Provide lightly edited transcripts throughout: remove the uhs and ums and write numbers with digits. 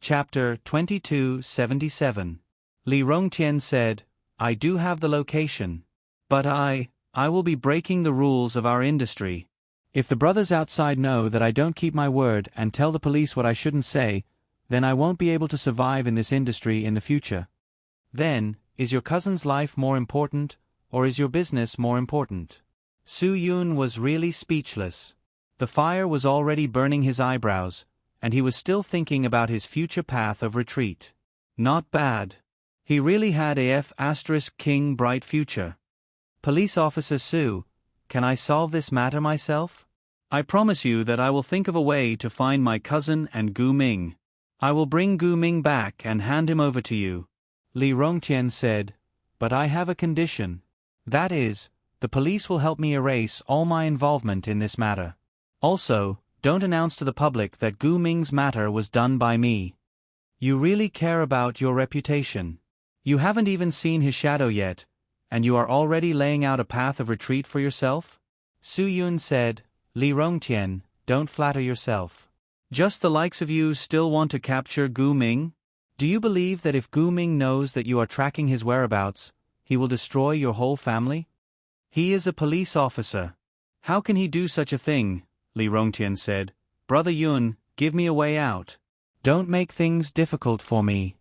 Chapter 2277. Li Rongtian said, I do have the location. But I will be breaking the rules of our industry. If the brothers outside know that I don't keep my word and tell the police what I shouldn't say, then I won't be able to survive in this industry in the future. Then, is your cousin's life more important, or is your business more important? Su Yun was really speechless. The fire was already burning his eyebrows, and he was still thinking about his future path of retreat. Not bad. He really had a King bright future. Police Officer Su, can I solve this matter myself? I promise you that I will think of a way to find my cousin and Gu Ming. I will bring Gu Ming back and hand him over to you. Li Rongtian said, but I have a condition. That is, the police will help me erase all my involvement in this matter. Also, don't announce to the public that Gu Ming's matter was done by me. You really care about your reputation. You haven't even seen his shadow yet, and you are already laying out a path of retreat for yourself? Su Yun said, Li Rongtian, don't flatter yourself. Just the likes of you still want to capture Gu Ming? Do you believe that if Gu Ming knows that you are tracking his whereabouts, he will destroy your whole family? He is a police officer. How can he do such a thing? Li Rongtian said. Brother Yun, give me a way out. Don't make things difficult for me.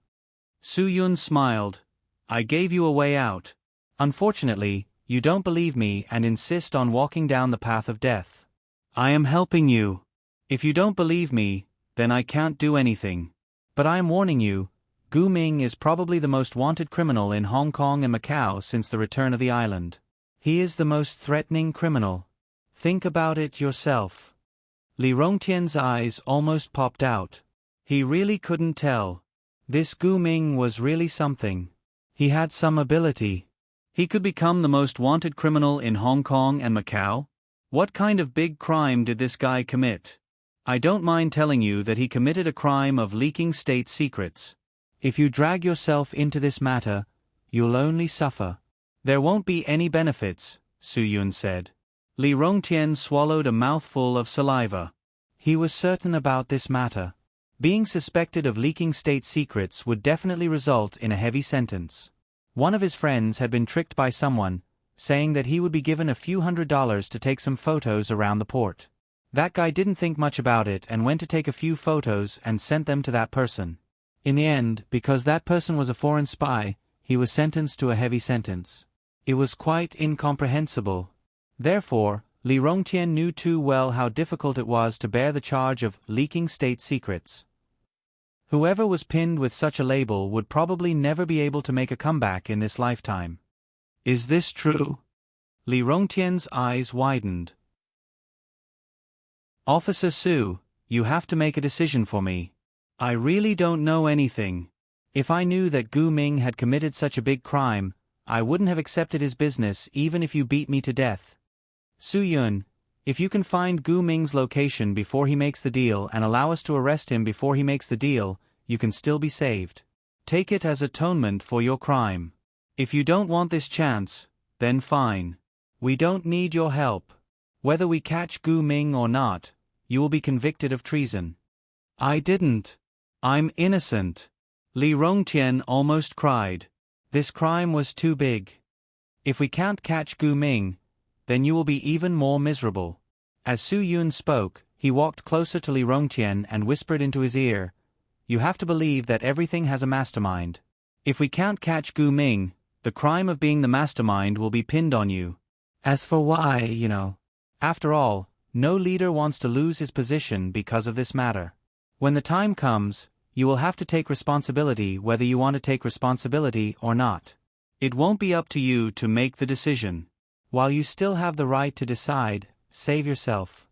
Su Yun smiled. I gave you a way out. Unfortunately, you don't believe me and insist on walking down the path of death. I am helping you. If you don't believe me, then I can't do anything. But I am warning you, Gu Ming is probably the most wanted criminal in Hong Kong and Macau since the return of the island. He is the most threatening criminal. Think about it yourself. Li Rongtian's eyes almost popped out. He really couldn't tell. This Gu Ming was really something. He had some ability. He could become the most wanted criminal in Hong Kong and Macau? What kind of big crime did this guy commit? I don't mind telling you that he committed a crime of leaking state secrets. If you drag yourself into this matter, you'll only suffer. There won't be any benefits, Su Yun said. Li Rongtian swallowed a mouthful of saliva. He was certain about this matter. Being suspected of leaking state secrets would definitely result in a heavy sentence. One of his friends had been tricked by someone, saying that he would be given a few $100s to take some photos around the port. That guy didn't think much about it and went to take a few photos and sent them to that person. In the end, because that person was a foreign spy, he was sentenced to a heavy sentence. It was quite incomprehensible. Therefore, Li Rongtian knew too well how difficult it was to bear the charge of leaking state secrets. Whoever was pinned with such a label would probably never be able to make a comeback in this lifetime. Is this true? Li Rongtian's eyes widened. Officer Su, you have to make a decision for me. I really don't know anything. If I knew that Gu Ming had committed such a big crime, I wouldn't have accepted his business even if you beat me to death. Su Yun, if you can find Gu Ming's location before he makes the deal and allow us to arrest him before he makes the deal, you can still be saved. Take it as atonement for your crime. If you don't want this chance, then fine. We don't need your help. Whether we catch Gu Ming or not, you will be convicted of treason. I didn't. I'm innocent. Li Rongtian almost cried. This crime was too big. If we can't catch Gu Ming, then you will be even more miserable. As Su Yun spoke, he walked closer to Li Rongtian and whispered into his ear, You have to believe that everything has a mastermind. If we can't catch Gu Ming, the crime of being the mastermind will be pinned on you. As for why, After all, no leader wants to lose his position because of this matter. When the time comes, you will have to take responsibility whether you want to take responsibility or not. It won't be up to you to make the decision. While you still have the right to decide, save yourself.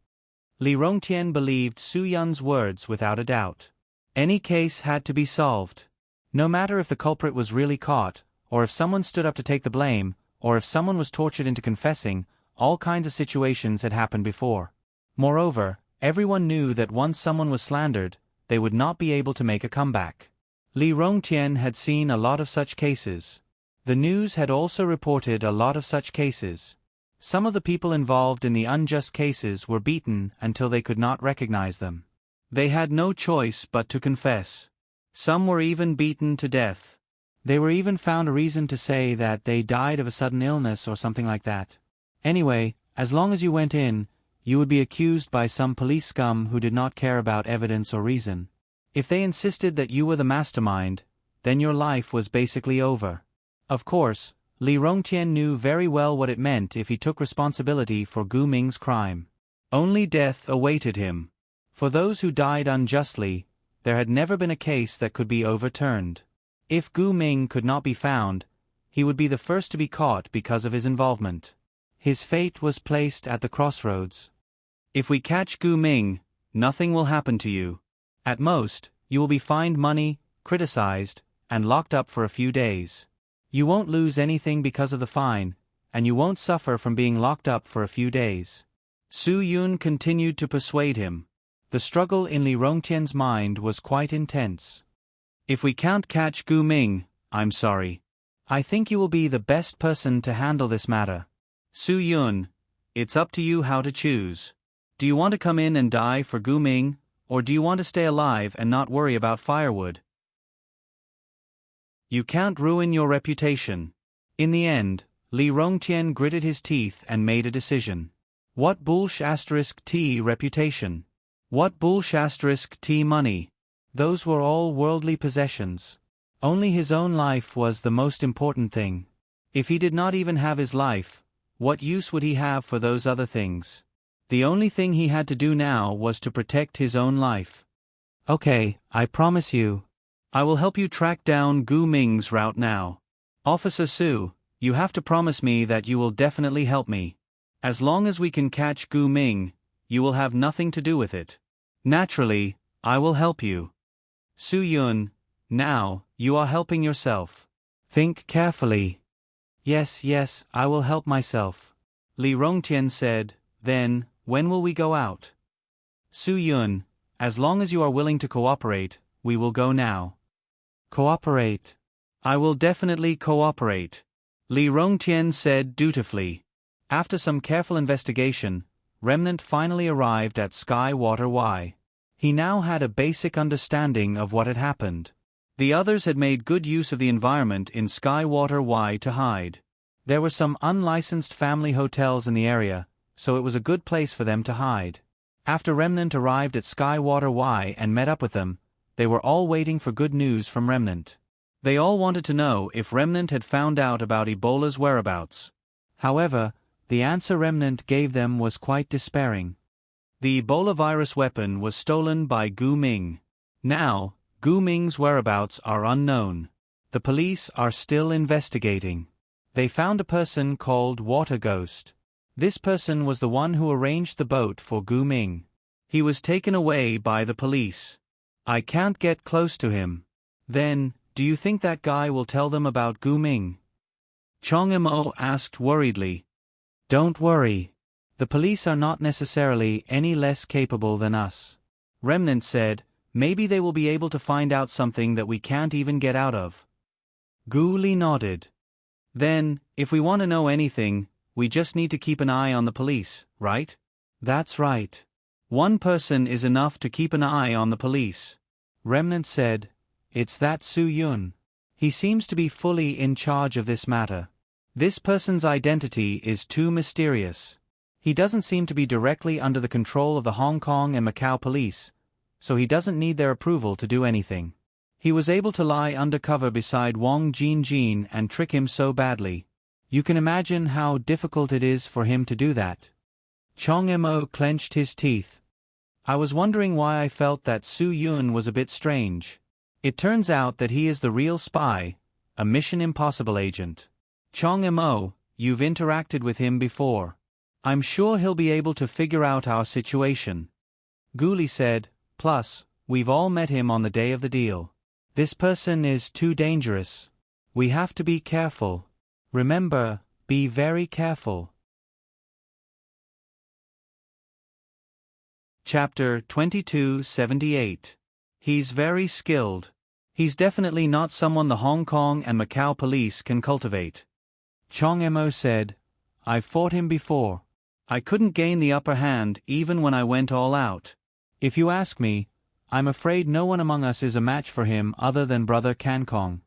Li Rongtian believed Su Yun's words without a doubt. Any case had to be solved. No matter if the culprit was really caught, or if someone stood up to take the blame, or if someone was tortured into confessing, all kinds of situations had happened before. Moreover, everyone knew that once someone was slandered, they would not be able to make a comeback. Li Rongtian had seen a lot of such cases. The news had also reported a lot of such cases. Some of the people involved in the unjust cases were beaten until they could not recognize them. They had no choice but to confess. Some were even beaten to death. They were even found a reason to say that they died of a sudden illness or something like that. Anyway, as long as you went in, you would be accused by some police scum who did not care about evidence or reason. If they insisted that you were the mastermind, then your life was basically over. Of course, Li Rongqian knew very well what it meant if he took responsibility for Gu Ming's crime. Only death awaited him. For those who died unjustly, there had never been a case that could be overturned. If Gu Ming could not be found, he would be the first to be caught because of his involvement. His fate was placed at the crossroads. If we catch Gu Ming, nothing will happen to you. At most, you will be fined money, criticized, and locked up for a few days. You won't lose anything because of the fine, and you won't suffer from being locked up for a few days. Su Yun continued to persuade him. The struggle in Li Rongqian's mind was quite intense. If we can't catch Gu Ming, I'm sorry. I think you will be the best person to handle this matter. Su Yun, it's up to you how to choose. Do you want to come in and die for Gu Ming, or do you want to stay alive and not worry about firewood? You can't ruin your reputation. In the end, Li Rongqian gritted his teeth and made a decision. What *T reputation? What *T money? Those were all worldly possessions. Only his own life was the most important thing. If he did not even have his life, what use would he have for those other things? The only thing he had to do now was to protect his own life. Okay, I promise you. I will help you track down Gu Ming's route now. Officer Su, you have to promise me that you will definitely help me. As long as we can catch Gu Ming, you will have nothing to do with it. Naturally, I will help you. Su Yun, now, you are helping yourself. Think carefully. Yes, I will help myself. Li Rongqian said, then, when will we go out? Su Yun, as long as you are willing to cooperate, we will go now. Cooperate. I will definitely cooperate. Li Rongqian said dutifully. After some careful investigation, Remnant finally arrived at Sky Water Y. He now had a basic understanding of what had happened. The others had made good use of the environment in Sky Water Y to hide. There were some unlicensed family hotels in the area, so it was a good place for them to hide. After Remnant arrived at Sky Water Y and met up with them, they were all waiting for good news from Remnant. They all wanted to know if Remnant had found out about Ebola's whereabouts. However, the answer Remnant gave them was quite despairing. The Ebola virus weapon was stolen by Gu Ming. Now, Gu Ming's whereabouts are unknown. The police are still investigating. They found a person called Water Ghost. This person was the one who arranged the boat for Gu Ming. He was taken away by the police. I can't get close to him. Then, do you think that guy will tell them about Gu Ming? Chong Mo asked worriedly. Don't worry. The police are not necessarily any less capable than us. Remnant said, maybe they will be able to find out something that we can't even get out of. Gu Li nodded. Then, if we want to know anything, we just need to keep an eye on the police, right? That's right. One person is enough to keep an eye on the police. Remnant said, it's that Su Yun. He seems to be fully in charge of this matter. This person's identity is too mysterious. He doesn't seem to be directly under the control of the Hong Kong and Macau police, so he doesn't need their approval to do anything. He was able to lie undercover beside Wang Jinjin and trick him so badly. You can imagine how difficult it is for him to do that. Chong Mo clenched his teeth. I was wondering why I felt that Su Yun was a bit strange. It turns out that he is the real spy, a Mission Impossible agent. Chong Mo, you've interacted with him before. I'm sure he'll be able to figure out our situation. Gu Li said, plus, we've all met him on the day of the deal. This person is too dangerous. We have to be careful. Remember, be very careful. Chapter 2278. He's very skilled. He's definitely not someone the Hong Kong and Macau police can cultivate. Chong Mo said, I've fought him before. I couldn't gain the upper hand even when I went all out. If you ask me, I'm afraid no one among us is a match for him other than Brother Cancong.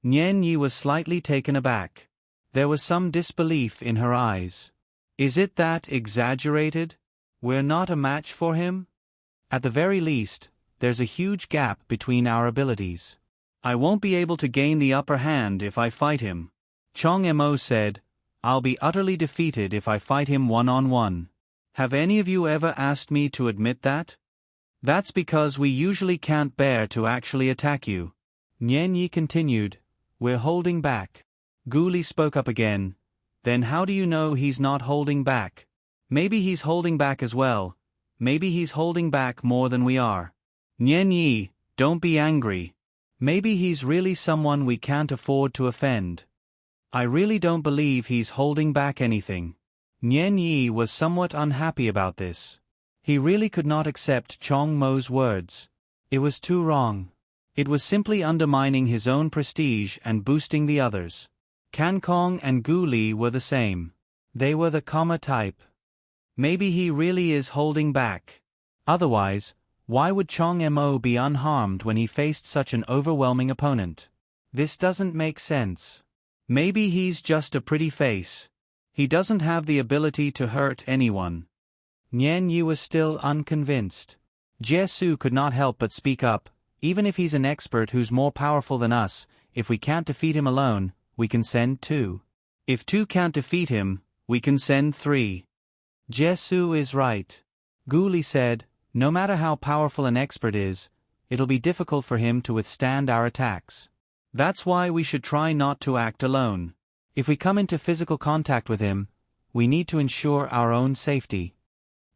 Nian Yi was slightly taken aback. There was some disbelief in her eyes. Is it that exaggerated? We're not a match for him? At the very least, there's a huge gap between our abilities. I won't be able to gain the upper hand if I fight him. Chong Mo said, I'll be utterly defeated if I fight him one-on-one. Have any of you ever asked me to admit that? That's because we usually can't bear to actually attack you. Nian Yi continued, We're holding back. Gu Li spoke up again. Then how do you know he's not holding back? Maybe he's holding back as well. Maybe he's holding back more than we are. Nian Yi, don't be angry. Maybe he's really someone we can't afford to offend. I really don't believe he's holding back anything. Nian Yi was somewhat unhappy about this. He really could not accept Chong Mo's words. It was too wrong. It was simply undermining his own prestige and boosting the others. Cancong and Gu Li were the same. They were the comma type. Maybe he really is holding back. Otherwise, why would Chong Mo be unharmed when he faced such an overwhelming opponent? This doesn't make sense. Maybe he's just a pretty face. He doesn't have the ability to hurt anyone. Nian Yi was still unconvinced. Jie Su could not help but speak up. Even if he's an expert who's more powerful than us, if we can't defeat him alone, we can send 2. If 2 can't defeat him, we can send 3. Jie Su is right. Gu Li said, no matter how powerful an expert is, it'll be difficult for him to withstand our attacks. That's why we should try not to act alone. If we come into physical contact with him, we need to ensure our own safety.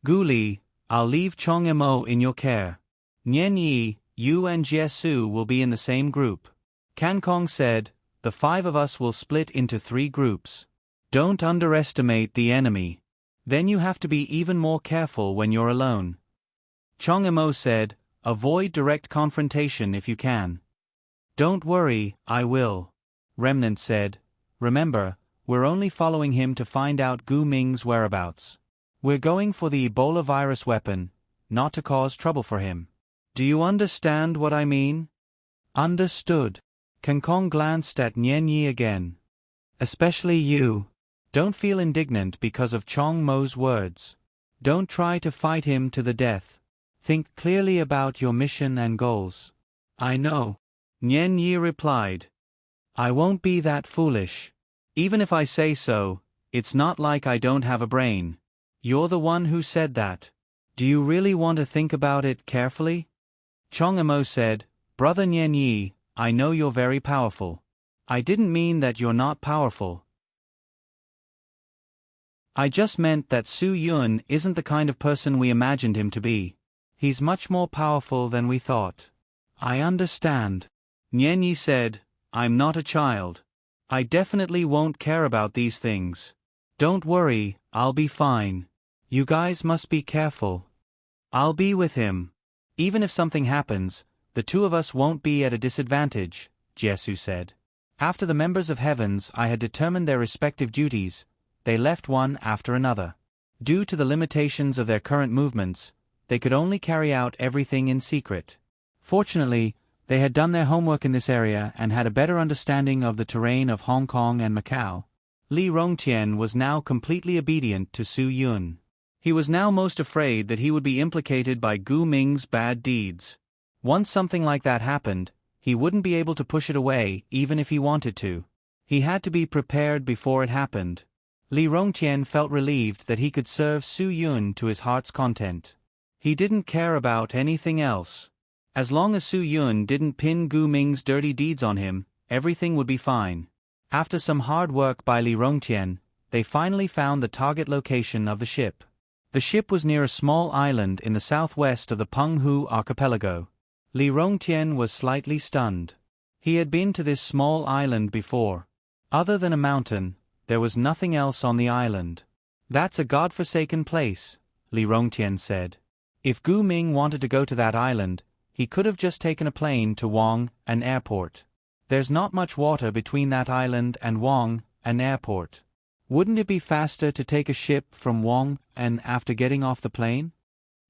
Gu Li, I'll leave Chong Mo in your care. Nian Yi, you and Jie Su will be in the same group. Cancong said, the 5 of us will split into 3 groups. Don't underestimate the enemy. Then you have to be even more careful when you're alone. Chong Mo said, avoid direct confrontation if you can. Don't worry, I will. Remnant said, remember, we're only following him to find out Gu Ming's whereabouts. We're going for the Ebola virus weapon, not to cause trouble for him. Do you understand what I mean? Understood. Cancong glanced at Nian Yi again. Especially you. Don't feel indignant because of Chong Mo's words. Don't try to fight him to the death. Think clearly about your mission and goals. I know. Nian Yi replied. I won't be that foolish. Even if I say so, it's not like I don't have a brain. You're the one who said that. Do you really want to think about it carefully? Chong Mo said, Brother Nian Yi, I know you're very powerful. I didn't mean that you're not powerful. I just meant that Su Yun isn't the kind of person we imagined him to be. He's much more powerful than we thought. I understand. Nian Yi said, I'm not a child. I definitely won't care about these things. Don't worry, I'll be fine. You guys must be careful. I'll be with him. Even if something happens, the 2 of us won't be at a disadvantage, Jie Su said. After the members of Heavens I had determined their respective duties, they left one after another. Due to the limitations of their current movements, they could only carry out everything in secret. Fortunately, they had done their homework in this area and had a better understanding of the terrain of Hong Kong and Macau. Li Rongtian was now completely obedient to Su Yun. He was now most afraid that he would be implicated by Gu Ming's bad deeds. Once something like that happened, he wouldn't be able to push it away even if he wanted to. He had to be prepared before it happened. Li Rongtian felt relieved that he could serve Su Yun to his heart's content. He didn't care about anything else. As long as Su Yun didn't pin Gu Ming's dirty deeds on him, everything would be fine. After some hard work by Li Rongtian, they finally found the target location of the ship. The ship was near a small island in the southwest of the Penghu archipelago. Li Rongtian was slightly stunned. He had been to this small island before. Other than a mountain, there was nothing else on the island. That's a godforsaken place, Li Rongtian said. If Gu Ming wanted to go to that island, he could have just taken a plane to Wong, an airport. There's not much water between that island and Wong, an airport. Wouldn't it be faster to take a ship from Wong and after getting off the plane?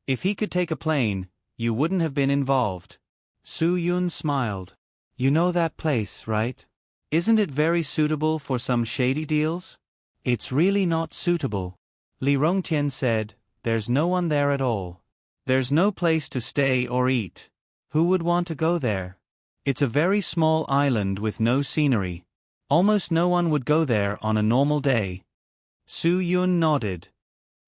If he could take a plane, you wouldn't have been involved. Su Yun smiled. You know that place, right? Isn't it very suitable for some shady deals? It's really not suitable. Li Rongtian said, there's no one there at all. There's no place to stay or eat. Who would want to go there? It's a very small island with no scenery. Almost no one would go there on a normal day. Su Yun nodded.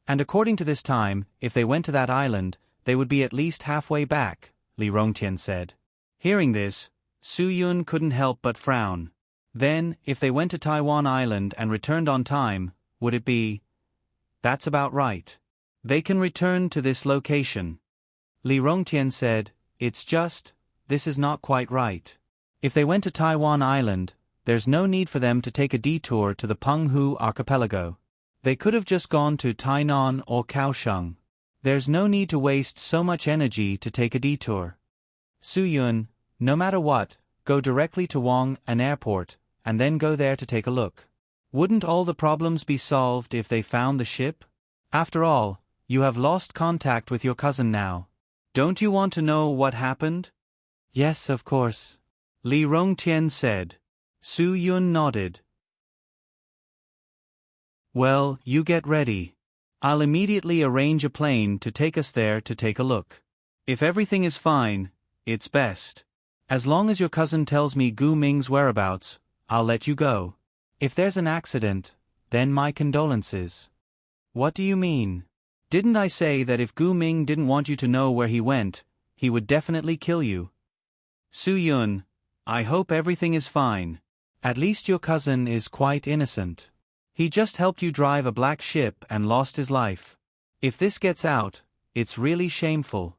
And according to this time, if they went to that island, they would be at least halfway back, Li Rongtian said. Hearing this, Su Yun couldn't help but frown. Then, if they went to Taiwan Island and returned on time, would it be? That's about right. They can return to this location. Li Rongtian said, it's just, this is not quite right. If they went to Taiwan Island, there's no need for them to take a detour to the Penghu archipelago. They could have just gone to Tainan or Kaohsiung. There's no need to waste so much energy to take a detour. Su Yun, no matter what, go directly to Wang'an Airport, and then go there to take a look. Wouldn't all the problems be solved if they found the ship? After all, you have lost contact with your cousin now. Don't you want to know what happened? Yes, of course. Li Rongtian said. Su Yun nodded. Well, you get ready. I'll immediately arrange a plane to take us there to take a look. If everything is fine, it's best. As long as your cousin tells me Gu Ming's whereabouts, I'll let you go. If there's an accident, then my condolences. What do you mean? Didn't I say that if Gu Ming didn't want you to know where he went, he would definitely kill you? Su Yun, I hope everything is fine. At least your cousin is quite innocent. He just helped you drive a black ship and lost his life. If this gets out, it's really shameful.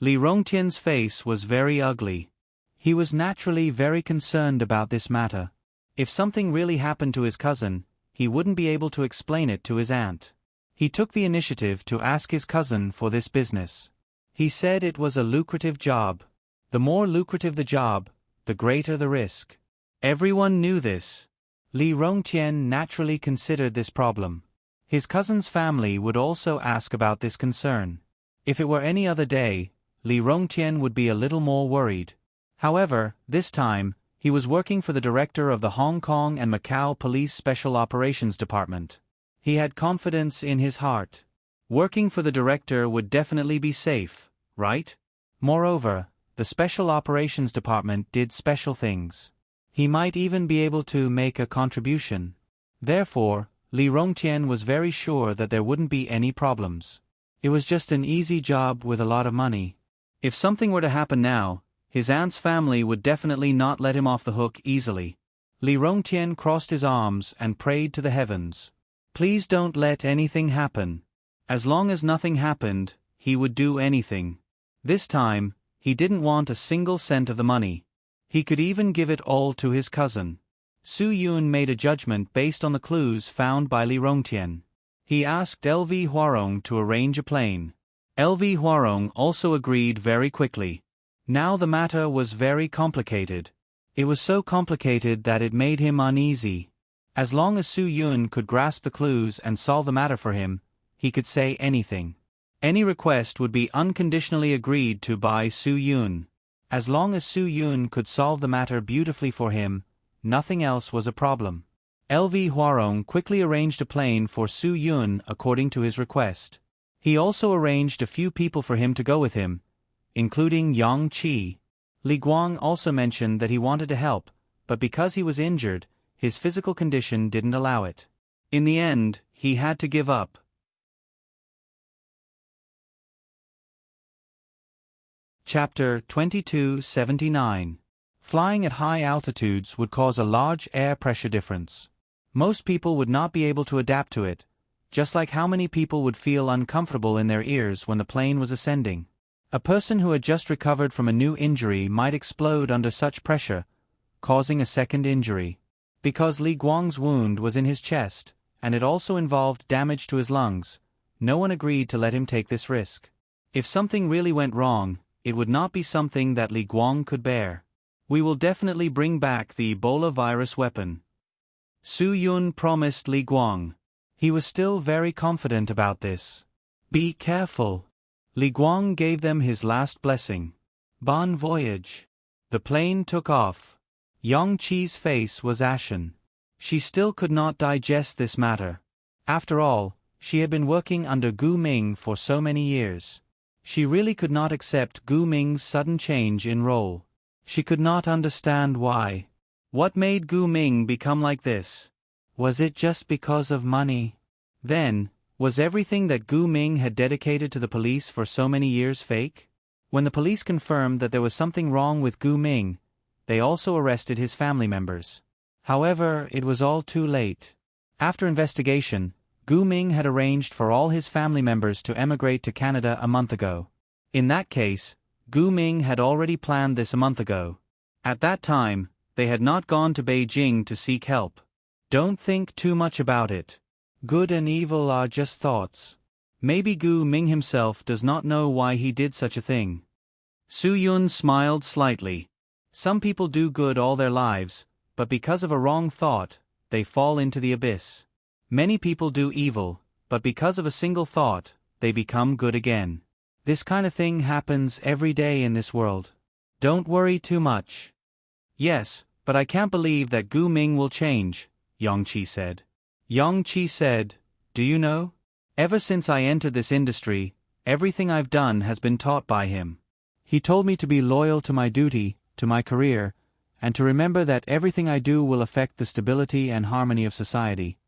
Li Rongtian's face was very ugly. He was naturally very concerned about this matter. If something really happened to his cousin, he wouldn't be able to explain it to his aunt. He took the initiative to ask his cousin for this business. He said it was a lucrative job. The more lucrative the job, the greater the risk. Everyone knew this. Li Rongtian naturally considered this problem. His cousin's family would also ask about this concern. If it were any other day, Li Rongtian would be a little more worried. However, this time, he was working for the director of the Hong Kong and Macau Police Special Operations Department. He had confidence in his heart. Working for the director would definitely be safe, right? Moreover, the Special Operations Department did special things. He might even be able to make a contribution. Therefore, Li Rongtian was very sure that there wouldn't be any problems. It was just an easy job with a lot of money. If something were to happen now, his aunt's family would definitely not let him off the hook easily. Li Rongtian crossed his arms and prayed to the heavens. Please don't let anything happen. As long as nothing happened, he would do anything. This time, he didn't want a single cent of the money. He could even give it all to his cousin. Su Yun made a judgment based on the clues found by Li Rongtian. He asked L.V. Huarong to arrange a plane. L.V. Huarong also agreed very quickly. Now the matter was very complicated. It was so complicated that it made him uneasy. As long as Su Yun could grasp the clues and solve the matter for him, he could say anything. Any request would be unconditionally agreed to by Su Yun. As long as Su Yun could solve the matter beautifully for him, nothing else was a problem. L.V. Huarong quickly arranged a plane for Su Yun according to his request. He also arranged a few people for him to go with him, including Yang Qi. Li Guang also mentioned that he wanted to help, but because he was injured, his physical condition didn't allow it. In the end, he had to give up. Chapter 2279. Flying at high altitudes would cause a large air pressure difference. Most people would not be able to adapt to it, just like how many people would feel uncomfortable in their ears when the plane was ascending. A person who had just recovered from a new injury might explode under such pressure, causing a second injury. Because Li Guang's wound was in his chest, and it also involved damage to his lungs, no one agreed to let him take this risk. If something really went wrong, it would not be something that Li Guang could bear. We will definitely bring back the Ebola virus weapon. Su Yun promised Li Guang. He was still very confident about this. Be careful. Li Guang gave them his last blessing. Bon voyage. The plane took off. Yang Qi's face was ashen. She still could not digest this matter. After all, she had been working under Gu Ming for so many years. She really could not accept Gu Ming's sudden change in role. She could not understand why. What made Gu Ming become like this? Was it just because of money? Then, was everything that Gu Ming had dedicated to the police for so many years fake? When the police confirmed that there was something wrong with Gu Ming, they also arrested his family members. However, it was all too late. After investigation, Gu Ming had arranged for all his family members to emigrate to Canada a month ago. In that case, Gu Ming had already planned this a month ago. At that time, they had not gone to Beijing to seek help. Don't think too much about it. Good and evil are just thoughts. Maybe Gu Ming himself does not know why he did such a thing. Su Yun smiled slightly. Some people do good all their lives, but because of a wrong thought, they fall into the abyss. Many people do evil, but because of a single thought, they become good again. This kind of thing happens every day in this world. Don't worry too much. Yes, but I can't believe that Gu Ming will change, Yang Qi said. Yang Qi said, do you know? Ever since I entered this industry, everything I've done has been taught by him. He told me to be loyal to my duty, to my career, and to remember that everything I do will affect the stability and harmony of society.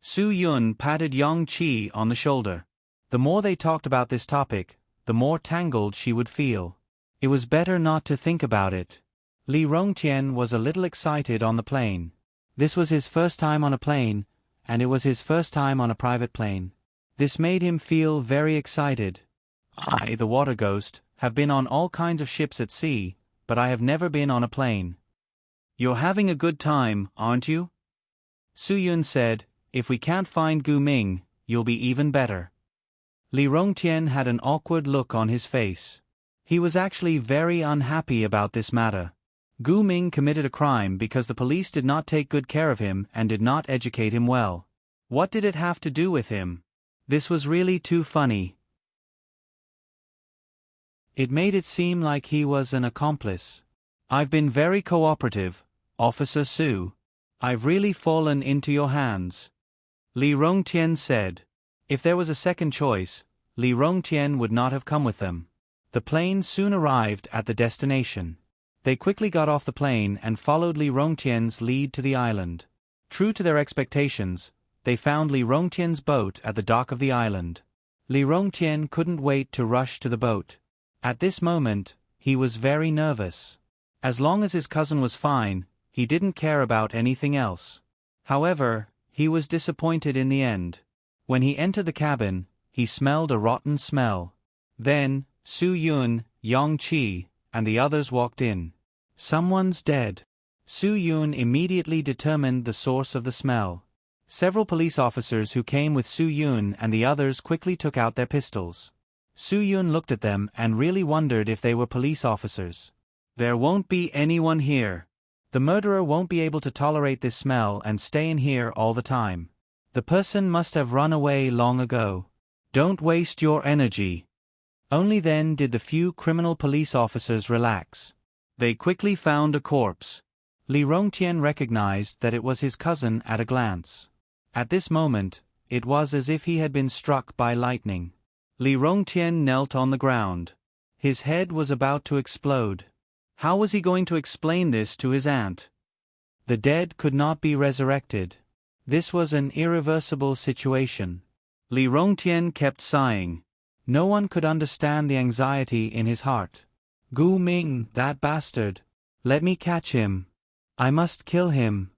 Su Yun patted Yang Qi on the shoulder. The more they talked about this topic, the more tangled she would feel. It was better not to think about it. Li Rongtian was a little excited on the plane. This was his first time on a plane, and it was his first time on a private plane. This made him feel very excited. I, the water ghost, have been on all kinds of ships at sea, but I have never been on a plane. You're having a good time, aren't you? Su Yun said, if we can't find Gu Ming, you'll be even better. Li Rongtian had an awkward look on his face. He was actually very unhappy about this matter. Gu Ming committed a crime because the police did not take good care of him and did not educate him well. What did it have to do with him? This was really too funny. It made it seem like he was an accomplice. I've been very cooperative, Officer Su. I've really fallen into your hands. Li Rongtian said. If there was a second choice, Li Rongtian would not have come with them. The plane soon arrived at the destination. They quickly got off the plane and followed Li Rongtian's lead to the island. True to their expectations, they found Li Rongtian's boat at the dock of the island. Li Rongtian couldn't wait to rush to the boat. At this moment, he was very nervous. As long as his cousin was fine, he didn't care about anything else. However, he was disappointed in the end. When he entered the cabin, he smelled a rotten smell. Then, Su Yun, Yang Qi, and the others walked in. Someone's dead. Su Yun immediately determined the source of the smell. Several police officers who came with Su Yun and the others quickly took out their pistols. Su Yun looked at them and really wondered if they were police officers. There won't be anyone here. The murderer won't be able to tolerate this smell and stay in here all the time. The person must have run away long ago. Don't waste your energy. Only then did the few criminal police officers relax. They quickly found a corpse. Li Rongtian recognized that it was his cousin at a glance. At this moment, it was as if he had been struck by lightning. Li Rongtian knelt on the ground. His head was about to explode. How was he going to explain this to his aunt? The dead could not be resurrected. This was an irreversible situation. Li Rongtian kept sighing. No one could understand the anxiety in his heart. Gu Ming, that bastard. Let me catch him. I must kill him.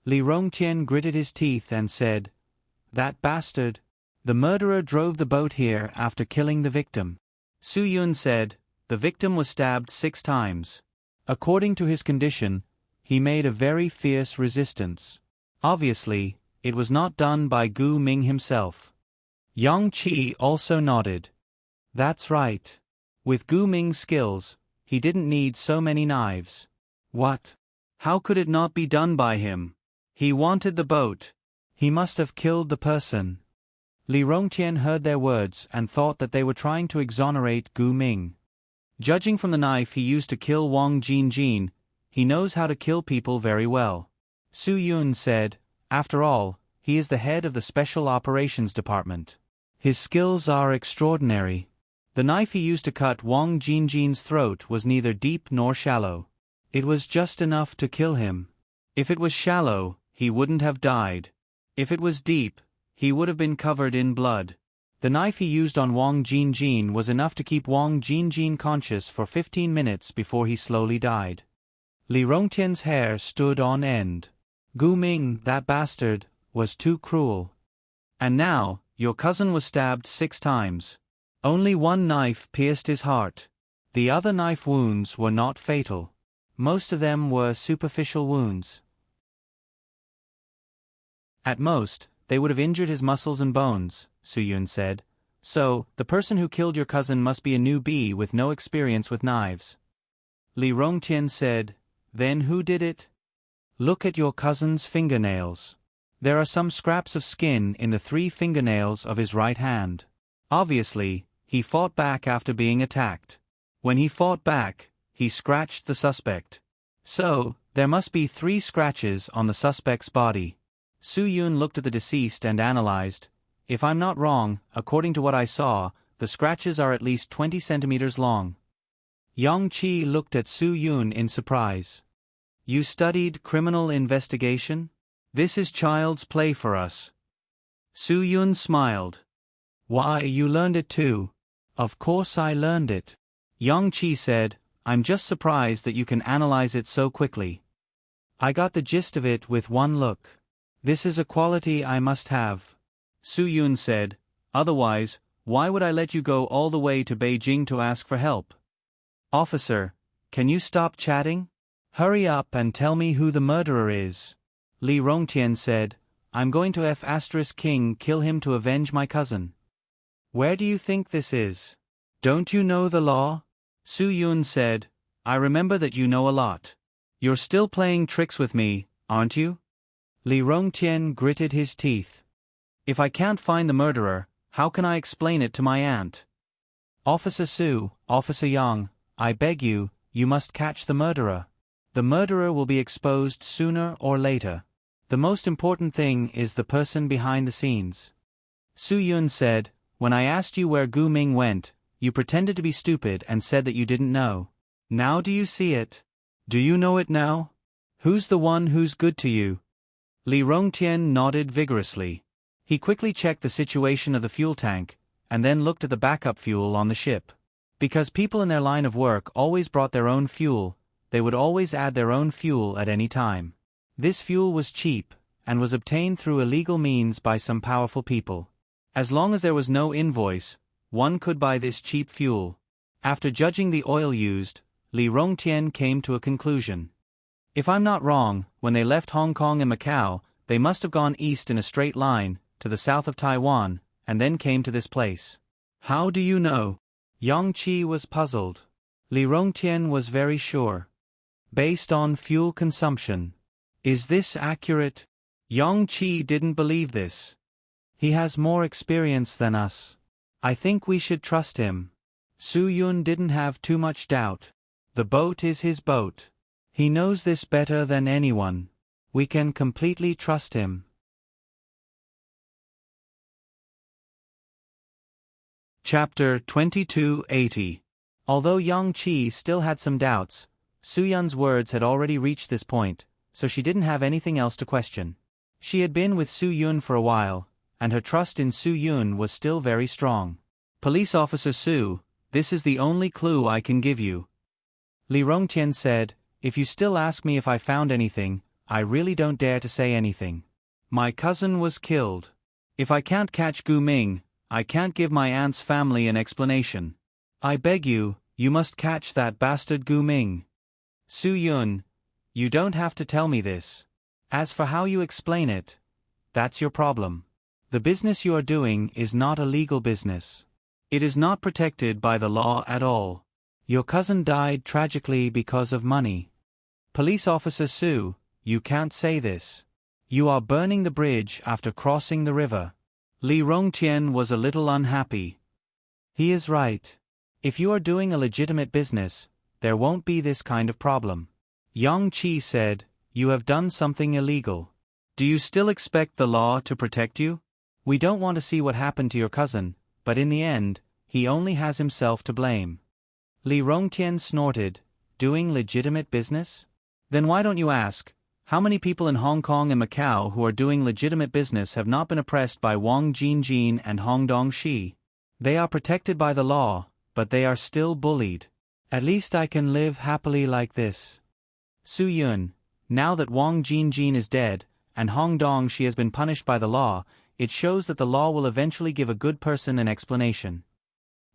Li Rongtian gritted his teeth and said, that bastard. The murderer drove the boat here after killing the victim. Su Yun said, the victim was stabbed 6 times. According to his condition, he made a very fierce resistance. Obviously, it was not done by Gu Ming himself. Yang Qi also nodded. That's right. With Gu Ming's skills, he didn't need so many knives. What? How could it not be done by him? He wanted the boat. He must have killed the person. Li Rongtian heard their words and thought that they were trying to exonerate Gu Ming. Judging from the knife he used to kill Wang Jinjin, he knows how to kill people very well. Su Yun said, "After all, he is the head of the Special Operations Department. His skills are extraordinary." The knife he used to cut Wang Jinjin's throat was neither deep nor shallow. It was just enough to kill him. If it was shallow, he wouldn't have died. If it was deep, he would have been covered in blood. The knife he used on Wang Jinjin was enough to keep Wang Jinjin conscious for 15 minutes before he slowly died. Li Rongtian's hair stood on end. Gu Ming, that bastard, was too cruel. And now, your cousin was stabbed 6 times. Only one knife pierced his heart. The other knife wounds were not fatal. Most of them were superficial wounds. At most, they would have injured his muscles and bones, Su Yun said. So, the person who killed your cousin must be a newbie with no experience with knives. Li Rongtian said, "Then who did it?" "Look at your cousin's fingernails. There are some scraps of skin in the 3 fingernails of his right hand. Obviously, he fought back after being attacked. When he fought back, he scratched the suspect. So, there must be 3 scratches on the suspect's body." Su Yun looked at the deceased and analyzed. "If I'm not wrong, according to what I saw, the scratches are at least 20 centimeters long." Yang Qi looked at Su Yun in surprise. "You studied criminal investigation? This is child's play for us." Su Yun smiled. "Why, you learned it too." "Of course I learned it." Yang Qi said, "I'm just surprised that you can analyze it so quickly. I got the gist of it with one look. This is a quality I must have." Su Yun said, "Otherwise, why would I let you go all the way to Beijing to ask for help? Officer, can you stop chatting? Hurry up and tell me who the murderer is." Li Rongtian said, "I'm going to F*King kill him to avenge my cousin." "Where do you think this is? Don't you know the law?" Su Yun said, "I remember that you know a lot. You're still playing tricks with me, aren't you?" Li Rongtian gritted his teeth. "If I can't find the murderer, how can I explain it to my aunt? Officer Su, Officer Yang, I beg you, you must catch the murderer. The murderer will be exposed sooner or later. The most important thing is the person behind the scenes." Su Yun said, "When I asked you where Gu Ming went, you pretended to be stupid and said that you didn't know. Now do you see it? Do you know it now? Who's the one who's good to you?" Li Rongtian nodded vigorously. He quickly checked the situation of the fuel tank, and then looked at the backup fuel on the ship. Because people in their line of work always brought their own fuel, they would always add their own fuel at any time. This fuel was cheap, and was obtained through illegal means by some powerful people. As long as there was no invoice, one could buy this cheap fuel. After judging the oil used, Li Rongtian came to a conclusion. If I'm not wrong, when they left Hong Kong and Macau, they must have gone east in a straight line, to the south of Taiwan, and then came to this place. "How do you know?" Yang Qi was puzzled. Li Rongtian was very sure. "Based on fuel consumption." "Is this accurate?" Yang Qi didn't believe this. "He has more experience than us. I think we should trust him." Su Yun didn't have too much doubt. The boat is his boat. He knows this better than anyone. We can completely trust him. Chapter 2280. Although Yang Qi still had some doubts, Su Yun's words had already reached this point, so she didn't have anything else to question. She had been with Su Yun for a while, and her trust in Su Yun was still very strong. "Police Officer Su, this is the only clue I can give you." Li Rongtian said, "If you still ask me if I found anything, I really don't dare to say anything. My cousin was killed. If I can't catch Gu Ming, I can't give my aunt's family an explanation. I beg you, you must catch that bastard Gu Ming." "Su Yun, you don't have to tell me this. As for how you explain it, that's your problem. The business you are doing is not a legal business. It is not protected by the law at all. Your cousin died tragically because of money. Police Officer Su, you can't say this. You are burning the bridge after crossing the river." Li Rongtian was a little unhappy. He is right. If you are doing a legitimate business, there won't be this kind of problem. Yang Qi said, you have done something illegal. Do you still expect the law to protect you? We don't want to see what happened to your cousin, but in the end, he only has himself to blame. Li Rongtian snorted, doing legitimate business? Then why don't you ask, how many people in Hong Kong and Macau who are doing legitimate business have not been oppressed by Wang Jinjin and Hong Dongxi? They are protected by the law, but they are still bullied. At least I can live happily like this. Su Yun, now that Wang Jinjin is dead, and Hong Dongxi has been punished by the law, it shows that the law will eventually give a good person an explanation.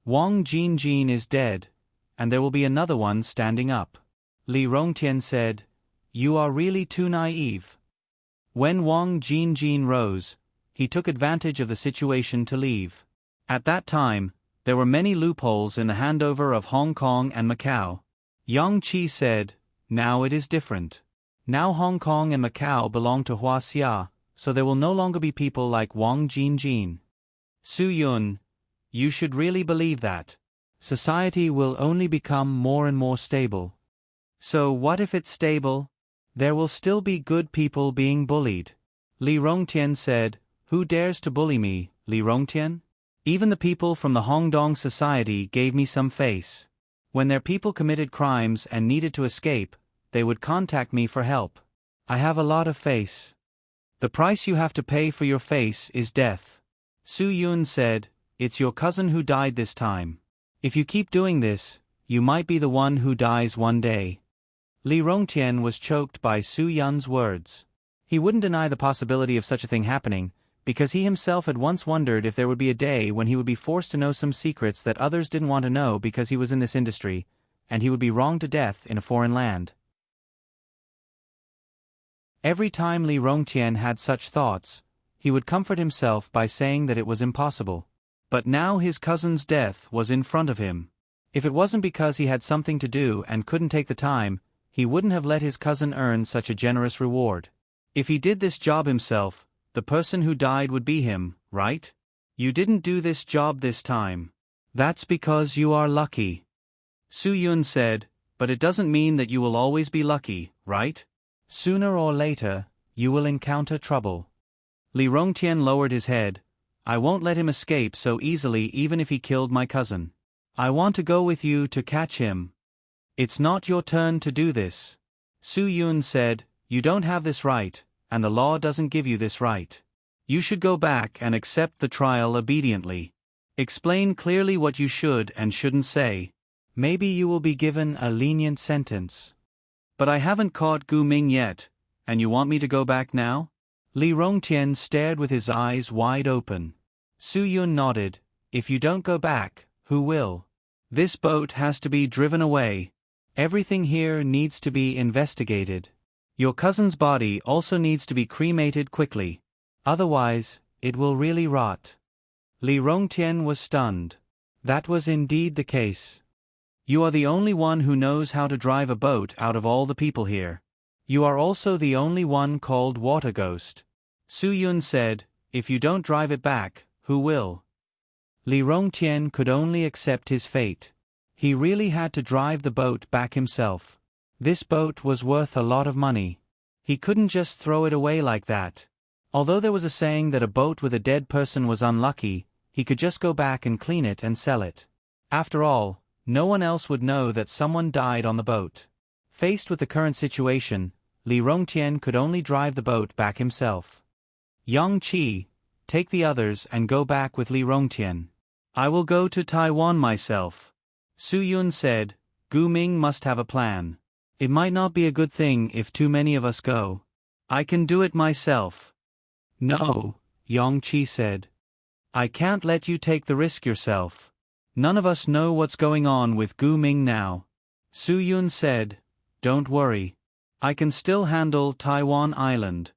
Wang Jinjin is dead, and there will be another one standing up. Li Rongtian said, you are really too naive. When Wang Jinjin rose, he took advantage of the situation to leave. At that time, there were many loopholes in the handover of Hong Kong and Macau. Yang Qi said, now it is different. Now Hong Kong and Macau belong to Huaxia, so there will no longer be people like Wang Jinjin. Su Yun, you should really believe that. Society will only become more and more stable. So what if it's stable? There will still be good people being bullied. Li Rongtian said, who dares to bully me, Li Rongtian? Even the people from the Hongdong society gave me some face. When their people committed crimes and needed to escape, they would contact me for help. I have a lot of face. The price you have to pay for your face is death. Su Yun said, it's your cousin who died this time. If you keep doing this, you might be the one who dies one day. Li Rongtian was choked by Su Yun's words. He wouldn't deny the possibility of such a thing happening, because he himself had once wondered if there would be a day when he would be forced to know some secrets that others didn't want to know because he was in this industry, and he would be wronged to death in a foreign land. Every time Li Rongtian had such thoughts, he would comfort himself by saying that it was impossible. But now his cousin's death was in front of him. If it wasn't because he had something to do and couldn't take the time, he wouldn't have let his cousin earn such a generous reward. If he did this job himself, the person who died would be him, right? You didn't do this job this time. That's because you are lucky. Su Yun said, but it doesn't mean that you will always be lucky, right? Sooner or later, you will encounter trouble. Li Rongtian lowered his head. I won't let him escape so easily even if he killed my cousin. I want to go with you to catch him. It's not your turn to do this. Su Yun said, you don't have this right, and the law doesn't give you this right. You should go back and accept the trial obediently. Explain clearly what you should and shouldn't say. Maybe you will be given a lenient sentence. But I haven't caught Gu Ming yet, and you want me to go back now? Li Rongtian stared with his eyes wide open. Su Yun nodded, if you don't go back, who will? This boat has to be driven away. Everything here needs to be investigated. Your cousin's body also needs to be cremated quickly. Otherwise, it will really rot. Li Rongtian was stunned. That was indeed the case. You are the only one who knows how to drive a boat out of all the people here. You are also the only one called Water Ghost. Su Yun said, if you don't drive it back, who will? Li Rongtian could only accept his fate. He really had to drive the boat back himself. This boat was worth a lot of money. He couldn't just throw it away like that. Although there was a saying that a boat with a dead person was unlucky, he could just go back and clean it and sell it. After all, no one else would know that someone died on the boat. Faced with the current situation, Li Rongtian could only drive the boat back himself. Yang Qi, take the others and go back with Li Rongtian. I will go to Taiwan myself. Su Yun said, Gu Ming must have a plan. It might not be a good thing if too many of us go. I can do it myself. No, Yang Qi said. I can't let you take the risk yourself. None of us know what's going on with Gu Ming now. Su Yun said, don't worry. I can still handle Taiwan Island.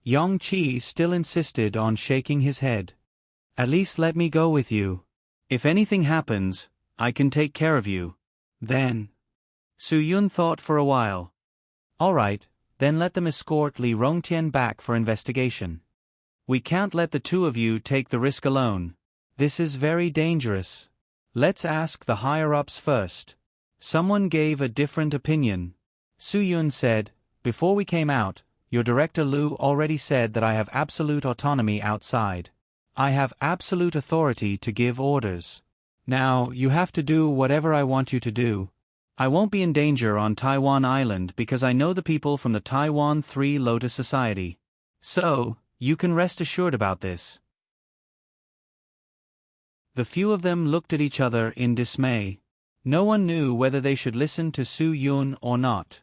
Yang Qi still insisted on shaking his head. At least let me go with you. If anything happens, I can take care of you. Then. Su Yun thought for a while. All right, then let them escort Li Rongtian back for investigation. We can't let the two of you take the risk alone. This is very dangerous. Let's ask the higher-ups first. Someone gave a different opinion. Su-yun said, before we came out, your director Lu already said that I have absolute autonomy outside. I have absolute authority to give orders. Now, you have to do whatever I want you to do. I won't be in danger on Taiwan Island because I know the people from the Taiwan Three Lotus Society. So, you can rest assured about this. The few of them looked at each other in dismay. No one knew whether they should listen to Su-yun or not.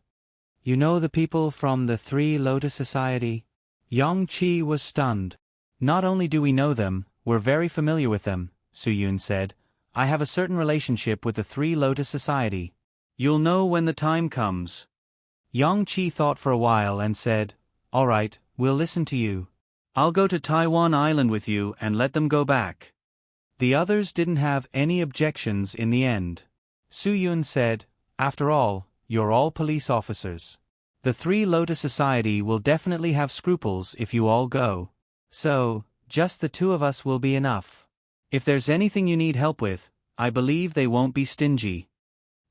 You know the people from the Three Lotus Society? Yang Chi was stunned. Not only do we know them, we're very familiar with them, Su-yun said. I have a certain relationship with the Three Lotus Society. You'll know when the time comes. Yang Chi thought for a while and said, all right, we'll listen to you. I'll go to Taiwan Island with you and let them go back. The others didn't have any objections in the end. Su-yun said, after all, you're all police officers. The Three Lotus Society will definitely have scruples if you all go. So, just the two of us will be enough. If there's anything you need help with, I believe they won't be stingy.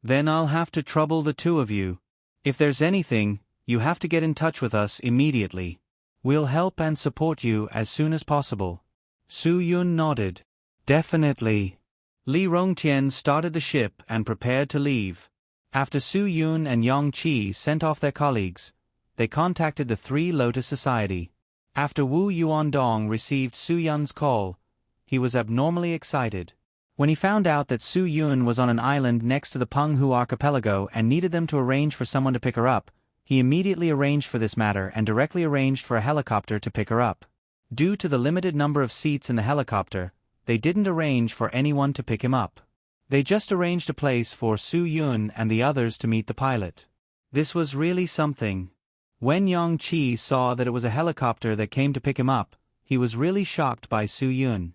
Then I'll have to trouble the two of you. If there's anything, you have to get in touch with us immediately. We'll help and support you as soon as possible. Su-yun nodded. Definitely. Li Rongtian started the ship and prepared to leave. After Su-yun and Yang Chi sent off their colleagues, they contacted the Three Lotus Society. After Wu Yuandong received Su-yun's call, he was abnormally excited. When he found out that Su-yun was on an island next to the Penghu archipelago and needed them to arrange for someone to pick her up, he immediately arranged for this matter and directly arranged for a helicopter to pick her up. Due to the limited number of seats in the helicopter, they didn't arrange for anyone to pick him up. They just arranged a place for Su-yun and the others to meet the pilot. This was really something. When Yang Chi saw that it was a helicopter that came to pick him up, he was really shocked by Su-yun.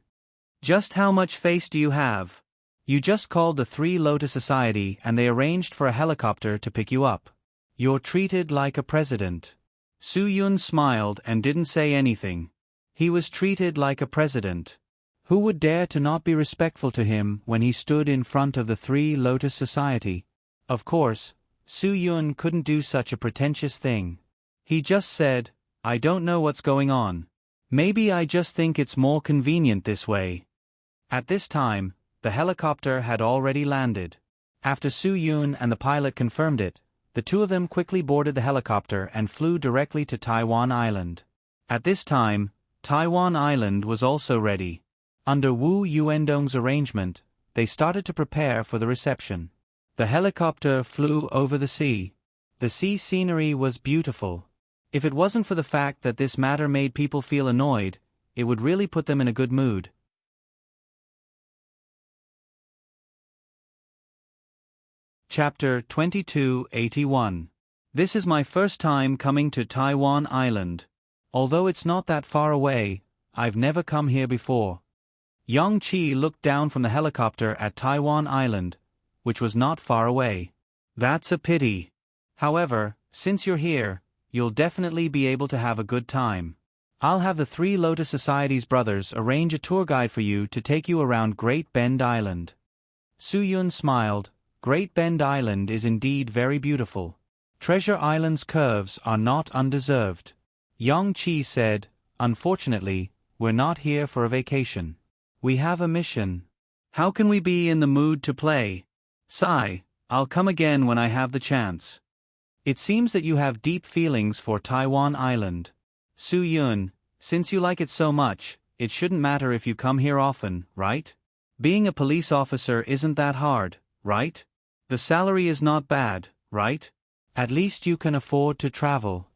Just how much face do you have? You just called the Three Lotus Society and they arranged for a helicopter to pick you up. You're treated like a president. Su-yun smiled and didn't say anything. He was treated like a president. Who would dare to not be respectful to him when he stood in front of the Three Lotus Society? Of course, Su-yun couldn't do such a pretentious thing. He just said, I don't know what's going on. Maybe I just think it's more convenient this way. At this time, the helicopter had already landed. After Su-yun and the pilot confirmed it, the two of them quickly boarded the helicopter and flew directly to Taiwan Island. At this time, Taiwan Island was also ready. Under Wu Yuandong's arrangement, they started to prepare for the reception. The helicopter flew over the sea. The sea scenery was beautiful. If it wasn't for the fact that this matter made people feel annoyed, it would really put them in a good mood. Chapter 2281. This is my first time coming to Taiwan Island. Although it's not that far away, I've never come here before. Yang Chi looked down from the helicopter at Taiwan Island, which was not far away. That's a pity. However, since you're here, you'll definitely be able to have a good time. I'll have the Three Lotus Society's brothers arrange a tour guide for you to take you around Great Bend Island. Su-yun smiled. Great Bend Island is indeed very beautiful. Treasure Island's curves are not undeserved. Yang Chi said, unfortunately, we're not here for a vacation. We have a mission. How can we be in the mood to play? Sigh, I'll come again when I have the chance. It seems that you have deep feelings for Taiwan Island. Su-yun, since you like it so much, it shouldn't matter if you come here often, right? Being a police officer isn't that hard, right? The salary is not bad, right? At least you can afford to travel.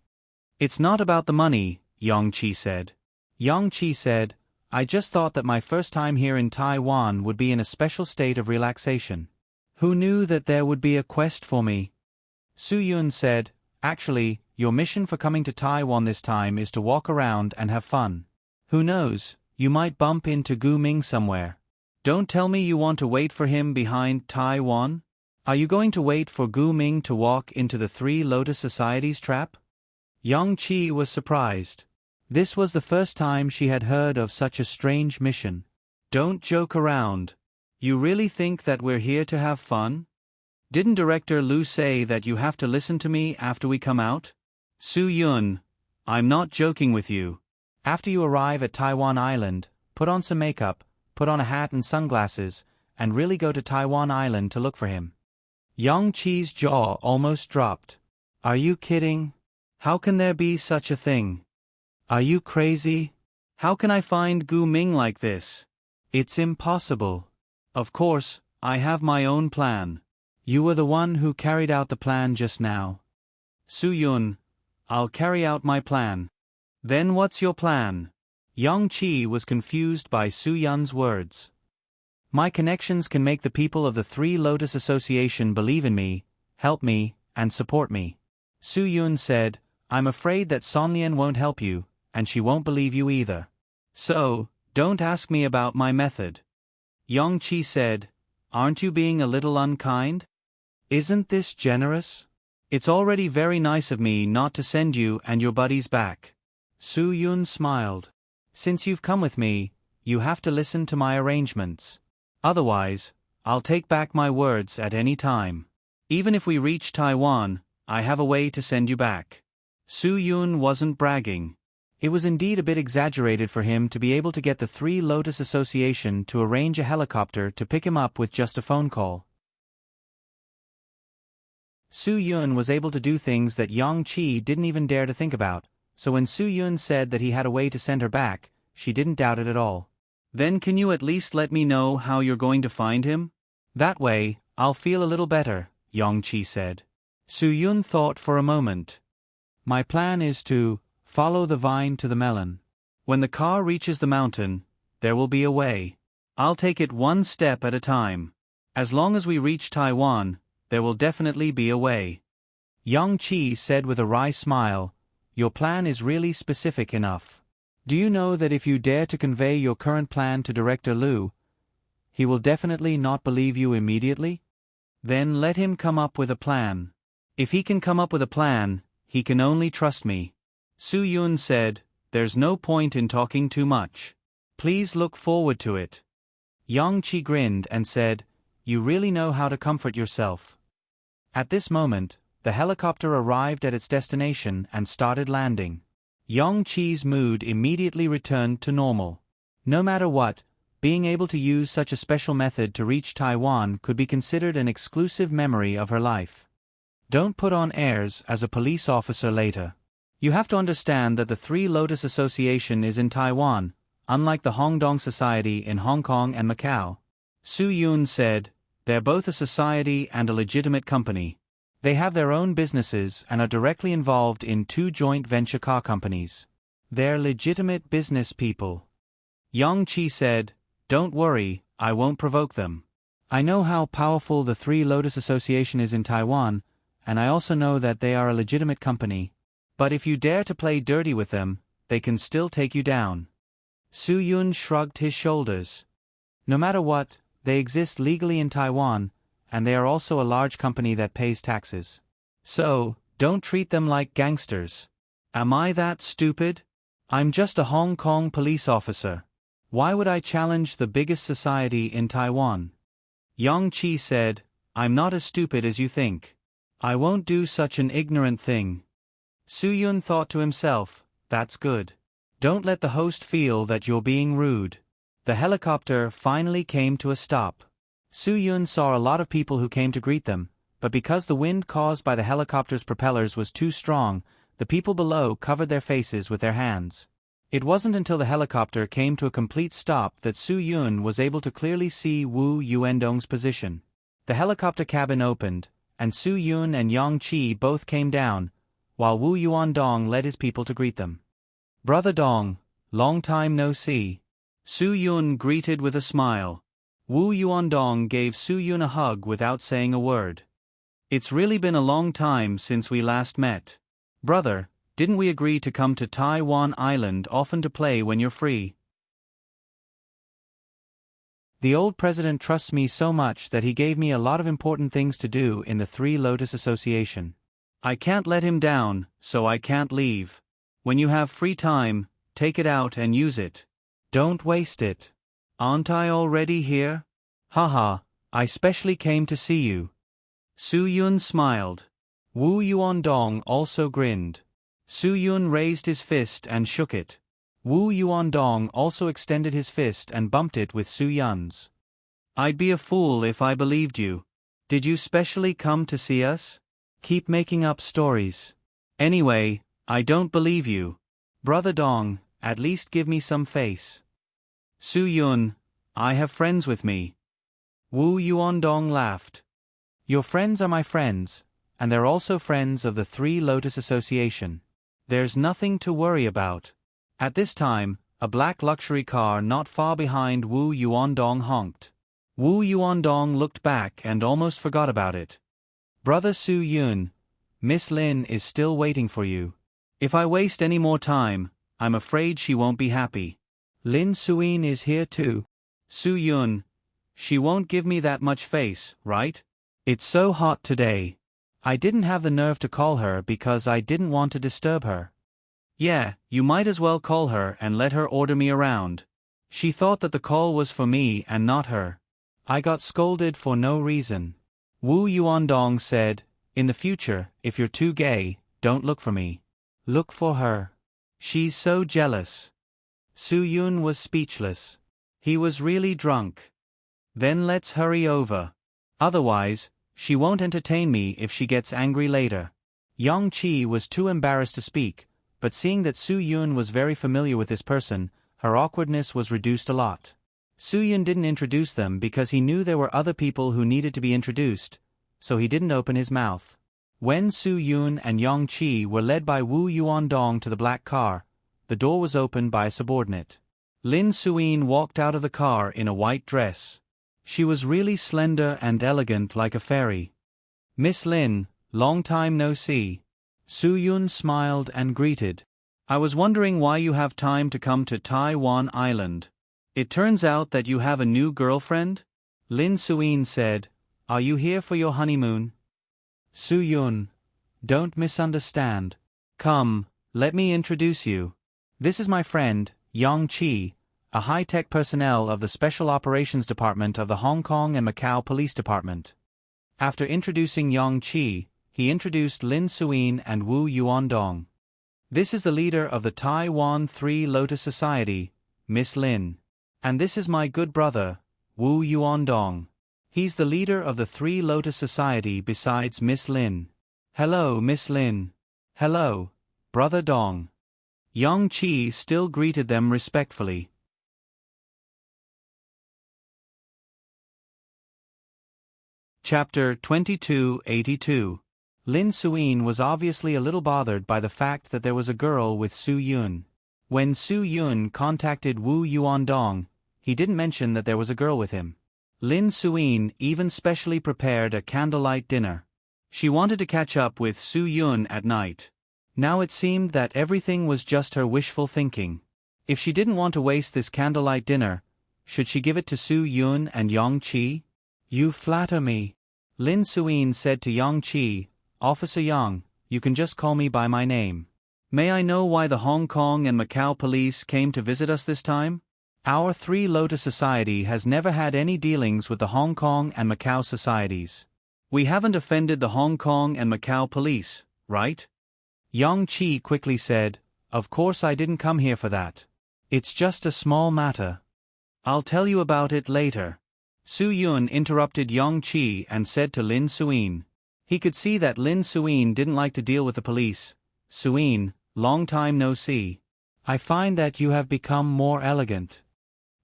It's not about the money, Yang Chi said. Yang Chi said, I just thought that my first time here in Taiwan would be in a special state of relaxation. Who knew that there would be a quest for me? Su-yun said, actually, your mission for coming to Taiwan this time is to walk around and have fun. Who knows, you might bump into Gu Ming somewhere. Don't tell me you want to wait for him behind Taiwan? Are you going to wait for Gu Ming to walk into the Three Lotus Society's trap? Yang Chi was surprised. This was the first time she had heard of such a strange mission. Don't joke around. You really think that we're here to have fun? Didn't Director Lu say that you have to listen to me after we come out? Su Yun, I'm not joking with you. After you arrive at Taiwan Island, put on some makeup, put on a hat and sunglasses, and really go to Taiwan Island to look for him. Yang Qi's jaw almost dropped. Are you kidding? How can there be such a thing? Are you crazy? How can I find Gu Ming like this? It's impossible. Of course, I have my own plan. You were the one who carried out the plan just now. Su Yun, I'll carry out my plan. Then what's your plan? Yang Qi was confused by Su Yun's words. My connections can make the people of the Three Lotus Association believe in me, help me, and support me. Su Yun said, I'm afraid that Son Lian won't help you, and she won't believe you either. So, don't ask me about my method. Yang Qi said, aren't you being a little unkind? Isn't this generous? It's already very nice of me not to send you and your buddies back. Su Yun smiled. Since you've come with me, you have to listen to my arrangements. Otherwise, I'll take back my words at any time. Even if we reach Taiwan, I have a way to send you back. Su Yun wasn't bragging. It was indeed a bit exaggerated for him to be able to get the Three Lotus Association to arrange a helicopter to pick him up with just a phone call. Su Yun was able to do things that Yang Qi didn't even dare to think about, so when Su Yun said that he had a way to send her back, she didn't doubt it at all. Then can you at least let me know how you're going to find him? That way, I'll feel a little better, Yang Qi said. Su Yun thought for a moment. My plan is to follow the vine to the melon. When the car reaches the mountain, there will be a way. I'll take it one step at a time. As long as we reach Taiwan, there will definitely be a way. Yang Qi said with a wry smile, your plan is really specific enough. Do you know that if you dare to convey your current plan to Director Lu, he will definitely not believe you immediately? Then let him come up with a plan. If he can come up with a plan, he can only trust me. Su Yun said, there's no point in talking too much. Please look forward to it. Yang Qi grinned and said, you really know how to comfort yourself. At this moment, the helicopter arrived at its destination and started landing. Yang Qi's mood immediately returned to normal. No matter what, being able to use such a special method to reach Taiwan could be considered an exclusive memory of her life. Don't put on airs as a police officer later. You have to understand that the Three Lotus Association is in Taiwan, unlike the Hongdong Society in Hong Kong and Macau. Su Yun said, they're both a society and a legitimate company. They have their own businesses and are directly involved in 2 joint venture car companies. They're legitimate business people. Yang Qi said, don't worry, I won't provoke them. I know how powerful the Three Lotus Association is in Taiwan, and I also know that they are a legitimate company. But if you dare to play dirty with them, they can still take you down. Su Yun shrugged his shoulders. No matter what, they exist legally in Taiwan, and they are also a large company that pays taxes. So, don't treat them like gangsters. Am I that stupid? I'm just a Hong Kong police officer. Why would I challenge the biggest society in Taiwan? Yang Qi said, I'm not as stupid as you think. I won't do such an ignorant thing. Su Yun thought to himself, that's good. Don't let the host feel that you're being rude. The helicopter finally came to a stop. Su Yun saw a lot of people who came to greet them, but because the wind caused by the helicopter's propellers was too strong, the people below covered their faces with their hands. It wasn't until the helicopter came to a complete stop that Su Yun was able to clearly see Wu Yuandong's position. The helicopter cabin opened, and Su Yun and Yang Qi both came down, while Wu Yuandong led his people to greet them. Brother Dong, long time no see. Su Yun greeted with a smile. Wu Yuandong gave Su Yun a hug without saying a word. It's really been a long time since we last met. Brother, didn't we agree to come to Taiwan Island often to play when you're free? The old president trusts me so much that he gave me a lot of important things to do in the Three Lotus Association. I can't let him down, so I can't leave. When you have free time, take it out and use it. Don't waste it. Aren't I already here? Haha, I specially came to see you. Su Yun smiled. Wu Yuandong also grinned. Su Yun raised his fist and shook it. Wu Yuandong also extended his fist and bumped it with Su Yun's. I'd be a fool if I believed you. Did you specially come to see us? Keep making up stories. Anyway, I don't believe you. Brother Dong, at least give me some face. Su Yun, I have friends with me. Wu Yuandong laughed. Your friends are my friends, and they're also friends of the Three Lotus Association. There's nothing to worry about. At this time, a black luxury car not far behind Wu Yuandong honked. Wu Yuandong looked back and almost forgot about it. Brother Su Yun, Miss Lin is still waiting for you. If I waste any more time, I'm afraid she won't be happy. Lin Suyin is here too. Su Yun, she won't give me that much face, right? It's so hot today. I didn't have the nerve to call her because I didn't want to disturb her. Yeah, you might as well call her and let her order me around. She thought that the call was for me and not her. I got scolded for no reason. Wu Yuandong said, in the future, if you're too gay, don't look for me. Look for her. She's so jealous. Su Yun was speechless. He was really drunk. Then let's hurry over. Otherwise, she won't entertain me if she gets angry later. Yang Qi was too embarrassed to speak, but seeing that Su Yun was very familiar with this person, her awkwardness was reduced a lot. Su Yun didn't introduce them because he knew there were other people who needed to be introduced, so he didn't open his mouth. When Su Yun and Yang Qi were led by Wu Yuandong to the black car, the door was opened by a subordinate. Lin Suyin walked out of the car in a white dress. She was really slender and elegant like a fairy. Miss Lin, long time no see. Su Yun smiled and greeted. I was wondering why you have time to come to Taiwan Island. It turns out that you have a new girlfriend? Lin Suyin said, are you here for your honeymoon? Su Yun, don't misunderstand. Come, let me introduce you. This is my friend, Yang Qi, a high-tech personnel of the Special Operations Department of the Hong Kong and Macau Police Department. After introducing Yang Qi, he introduced Lin Suyin and Wu Yuandong. This is the leader of the Taiwan Three Lotus Society, Miss Lin. And this is my good brother, Wu Yuandong. He's the leader of the Three Lotus Society besides Miss Lin. Hello, Miss Lin. Hello, Brother Dong. Yang Qi still greeted them respectfully. Chapter 2282. Lin Suyin was obviously a little bothered by the fact that there was a girl with Su Yun. When Su Yun contacted Wu Yuandong, he didn't mention that there was a girl with him. Lin Suyin even specially prepared a candlelight dinner. She wanted to catch up with Su Yun at night. Now it seemed that everything was just her wishful thinking. If she didn't want to waste this candlelight dinner, should she give it to Su Yun and Yang Qi? You flatter me. Lin Suyin said to Yang Qi, Officer Yang, you can just call me by my name. May I know why the Hong Kong and Macau police came to visit us this time? Our Three Lotus Society has never had any dealings with the Hong Kong and Macau societies. We haven't offended the Hong Kong and Macau police, right? Yang Qi quickly said, Of course I didn't come here for that. It's just a small matter. I'll tell you about it later. Su Yun interrupted Yang Qi and said to Lin Suyin. He could see that Lin Suyin didn't like to deal with the police. Suyin, long time no see. I find that you have become more elegant.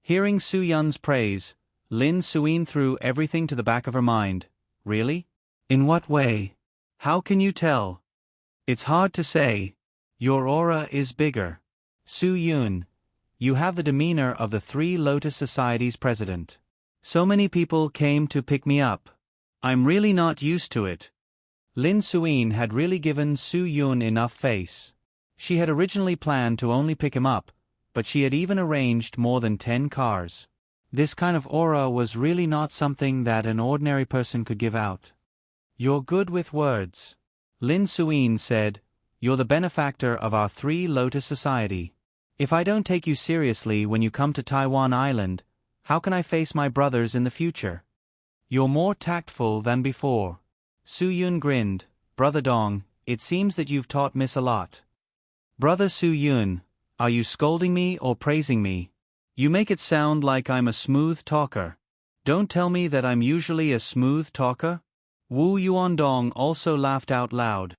Hearing Su Yun's praise, Lin Suyin threw everything to the back of her mind. Really? In what way? How can you tell? It's hard to say. Your aura is bigger. Su Yun, you have the demeanor of the Three Lotus Society's president. So many people came to pick me up. I'm really not used to it. Lin Suyin had really given Su Yun enough face. She had originally planned to only pick him up, but she had even arranged more than 10 cars. This kind of aura was really not something that an ordinary person could give out. You're good with words. Lin Suyin said, You're the benefactor of our Three Lotus Society. If I don't take you seriously when you come to Taiwan Island, how can I face my brothers in the future? You're more tactful than before. Su Yun grinned. Brother Dong, it seems that you've taught Miss a lot. Brother Su Yun, are you scolding me or praising me? You make it sound like I'm a smooth talker. Don't tell me that I'm usually a smooth talker. Wu Yuandong also laughed out loud.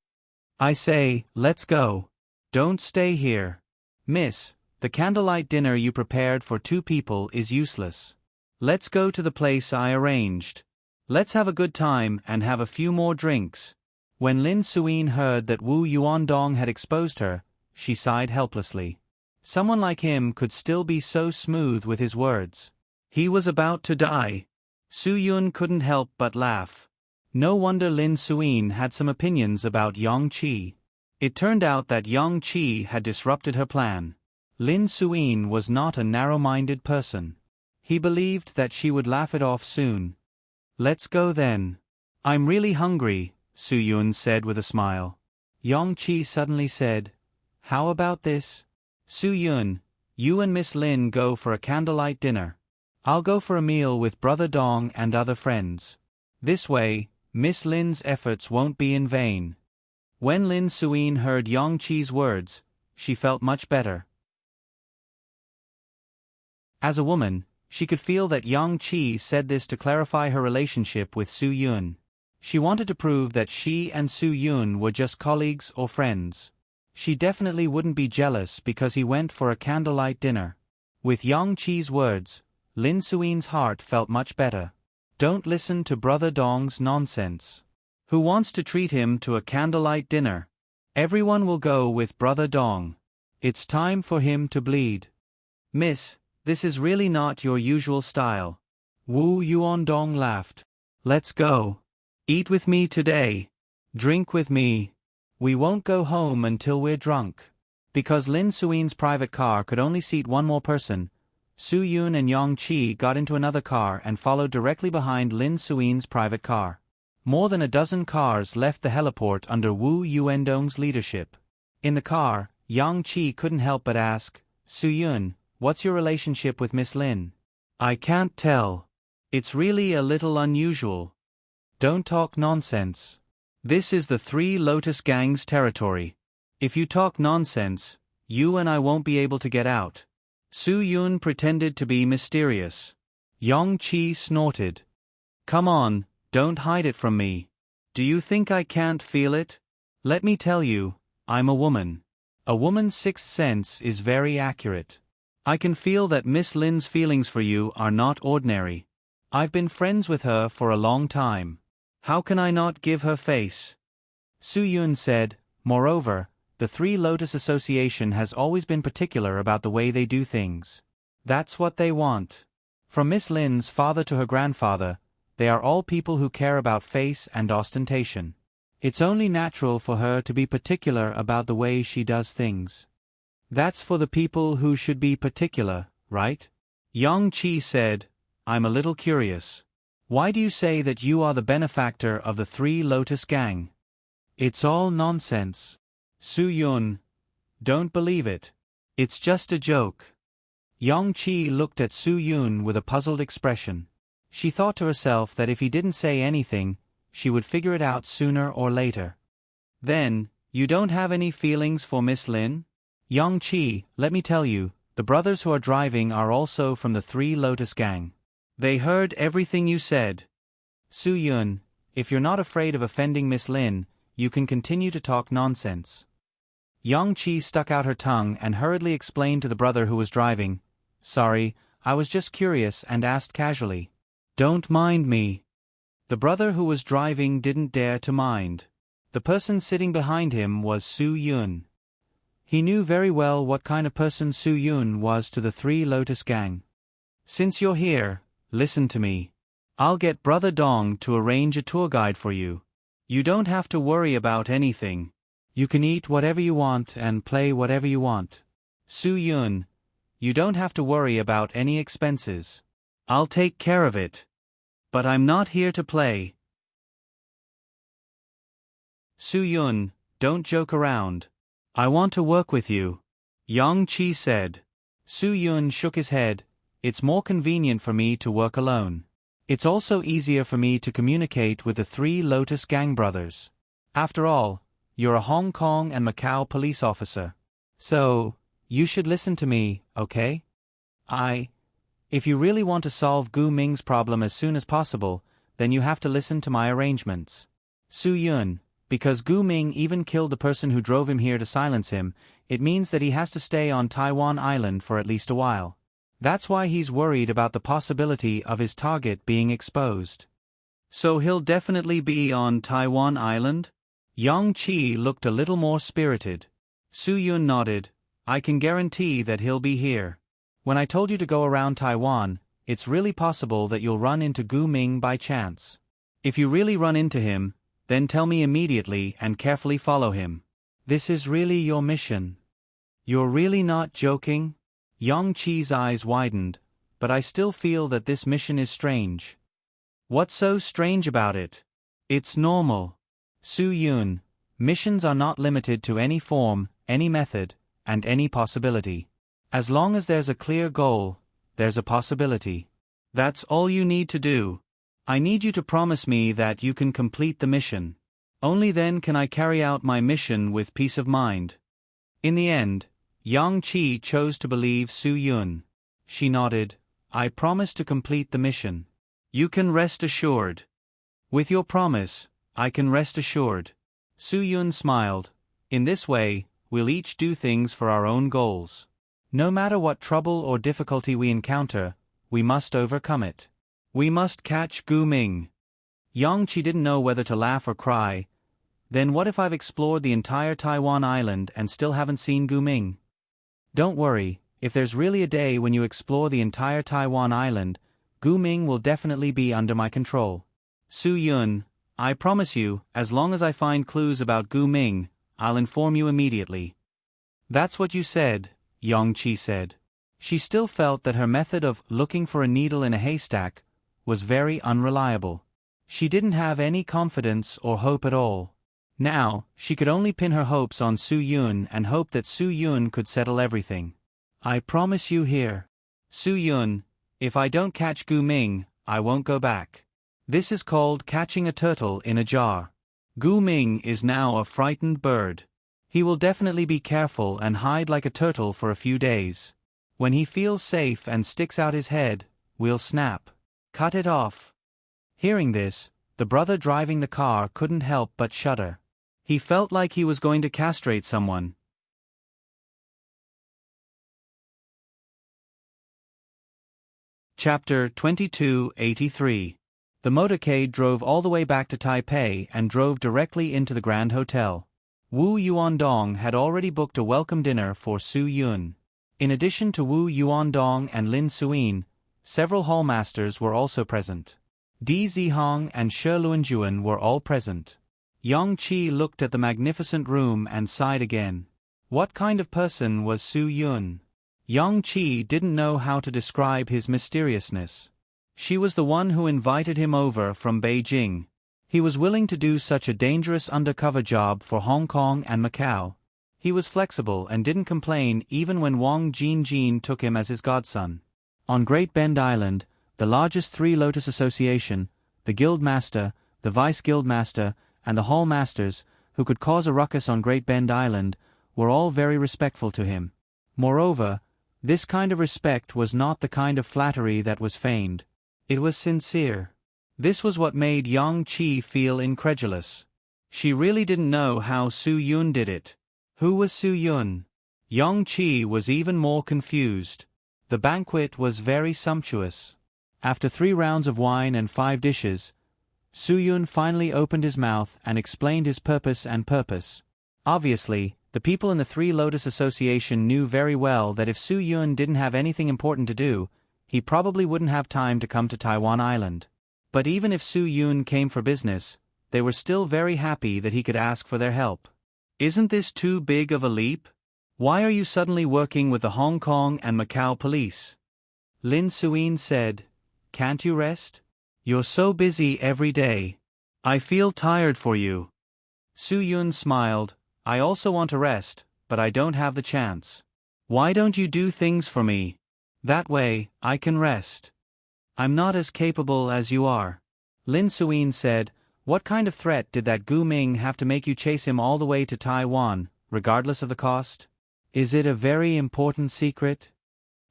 I say, let's go. Don't stay here. Miss, the candlelight dinner you prepared for 2 people is useless. Let's go to the place I arranged. Let's have a good time and have a few more drinks. When Lin Suyin heard that Wu Yuandong had exposed her, she sighed helplessly. Someone like him could still be so smooth with his words. He was about to die. Su Yun couldn't help but laugh. No wonder Lin Suyin had some opinions about Yang Qi. It turned out that Yang Qi had disrupted her plan. Lin Suyin was not a narrow-minded person. He believed that she would laugh it off soon. Let's go then. I'm really hungry, Su Yun said with a smile. Yang Qi suddenly said, how about this? Su Yun, you and Miss Lin go for a candlelight dinner. I'll go for a meal with Brother Dong and other friends. This way, Miss Lin's efforts won't be in vain. When Lin Suyin heard Yang Qi's words, she felt much better. As a woman, she could feel that Yang Qi said this to clarify her relationship with Su Yun. She wanted to prove that she and Su Yun were just colleagues or friends. She definitely wouldn't be jealous because he went for a candlelight dinner. With Yang Qi's words, Lin Suyin's heart felt much better. Don't listen to Brother Dong's nonsense. Who wants to treat him to a candlelight dinner? Everyone will go with Brother Dong. It's time for him to bleed. Miss, this is really not your usual style. Wu Yuandong laughed. Let's go. Eat with me today. Drink with me. We won't go home until we're drunk. Because Lin Suyin's private car could only seat one more person, Su Yun and Yang Qi got into another car and followed directly behind Lin Suyin's private car. More than a dozen cars left the heliport under Wu Yuandong's leadership. In the car, Yang Qi couldn't help but ask, Su Yun, what's your relationship with Miss Lin? I can't tell. It's really a little unusual. Don't talk nonsense. This is the Three Lotus Gang's territory. If you talk nonsense, you and I won't be able to get out. Su Yun pretended to be mysterious. Yang Qi snorted. Come on, don't hide it from me. Do you think I can't feel it? Let me tell you, I'm a woman. A woman's sixth sense is very accurate. I can feel that Miss Lin's feelings for you are not ordinary. I've been friends with her for a long time. How can I not give her face? Su Yun said, moreover, the Three Lotus Association has always been particular about the way they do things. That's what they want. From Miss Lin's father to her grandfather, they are all people who care about face and ostentation. It's only natural for her to be particular about the way she does things. That's for the people who should be particular, right? Yang Qi said, I'm a little curious. Why do you say that you are the benefactor of the Three Lotus Gang? It's all nonsense. Su Yun, don't believe it. It's just a joke. Yang Qi looked at Su Yun with a puzzled expression. She thought to herself that if he didn't say anything, she would figure it out sooner or later. Then, you don't have any feelings for Miss Lin? Yang Qi, let me tell you, the brothers who are driving are also from the Three Lotus Gang. They heard everything you said. Su Yun, if you're not afraid of offending Miss Lin, you can continue to talk nonsense. Yang Qi stuck out her tongue and hurriedly explained to the brother who was driving, Sorry, I was just curious and asked casually. Don't mind me. The brother who was driving didn't dare to mind. The person sitting behind him was Su Yun. He knew very well what kind of person Su Yun was to the Three Lotus Gang. Since you're here, listen to me. I'll get Brother Dong to arrange a tour guide for you. You don't have to worry about anything. You can eat whatever you want and play whatever you want. Su Yun, you don't have to worry about any expenses. I'll take care of it. But I'm not here to play. Su Yun, don't joke around. I want to work with you. Yang Qi said. Su Yun shook his head. It's more convenient for me to work alone. It's also easier for me to communicate with the 3 Lotus gang brothers. After all, you're a Hong Kong and Macau police officer. So, you should listen to me, okay? If you really want to solve Gu Ming's problem as soon as possible, then you have to listen to my arrangements. Su Yun, because Gu Ming even killed the person who drove him here to silence him, it means that he has to stay on Taiwan Island for at least a while. That's why he's worried about the possibility of his target being exposed. So he'll definitely be on Taiwan Island? Yang Qi looked a little more spirited. Su Yun nodded. I can guarantee that he'll be here. When I told you to go around Taiwan, it's really possible that you'll run into Gu Ming by chance. If you really run into him, then tell me immediately and carefully follow him. This is really your mission. You're really not joking? Yang Qi's eyes widened, but I still feel that this mission is strange. What's so strange about it? It's normal. Su Yun, missions are not limited to any form, any method, and any possibility. As long as there's a clear goal, there's a possibility. That's all you need to do. I need you to promise me that you can complete the mission. Only then can I carry out my mission with peace of mind. In the end, Yang Qi chose to believe Su Yun. She nodded. I promise to complete the mission. You can rest assured. With your promise, I can rest assured. Su Yun smiled. In this way, we'll each do things for our own goals. No matter what trouble or difficulty we encounter, we must overcome it. We must catch Gu Ming. Yang Qi didn't know whether to laugh or cry. Then what if I've explored the entire Taiwan Island and still haven't seen Gu Ming? Don't worry, if there's really a day when you explore the entire Taiwan Island, Gu Ming will definitely be under my control. Su Yun, I promise you, as long as I find clues about Gu Ming, I'll inform you immediately. That's what you said, Yang Qi said. She still felt that her method of looking for a needle in a haystack was very unreliable. She didn't have any confidence or hope at all. Now, she could only pin her hopes on Su Yun and hope that Su Yun could settle everything. I promise you here. Su Yun, if I don't catch Gu Ming, I won't go back. This is called catching a turtle in a jar. Gu Ming is now a frightened bird. He will definitely be careful and hide like a turtle for a few days. When he feels safe and sticks out his head, we'll snap. Cut it off. Hearing this, the brother driving the car couldn't help but shudder. He felt like he was going to castrate someone. Chapter 2283. The motorcade drove all the way back to Taipei and drove directly into the Grand Hotel. Wu Yuandong had already booked a welcome dinner for Su Yun. In addition to Wu Yuandong and Lin Suyin, several hallmasters were also present. Di Zihong and Shi Luanjuan were all present. Yang Qi looked at the magnificent room and sighed again. What kind of person was Su Yun? Yang Qi didn't know how to describe his mysteriousness. She was the one who invited him over from Beijing. He was willing to do such a dangerous undercover job for Hong Kong and Macau. He was flexible and didn't complain even when Wang Jinjin took him as his godson. On Great Bend Island, the largest 3 Lotus Association, the Guild Master, the Vice Guild Master, and the Hall Masters, who could cause a ruckus on Great Bend Island, were all very respectful to him. Moreover, this kind of respect was not the kind of flattery that was feigned. It was sincere. This was what made Yang Qi feel incredulous. She really didn't know how Su Yun did it. Who was Su Yun? Yang Qi was even more confused. The banquet was very sumptuous. After 3 rounds of wine and 5 dishes, Su Yun finally opened his mouth and explained his purpose. Obviously, the people in the 3 Lotus Association knew very well that if Su Yun didn't have anything important to do, he probably wouldn't have time to come to Taiwan Island. But even if Su Yun came for business, they were still very happy that he could ask for their help. Isn't this too big of a leap? Why are you suddenly working with the Hong Kong and Macau police? Lin Suyin said, Can't you rest? You're so busy every day. I feel tired for you. Su Yun smiled. I also want to rest, but I don't have the chance. Why don't you do things for me? That way, I can rest. I'm not as capable as you are. Lin Suyin said, what kind of threat did that Gu Ming have to make you chase him all the way to Taiwan, regardless of the cost? Is it a very important secret?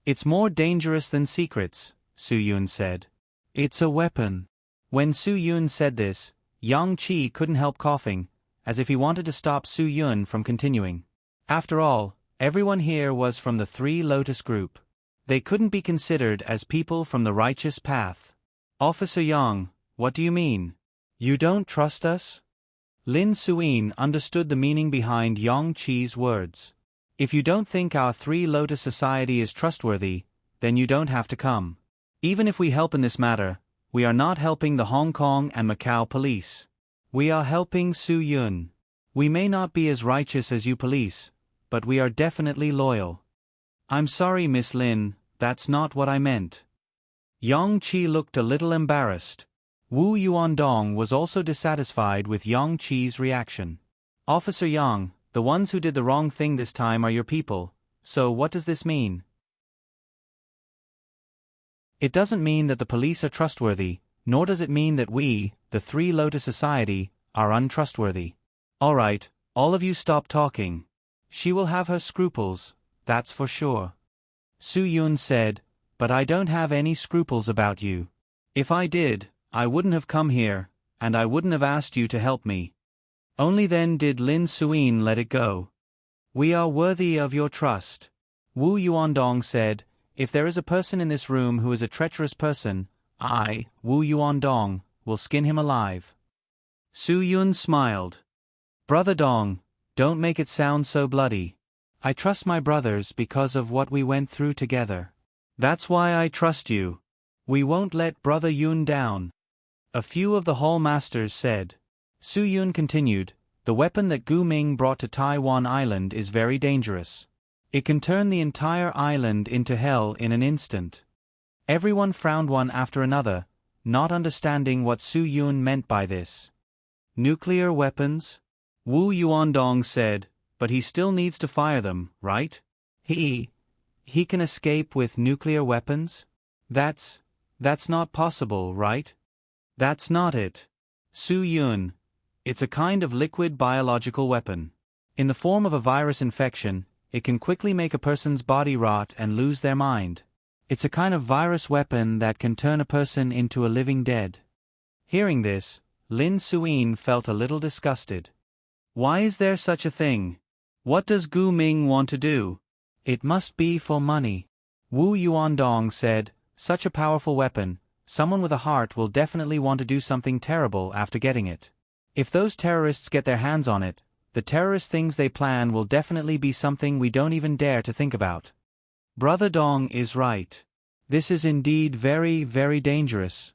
It's more dangerous than secrets, Su Yun said. It's a weapon. When Su Yun said this, Yang Qi couldn't help coughing, as if he wanted to stop Su Yun from continuing. After all, everyone here was from the Three Lotus group. They couldn't be considered as people from the righteous path. Officer Yang, what do you mean? You don't trust us? Lin Suyin understood the meaning behind Yang Qi's words. If you don't think our Three Lotus Society is trustworthy, then you don't have to come. Even if we help in this matter, we are not helping the Hong Kong and Macau police. We are helping Su Yun. We may not be as righteous as you police, but we are definitely loyal. I'm sorry, Miss Lin, that's not what I meant. Yang Qi looked a little embarrassed. Wu Yuandong was also dissatisfied with Yang Qi's reaction. Officer Yang, the ones who did the wrong thing this time are your people, so what does this mean? It doesn't mean that the police are trustworthy, nor does it mean that we, the Three Lotus Society, are untrustworthy. All right, all of you stop talking. She will have her scruples, that's for sure. Su Yun said, but I don't have any scruples about you. If I did, I wouldn't have come here, and I wouldn't have asked you to help me. Only then did Lin Suyin let it go. We are worthy of your trust. Wu Yuandong said, if there is a person in this room who is a treacherous person, I, Wu Yuandong, will skin him alive. Su Yun smiled. Brother Dong, don't make it sound so bloody. I trust my brothers because of what we went through together. That's why I trust you. We won't let Brother Yun down. A few of the hall masters said. Su Yun continued, the weapon that Gu Ming brought to Taiwan Island is very dangerous. It can turn the entire island into hell in an instant. Everyone frowned one after another, not understanding what Su Yun meant by this. Nuclear weapons? Wu Yuandong said, but he still needs to fire them, right? He can escape with nuclear weapons? That's not possible, right? That's not it. Su Yun. It's a kind of liquid biological weapon. In the form of a virus infection, it can quickly make a person's body rot and lose their mind. It's a kind of virus weapon that can turn a person into a living dead. Hearing this, Lin Suyin felt a little disgusted. Why is there such a thing? What does Gu Ming want to do? It must be for money. Wu Yuandong said, such a powerful weapon, someone with a heart will definitely want to do something terrible after getting it. If those terrorists get their hands on it, the terrorist things they plan will definitely be something we don't even dare to think about. Brother Dong is right. This is indeed very, very dangerous.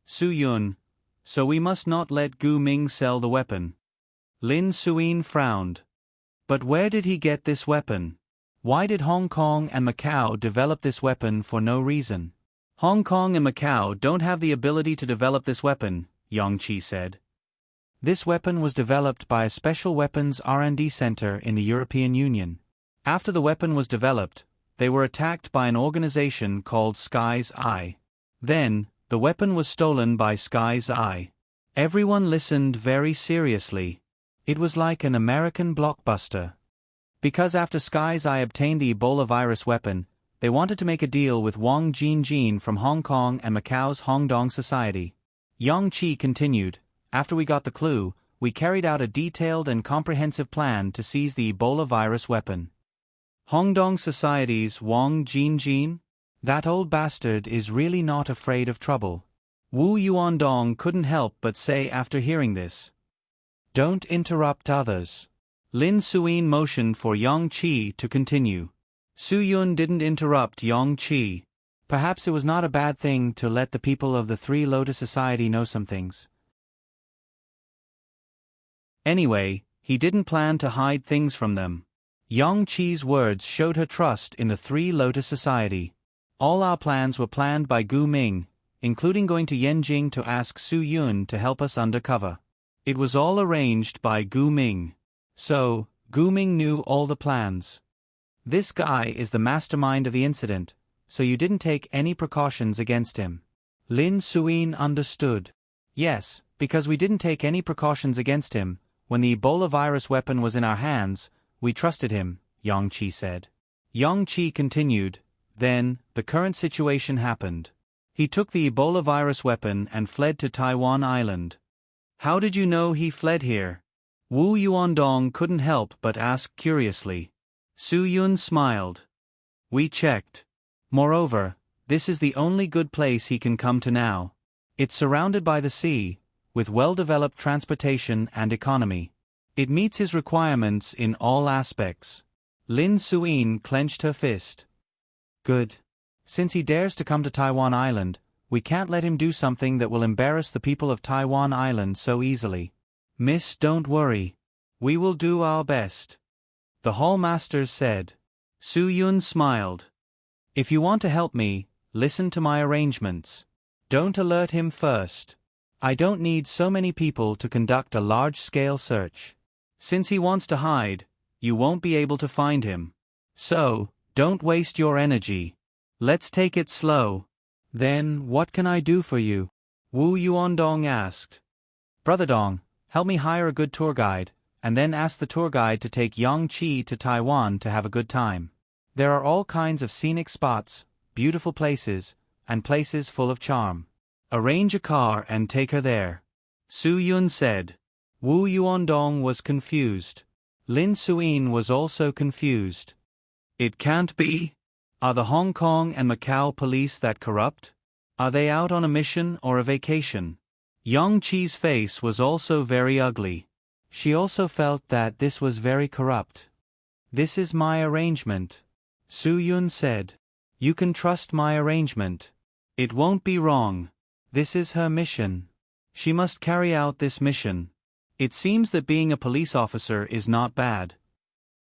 Su Yun. So we must not let Gu Ming sell the weapon. Lin Suyin frowned. But where did he get this weapon? Why did Hong Kong and Macau develop this weapon for no reason? Hong Kong and Macau don't have the ability to develop this weapon, Yang Qi said. This weapon was developed by a special weapons R&D center in the European Union. After the weapon was developed, they were attacked by an organization called Sky's Eye. Then, the weapon was stolen by Sky's Eye. Everyone listened very seriously. It was like an American blockbuster. Because after Sky's Eye obtained the Ebola virus weapon, they wanted to make a deal with Wang Jinjin from Hong Kong and Macau's Hongdong Society. Yang Qi continued, after we got the clue, we carried out a detailed and comprehensive plan to seize the Ebola virus weapon. Hongdong Society's Wang Jinjin? That old bastard is really not afraid of trouble. Wu Yuandong couldn't help but say after hearing this. Don't interrupt others. Lin Suyin motioned for Yang Qi to continue. Su Yun didn't interrupt Yang Qi. Perhaps it was not a bad thing to let the people of the Three Lotus Society know some things. Anyway, he didn't plan to hide things from them. Yang Qi's words showed her trust in the Three Lotus Society. All our plans were planned by Gu Ming, including going to Yanjing to ask Su Yun to help us undercover. It was all arranged by Gu Ming. So, Gu Ming knew all the plans. This guy is the mastermind of the incident, so you didn't take any precautions against him. Lin Suin understood. Yes, because we didn't take any precautions against him. When the Ebola virus weapon was in our hands, we trusted him, Yang Qi said. Yang Qi continued, then, the current situation happened. He took the Ebola virus weapon and fled to Taiwan Island. How did you know he fled here? Wu Yuandong couldn't help but ask curiously. Su Yun smiled. We checked. Moreover, this is the only good place he can come to now. It's surrounded by the sea, with well-developed transportation and economy. It meets his requirements in all aspects. Lin Suin clenched her fist. Good. Since he dares to come to Taiwan Island, we can't let him do something that will embarrass the people of Taiwan Island so easily. Miss, don't worry. We will do our best. The hall masters said. Su Yun smiled. If you want to help me, listen to my arrangements. Don't alert him first. I don't need so many people to conduct a large-scale search. Since he wants to hide, you won't be able to find him. So, don't waste your energy. Let's take it slow. Then, what can I do for you? Wu Yuandong asked. Brother Dong, help me hire a good tour guide, and then ask the tour guide to take Yang Qi to Taiwan to have a good time. There are all kinds of scenic spots, beautiful places, and places full of charm. Arrange a car and take her there. Su Yun said. Wu Yuandong was confused. Lin Suin was also confused. It can't be. Are the Hong Kong and Macau police that corrupt? Are they out on a mission or a vacation? Yang Qi's face was also very ugly. She also felt that this was very corrupt. This is my arrangement. Su Yun said. You can trust my arrangement. It won't be wrong. This is her mission. She must carry out this mission. It seems that being a police officer is not bad.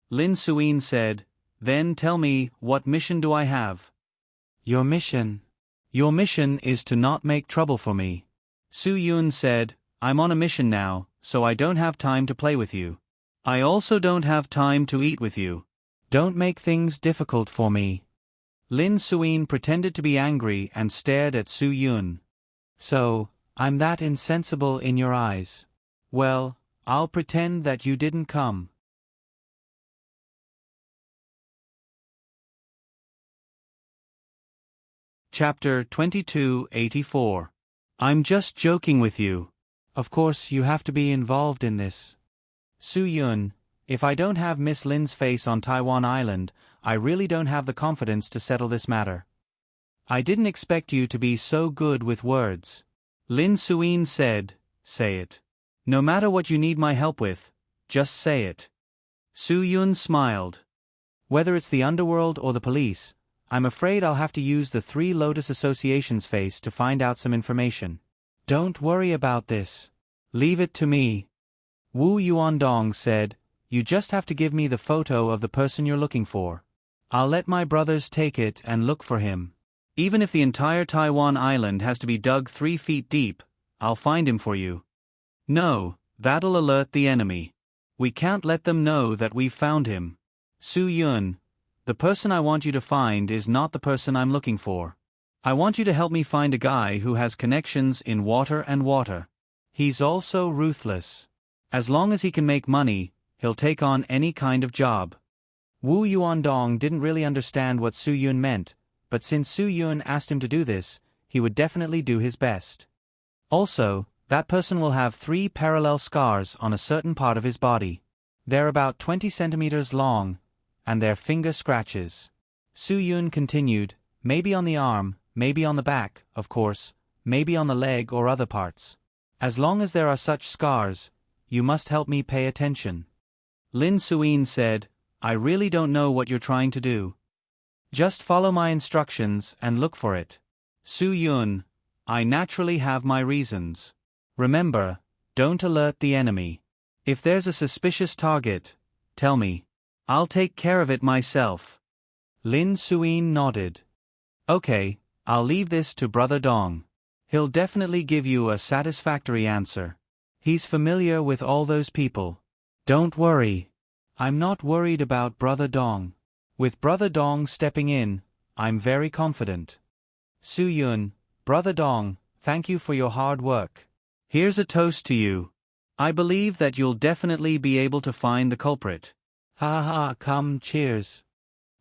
Lin Suin said, then tell me, what mission do I have? Your mission. Your mission is to not make trouble for me. Su Yun said, I'm on a mission now, so I don't have time to play with you. I also don't have time to eat with you. Don't make things difficult for me. Lin Suin pretended to be angry and stared at Su Yun. So, I'm that insensible in your eyes. Well, I'll pretend that you didn't come. Chapter 2284. I'm just joking with you. Of course, you have to be involved in this. Su Yun, if I don't have Miss Lin's face on Taiwan Island, I really don't have the confidence to settle this matter. I didn't expect you to be so good with words. Lin Suin said, say it. No matter what you need my help with, just say it. Su Yun smiled. Whether it's the underworld or the police, I'm afraid I'll have to use the Three Lotus Association's face to find out some information. Don't worry about this. Leave it to me. Wu Yuandong said, you just have to give me the photo of the person you're looking for. I'll let my brothers take it and look for him. Even if the entire Taiwan Island has to be dug 3 feet deep, I'll find him for you. No, that'll alert the enemy. We can't let them know that we've found him. Su Yun, the person I want you to find is not the person I'm looking for. I want you to help me find a guy who has connections in water and water. He's also ruthless. As long as he can make money, he'll take on any kind of job. Wu Yuandong didn't really understand what Su Yun meant, but since Su Yun asked him to do this, he would definitely do his best. Also, that person will have 3 parallel scars on a certain part of his body. They're about 20 centimeters long, and they're finger scratches. Su Yun continued, maybe on the arm, maybe on the back, of course, maybe on the leg or other parts. As long as there are such scars, you must help me pay attention. Lin Suin said, I really don't know what you're trying to do. Just follow my instructions and look for it. Su Yun, I naturally have my reasons. Remember, don't alert the enemy. If there's a suspicious target, tell me. I'll take care of it myself. Lin Suin nodded. Okay, I'll leave this to Brother Dong. He'll definitely give you a satisfactory answer. He's familiar with all those people. Don't worry. I'm not worried about Brother Dong. With Brother Dong stepping in, I'm very confident. Su Yun, Brother Dong, thank you for your hard work. Here's a toast to you. I believe that you'll definitely be able to find the culprit. Ha ha, come, cheers.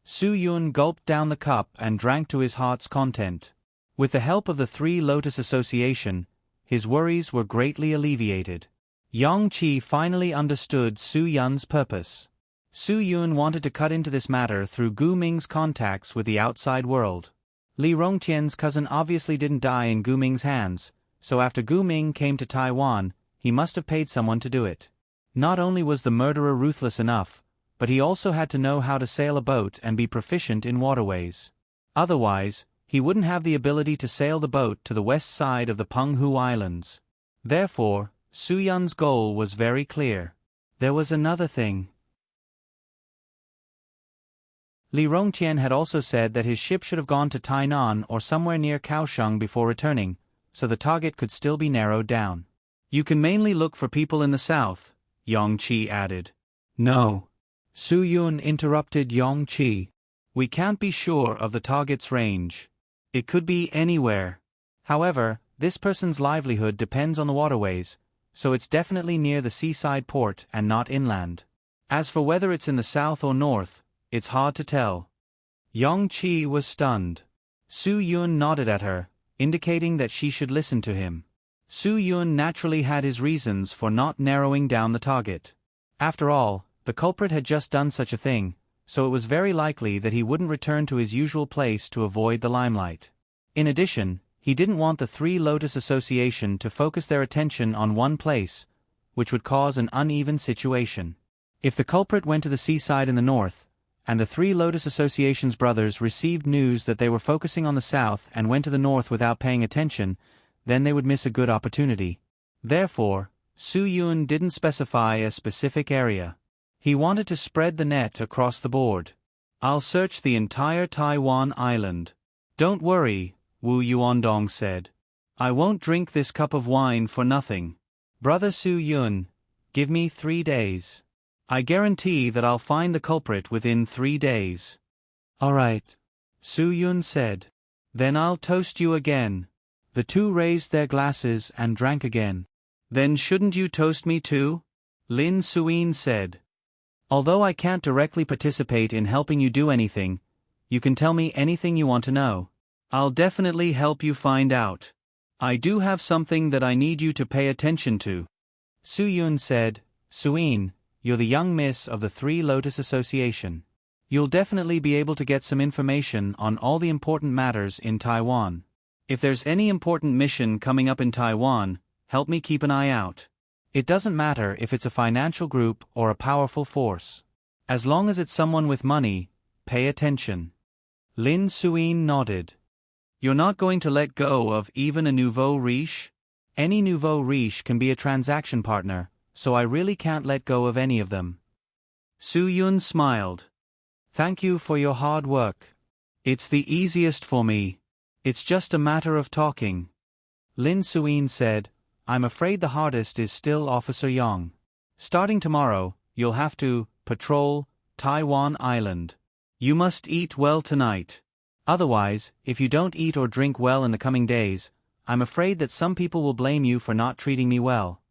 Su Yun gulped down the cup and drank to his heart's content. With the help of the Three Lotus Association, his worries were greatly alleviated. Yang Qi finally understood Su Yun's purpose. Su Yun wanted to cut into this matter through Gu Ming's contacts with the outside world. Li Rongqian's cousin obviously didn't die in Gu Ming's hands, so after Gu Ming came to Taiwan, he must have paid someone to do it. Not only was the murderer ruthless enough, but he also had to know how to sail a boat and be proficient in waterways. Otherwise, he wouldn't have the ability to sail the boat to the west side of the Penghu Islands. Therefore, Su Yun's goal was very clear. There was another thing. Li Rongqian had also said that his ship should have gone to Tainan or somewhere near Kaohsiung before returning, so the target could still be narrowed down. You can mainly look for people in the south, Yang Qi added. No. Su Yun interrupted Yang Qi. We can't be sure of the target's range. It could be anywhere. However, this person's livelihood depends on the waterways, so it's definitely near the seaside port and not inland. As for whether it's in the south or north, it's hard to tell. Yang Qi was stunned. Su Yun nodded at her, indicating that she should listen to him. Su Yun naturally had his reasons for not narrowing down the target. After all, the culprit had just done such a thing, so it was very likely that he wouldn't return to his usual place to avoid the limelight. In addition, he didn't want the Three Lotus Association to focus their attention on one place, which would cause an uneven situation. If the culprit went to the seaside in the north, and the Three Lotus Association's brothers received news that they were focusing on the south and went to the north without paying attention, then they would miss a good opportunity. Therefore, Su Yun didn't specify a specific area. He wanted to spread the net across the board. I'll search the entire Taiwan island. Don't worry, Wu Yuandong said. I won't drink this cup of wine for nothing. Brother Su Yun, give me 3 days. I guarantee that I'll find the culprit within 3 days. All right, Su Yun said. Then I'll toast you again. The two raised their glasses and drank again. Then shouldn't you toast me too? Lin Suyin said. Although I can't directly participate in helping you do anything, you can tell me anything you want to know. I'll definitely help you find out. I do have something that I need you to pay attention to. Su Yun said, Suyin, you're the young miss of the Three Lotus Association. You'll definitely be able to get some information on all the important matters in Taiwan. If there's any important mission coming up in Taiwan, help me keep an eye out. It doesn't matter if it's a financial group or a powerful force. As long as it's someone with money, pay attention. Lin Suyin nodded. You're not going to let go of even a nouveau riche? Any nouveau riche can be a transaction partner, so I really can't let go of any of them. Su Yun smiled. Thank you for your hard work. It's the easiest for me. It's just a matter of talking. Lin Suyin said, I'm afraid the hardest is still Officer Yang. Starting tomorrow, you'll have to patrol Taiwan Island. You must eat well tonight. Otherwise, if you don't eat or drink well in the coming days, I'm afraid that some people will blame you for not treating me well.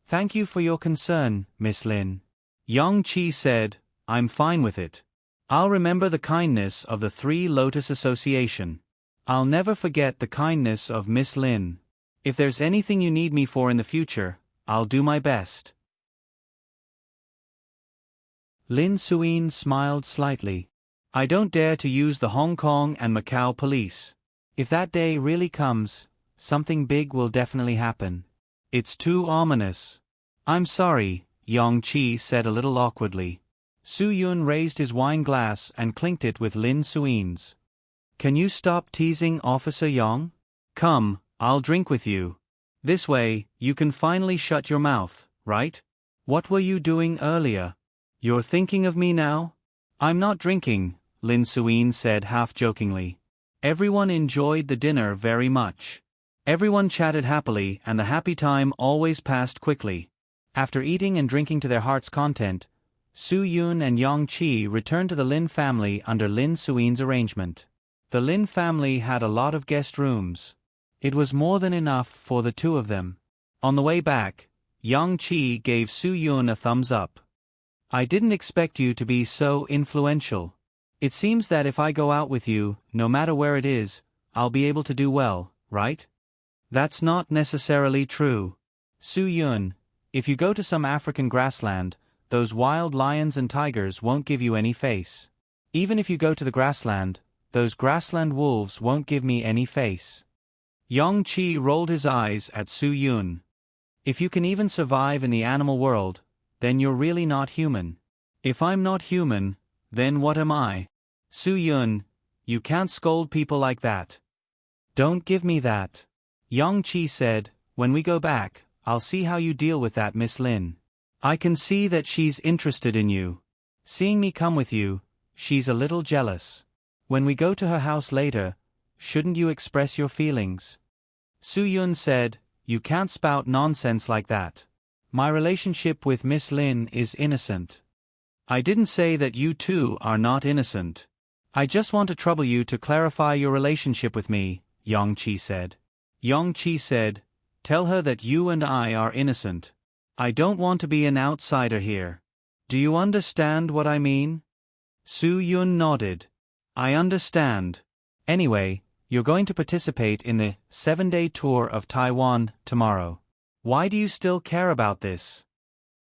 Thank you for your concern, Miss Lin. Yang Qi said, I'm fine with it. I'll remember the kindness of the Three Lotus Association. I'll never forget the kindness of Miss Lin. If there's anything you need me for in the future, I'll do my best. Lin Suyin smiled slightly. I don't dare to use the Hong Kong and Macau police. If that day really comes, something big will definitely happen. It's too ominous. I'm sorry, Yang Qi said a little awkwardly. Su Yun raised his wine glass and clinked it with Lin Suyin's. Can you stop teasing Officer Yang? Come, I'll drink with you. This way, you can finally shut your mouth, right? What were you doing earlier? You're thinking of me now? I'm not drinking, Lin Suyin said half-jokingly. Everyone enjoyed the dinner very much. Everyone chatted happily and the happy time always passed quickly. After eating and drinking to their heart's content, Su Yun and Yang Qi returned to the Lin family under Lin Suin's arrangement. The Lin family had a lot of guest rooms. It was more than enough for the two of them. On the way back, Yang Qi gave Su Yun a thumbs up. I didn't expect you to be so influential. It seems that if I go out with you, no matter where it is, I'll be able to do well, right? That's not necessarily true. Su Yun, if you go to some African grassland, those wild lions and tigers won't give you any face. Even if you go to the grassland, those grassland wolves won't give me any face. Yang Qi rolled his eyes at Su Yun. If you can even survive in the animal world, then you're really not human. If I'm not human, then what am I? Su Yun, you can't scold people like that. Don't give me that. Yang Qi said, when we go back, I'll see how you deal with that Miss Lin. I can see that she's interested in you. Seeing me come with you, she's a little jealous. When we go to her house later, shouldn't you express your feelings? Su Yun said, you can't spout nonsense like that. My relationship with Miss Lin is innocent. I didn't say that you two are not innocent. I just want to trouble you to clarify your relationship with me, Yang Qi said. Yang Qi said, tell her that you and I are innocent. I don't want to be an outsider here. Do you understand what I mean? Su Yun nodded. I understand. Anyway, you're going to participate in the 7-day tour of Taiwan tomorrow. Why do you still care about this?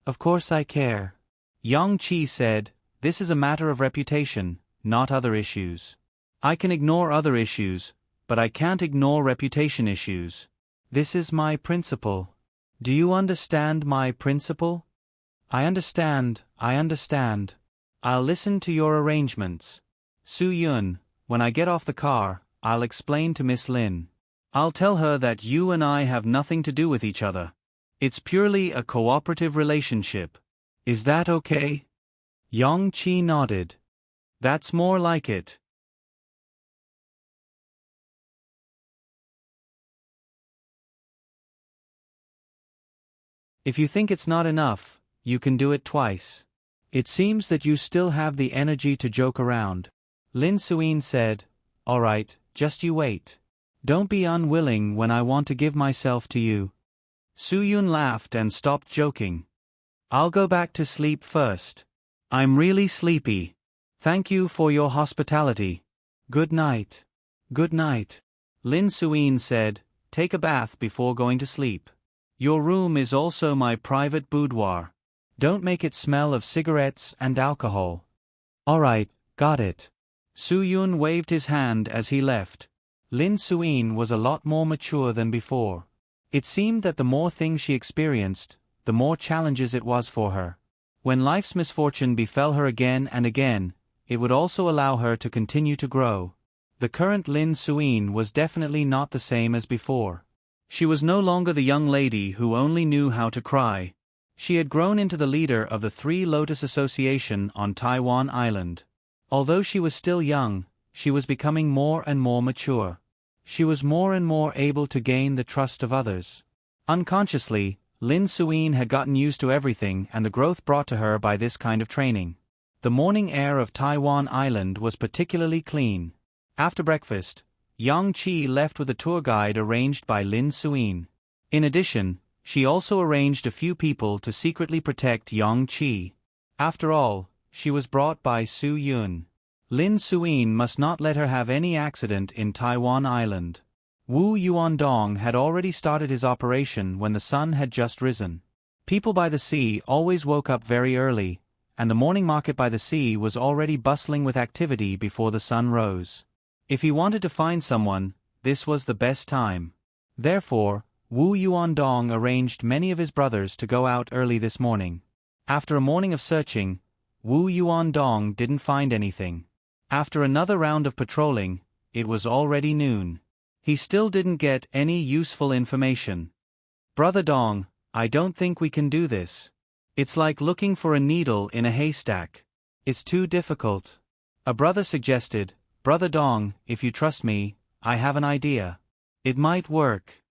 Of course I care. Yang Qi said, this is a matter of reputation, not other issues. I can ignore other issues, but I can't ignore reputation issues. This is my principle. Do you understand my principle? I understand. I'll listen to your arrangements. Su Yun, when I get off the car, I'll explain to Miss Lin. I'll tell her that you and I have nothing to do with each other. It's purely a cooperative relationship. Is that okay? Yang Qi nodded. That's more like it. If you think it's not enough, you can do it twice. It seems that you still have the energy to joke around. Lin Suin said, all right, just you wait. Don't be unwilling when I want to give myself to you. Su Yun laughed and stopped joking. I'll go back to sleep first. I'm really sleepy. Thank you for your hospitality. Good night. Good night. Lin Suin said, take a bath before going to sleep. Your room is also my private boudoir. Don't make it smell of cigarettes and alcohol. All right, got it. Su Yun waved his hand as he left. Lin Suin was a lot more mature than before. It seemed that the more things she experienced, the more challenges it was for her. When life's misfortune befell her again and again, it would also allow her to continue to grow. The current Lin Suin was definitely not the same as before. She was no longer the young lady who only knew how to cry. She had grown into the leader of the Three Lotus Association on Taiwan Island. Although she was still young, she was becoming more and more mature. She was more and more able to gain the trust of others. Unconsciously, Lin Suin had gotten used to everything and the growth brought to her by this kind of training. The morning air of Taiwan Island was particularly clean. After breakfast, Yang Qi left with a tour guide arranged by Lin Suin. In addition, she also arranged a few people to secretly protect Yang Qi. After all, she was brought by Su Yun. Lin Suin must not let her have any accident in Taiwan Island. Wu Yuandong had already started his operation when the sun had just risen. People by the sea always woke up very early, and the morning market by the sea was already bustling with activity before the sun rose. If he wanted to find someone, this was the best time. Therefore, Wu Yuandong arranged many of his brothers to go out early this morning. After a morning of searching, Wu Yuandong didn't find anything. After another round of patrolling, it was already noon. He still didn't get any useful information. Brother Dong, I don't think we can do this. It's like looking for a needle in a haystack. It's too difficult. A brother suggested, Brother Dong, if you trust me, I have an idea. It might work.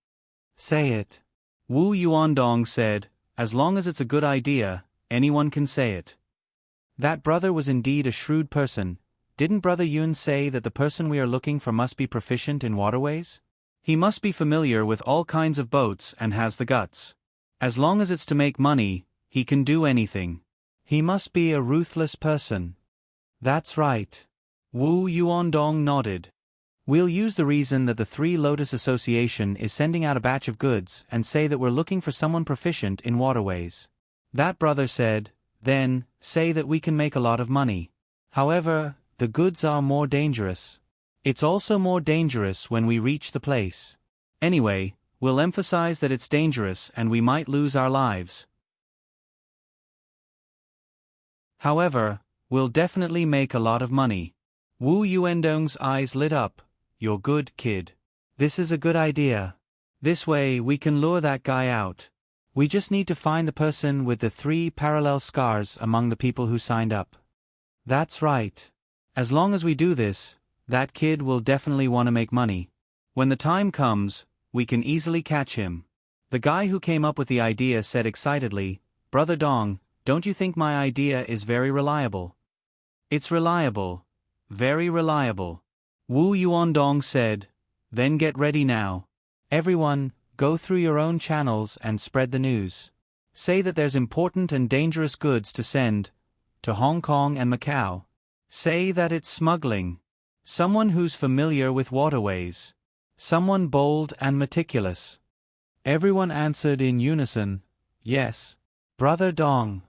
Say it. Wu Yuandong said, as long as it's a good idea, anyone can say it. That brother was indeed a shrewd person. Didn't Brother Yun say that the person we are looking for must be proficient in waterways? He must be familiar with all kinds of boats and has the guts. As long as it's to make money, he can do anything. He must be a ruthless person. That's right. Wu Yuandong nodded. We'll use the reason that the Three Lotus Association is sending out a batch of goods and say that we're looking for someone proficient in waterways. That brother said, then, say that we can make a lot of money. However, the goods are more dangerous. It's also more dangerous when we reach the place. Anyway, we'll emphasize that it's dangerous and we might lose our lives. However, we'll definitely make a lot of money. Wu Yuandong's eyes lit up. You're good, kid. This is a good idea. This way we can lure that guy out. We just need to find the person with the 3 parallel scars among the people who signed up. That's right. As long as we do this, that kid will definitely want to make money. When the time comes, we can easily catch him. The guy who came up with the idea said excitedly, Brother Dong, don't you think my idea is very reliable? It's reliable. Very reliable. Wu Yuandong said, then get ready now. Everyone, go through your own channels and spread the news. Say that there's important and dangerous goods to send to Hong Kong and Macau. Say that it's smuggling. Someone who's familiar with waterways. Someone bold and meticulous. Everyone answered in unison, yes, Brother Dong.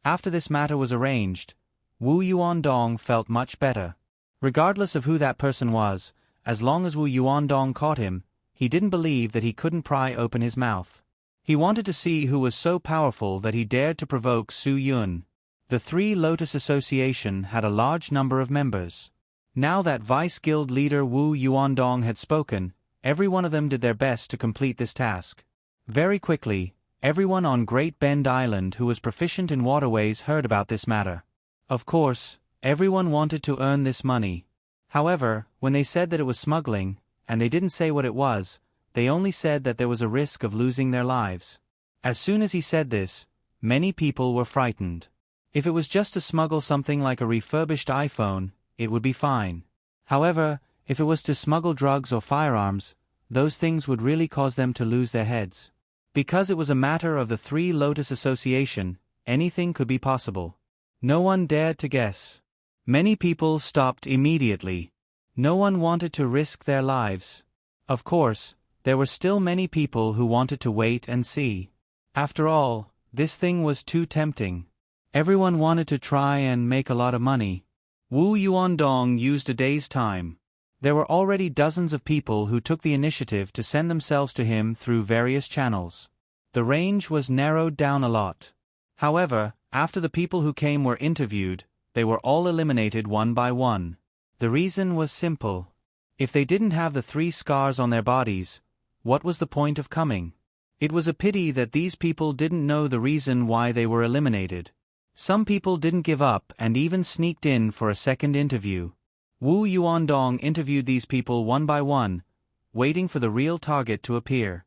After this matter was arranged, Wu Yuandong felt much better. Regardless of who that person was, as long as Wu Yuandong caught him, he didn't believe that he couldn't pry open his mouth. He wanted to see who was so powerful that he dared to provoke Su Yun. The Three Lotus Association had a large number of members. Now that Vice Guild leader Wu Yuandong had spoken, every one of them did their best to complete this task. Very quickly, everyone on Great Bend Island who was proficient in waterways heard about this matter. Of course, everyone wanted to earn this money. However, when they said that it was smuggling, and they didn't say what it was, they only said that there was a risk of losing their lives. As soon as he said this, many people were frightened. If it was just to smuggle something like a refurbished iPhone, it would be fine. However, if it was to smuggle drugs or firearms, those things would really cause them to lose their heads. Because it was a matter of the Three Lotus Association, anything could be possible. No one dared to guess. Many people stopped immediately. No one wanted to risk their lives. Of course, there were still many people who wanted to wait and see. After all, this thing was too tempting. Everyone wanted to try and make a lot of money. Wu Yuandong used a day's time. There were already dozens of people who took the initiative to send themselves to him through various channels. The range was narrowed down a lot. However, after the people who came were interviewed, they were all eliminated one by one. The reason was simple. If they didn't have the 3 scars on their bodies, what was the point of coming? It was a pity that these people didn't know the reason why they were eliminated. Some people didn't give up and even sneaked in for a second interview. Wu Yuandong interviewed these people one by one, waiting for the real target to appear.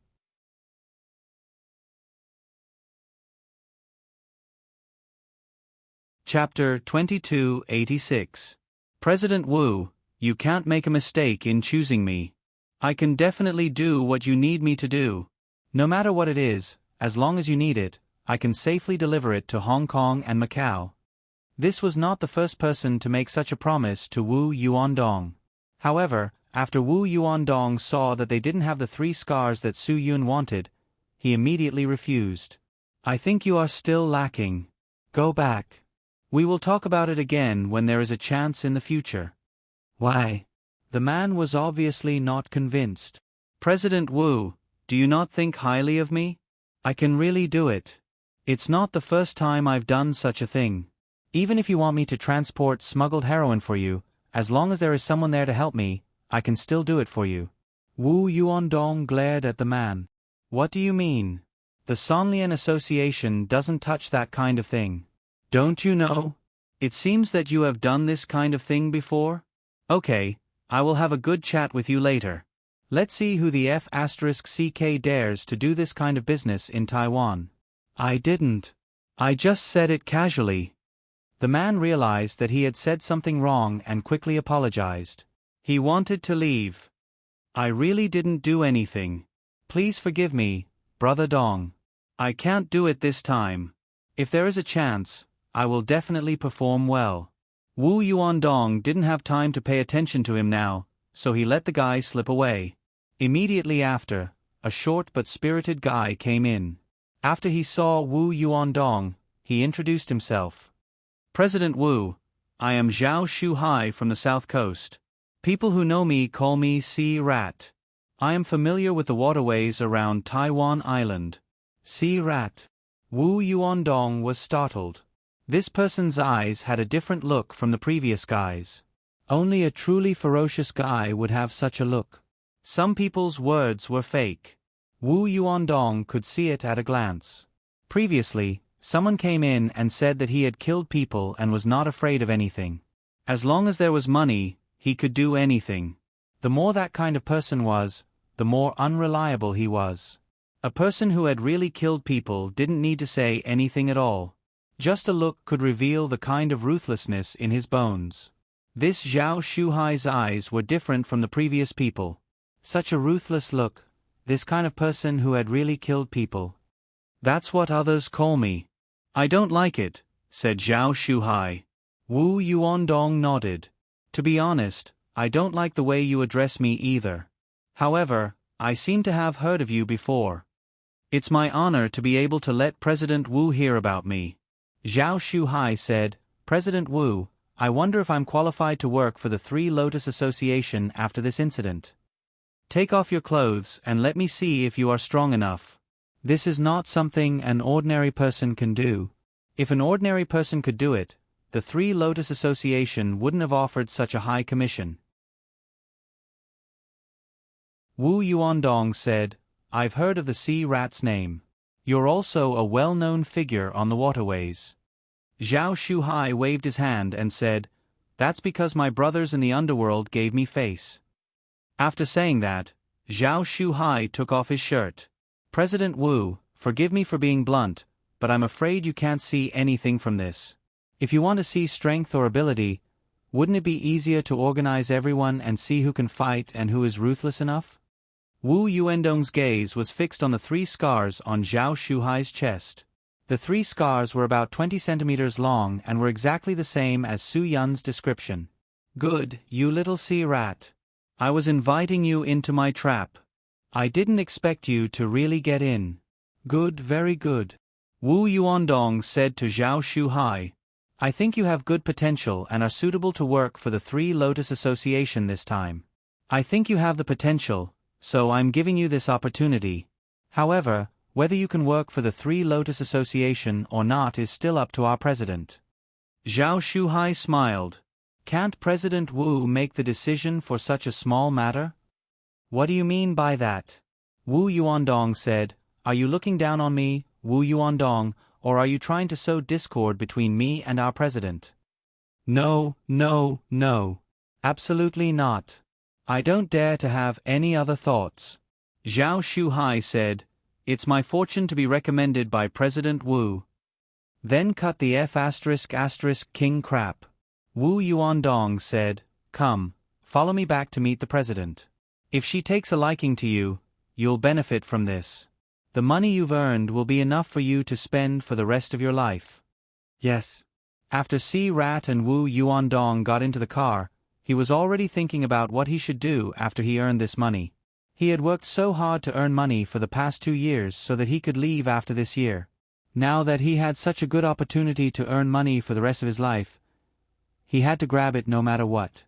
Chapter 2286. President Wu, you can't make a mistake in choosing me. I can definitely do what you need me to do. No matter what it is, as long as you need it, I can safely deliver it to Hong Kong and Macau. This was not the first person to make such a promise to Wu Yuandong. However, after Wu Yuandong saw that they didn't have the 3 scars that Su Yun wanted, he immediately refused. I think you are still lacking. Go back. We will talk about it again when there is a chance in the future. Why? The man was obviously not convinced. President Wu, do you not think highly of me? I can really do it. It's not the first time I've done such a thing. Even if you want me to transport smuggled heroin for you, as long as there is someone there to help me, I can still do it for you. Wu Yuandong glared at the man. What do you mean? The Sonlian Association doesn't touch that kind of thing. Don't you know? It seems that you have done this kind of thing before? Okay, I will have a good chat with you later. Let's see who the F*CK dares to do this kind of business in Taiwan. I didn't. I just said it casually. The man realized that he had said something wrong and quickly apologized. He wanted to leave. I really didn't do anything. Please forgive me, Brother Dong. I can't do it this time. If there is a chance, I will definitely perform well. Wu Yuandong didn't have time to pay attention to him now, so he let the guy slip away. Immediately after, a short but spirited guy came in. After he saw Wu Yuandong, he introduced himself. President Wu, I am Zhao Shuhai from the South Coast. People who know me call me Sea Rat. I am familiar with the waterways around Taiwan Island. Sea Rat. Wu Yuandong was startled. This person's eyes had a different look from the previous guy's. Only a truly ferocious guy would have such a look. Some people's words were fake. Wu Yuandong could see it at a glance. Previously, someone came in and said that he had killed people and was not afraid of anything. As long as there was money, he could do anything. The more that kind of person was, the more unreliable he was. A person who had really killed people didn't need to say anything at all. Just a look could reveal the kind of ruthlessness in his bones. This Zhao Shuhai's eyes were different from the previous people. Such a ruthless look, this kind of person who had really killed people. That's what others call me. I don't like it, said Zhao Shuhai. Wu Yuandong nodded. To be honest, I don't like the way you address me either. However, I seem to have heard of you before. It's my honor to be able to let President Wu hear about me. Zhao Shuhai said, President Wu, I wonder if I'm qualified to work for the Three Lotus Association after this incident. Take off your clothes and let me see if you are strong enough. This is not something an ordinary person can do. If an ordinary person could do it, the Three Lotus Association wouldn't have offered such a high commission. Wu Yuandong said, I've heard of the Sea Rat's name. You're also a well-known figure on the waterways. Zhao Shuhai waved his hand and said, That's because my brothers in the underworld gave me face. After saying that, Zhao Shuhai took off his shirt. President Wu, forgive me for being blunt, but I'm afraid you can't see anything from this. If you want to see strength or ability, wouldn't it be easier to organize everyone and see who can fight and who is ruthless enough? Wu Yuandong's gaze was fixed on the 3 scars on Zhao Shuhai's chest. The 3 scars were about 20 centimeters long and were exactly the same as Su Yun's description. Good, you little sea rat. I was inviting you into my trap. I didn't expect you to really get in. Good, very good. Wu Yuandong said to Zhao Shuhai, I think you have good potential and are suitable to work for the Three Lotus Association this time. I think you have the potential, so I'm giving you this opportunity. However, whether you can work for the Three Lotus Association or not is still up to our president. Zhao Shuhai smiled. Can't President Wu make the decision for such a small matter? What do you mean by that? Wu Yuandong said, Are you looking down on me, Wu Yuandong, or are you trying to sow discord between me and our president? No, no, no. Absolutely not. I don't dare to have any other thoughts. Zhao Shuhai said, It's my fortune to be recommended by President Wu. Then cut the F*** king crap. Wu Yuandong said, Come, follow me back to meet the president. If she takes a liking to you, you'll benefit from this. The money you've earned will be enough for you to spend for the rest of your life. Yes. After Sea Rat and Wu Yuandong got into the car, he was already thinking about what he should do after he earned this money. He had worked so hard to earn money for the past 2 years so that he could leave after this year. Now that he had such a good opportunity to earn money for the rest of his life, he had to grab it no matter what.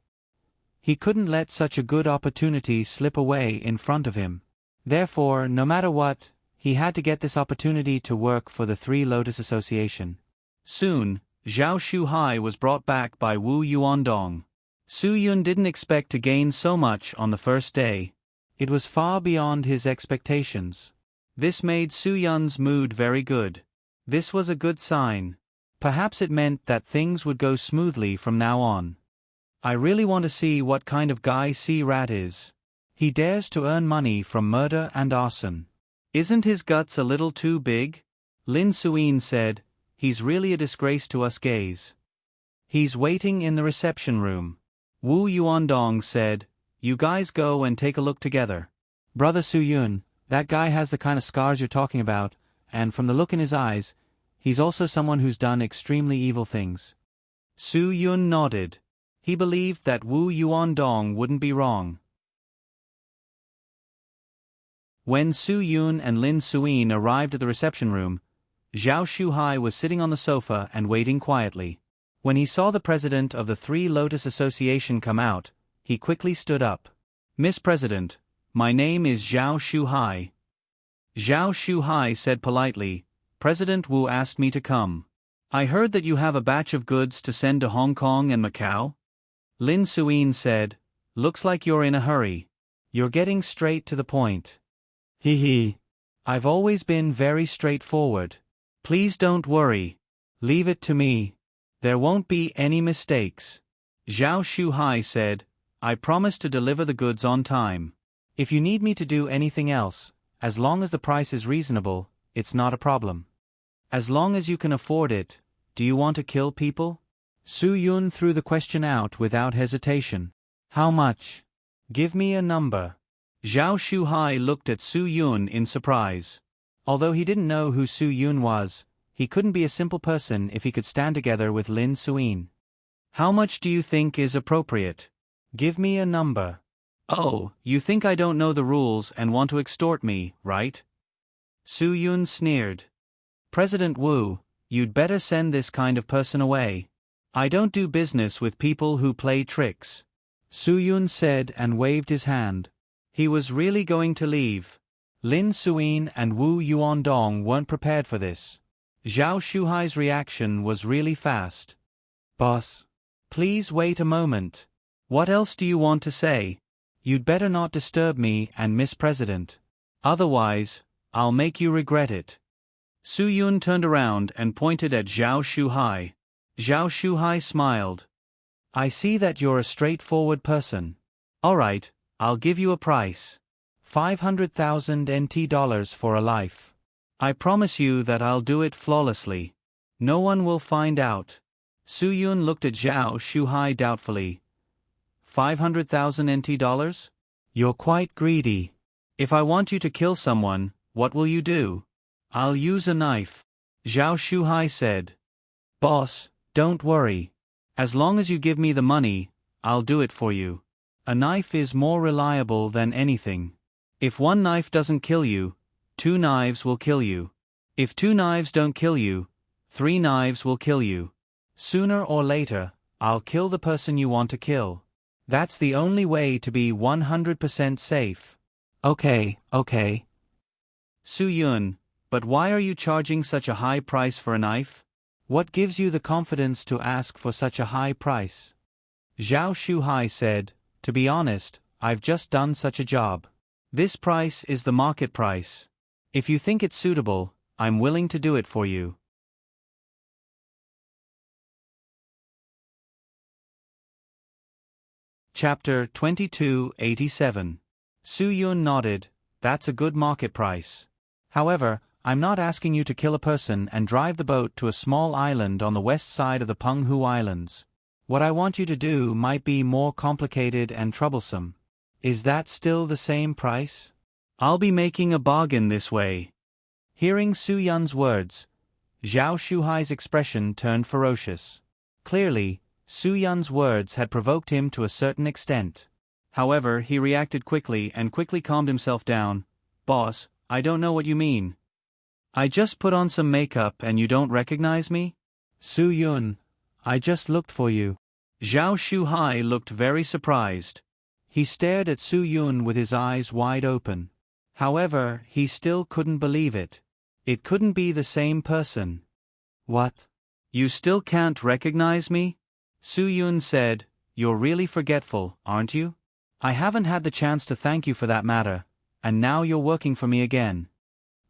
He couldn't let such a good opportunity slip away in front of him. Therefore, no matter what, he had to get this opportunity to work for the Three Lotus Association. Soon, Zhao Shuhai was brought back by Wu Yuandong. Su Yun didn't expect to gain so much on the first day. It was far beyond his expectations. This made Su Yun's mood very good. This was a good sign. Perhaps it meant that things would go smoothly from now on. I really want to see what kind of guy Sea Rat is. He dares to earn money from murder and arson. Isn't his guts a little too big? Lin Suyin said, He's really a disgrace to us gays. He's waiting in the reception room. Wu Yuandong said, "You guys go and take a look together." "Brother Su Yun, that guy has the kind of scars you're talking about, and from the look in his eyes, he's also someone who's done extremely evil things." Su Yun nodded. He believed that Wu Yuandong wouldn't be wrong. When Su Yun and Lin Suyin arrived at the reception room, Zhao Shuhai was sitting on the sofa and waiting quietly. When he saw the president of the Three Lotus Association come out, he quickly stood up. "Miss President, my name is Zhao Shuhai." Zhao Shuhai said politely, "President Wu asked me to come. I heard that you have a batch of goods to send to Hong Kong and Macau." Lin Suyin said, "Looks like you're in a hurry. You're getting straight to the point." "Hee. I've always been very straightforward. Please don't worry. Leave it to me. There won't be any mistakes." Zhao Shuhai said, "I promise to deliver the goods on time. If you need me to do anything else, as long as the price is reasonable, it's not a problem. As long as you can afford it, do you want to kill people?" Su Yun threw the question out without hesitation. "How much? Give me a number." Zhao Shuhai looked at Su Yun in surprise. Although he didn't know who Su Yun was, he couldn't be a simple person if he could stand together with Lin Suyin. "How much do you think is appropriate? Give me a number." "Oh, you think I don't know the rules and want to extort me, right?" Su Yun sneered. "President Wu, you'd better send this kind of person away. I don't do business with people who play tricks," Su Yun said and waved his hand. He was really going to leave. Lin Suyin and Wu Yuandong weren't prepared for this. Zhao Shuhai's reaction was really fast. "Boss, please wait a moment. What else do you want to say? You'd better not disturb me and Miss President. Otherwise, I'll make you regret it." Su Yun turned around and pointed at Zhao Shuhai. Zhao Shuhai smiled. "I see that you're a straightforward person. All right, I'll give you a price. 500,000 NT dollars for a life. I promise you that I'll do it flawlessly. No one will find out." Su Yun looked at Zhao Shuhai doubtfully. 500,000 NT dollars? You're quite greedy. If I want you to kill someone, what will you do? "I'll use a knife," Zhao Shuhai said. "Boss, don't worry. As long as you give me the money, I'll do it for you. A knife is more reliable than anything. If one knife doesn't kill you, 2 knives will kill you. If 2 knives don't kill you, 3 knives will kill you. Sooner or later, I'll kill the person you want to kill. That's the only way to be 100% safe." Okay. Su Yun, but why are you charging such a high price for a knife? What gives you the confidence to ask for such a high price? Zhao Shuhai said, "To be honest, I've just done such a job. This price is the market price. If you think it's suitable, I'm willing to do it for you." Chapter 2287. Su Yun nodded. "That's a good market price. However, I'm not asking you to kill a person and drive the boat to a small island on the west side of the Penghu Islands. What I want you to do might be more complicated and troublesome. Is that still the same price?" "I'll be making a bargain this way." Hearing Su Yun's words, Zhao Shuhai's expression turned ferocious. Clearly, Su Yun's words had provoked him to a certain extent. However, he reacted quickly and quickly calmed himself down. "Boss, I don't know what you mean. I just put on some makeup and you don't recognize me?" "Su Yun, I just looked for you." Zhao Shuhai looked very surprised. He stared at Su Yun with his eyes wide open. However, he still couldn't believe it. It couldn't be the same person. "What? You still can't recognize me?" Su Yun said, "You're really forgetful, aren't you? I haven't had the chance to thank you for that matter, and now you're working for me again."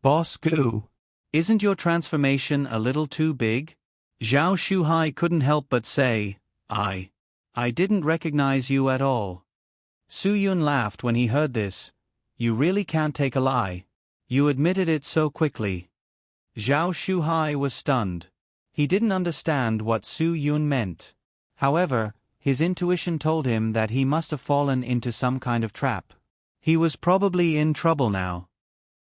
"Boss Gu, isn't your transformation a little too big?" Zhao Shuhai couldn't help but say, I didn't recognize you at all." Su Yun laughed when he heard this. "You really can't take a lie. You admitted it so quickly." Zhao Shuhai was stunned. He didn't understand what Su Yun meant. However, his intuition told him that he must have fallen into some kind of trap. He was probably in trouble now.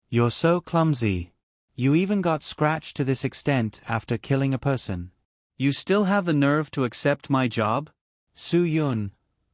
You're so clumsy. You even got scratched to this extent after killing a person. You still have the nerve to accept my job? Su-yun,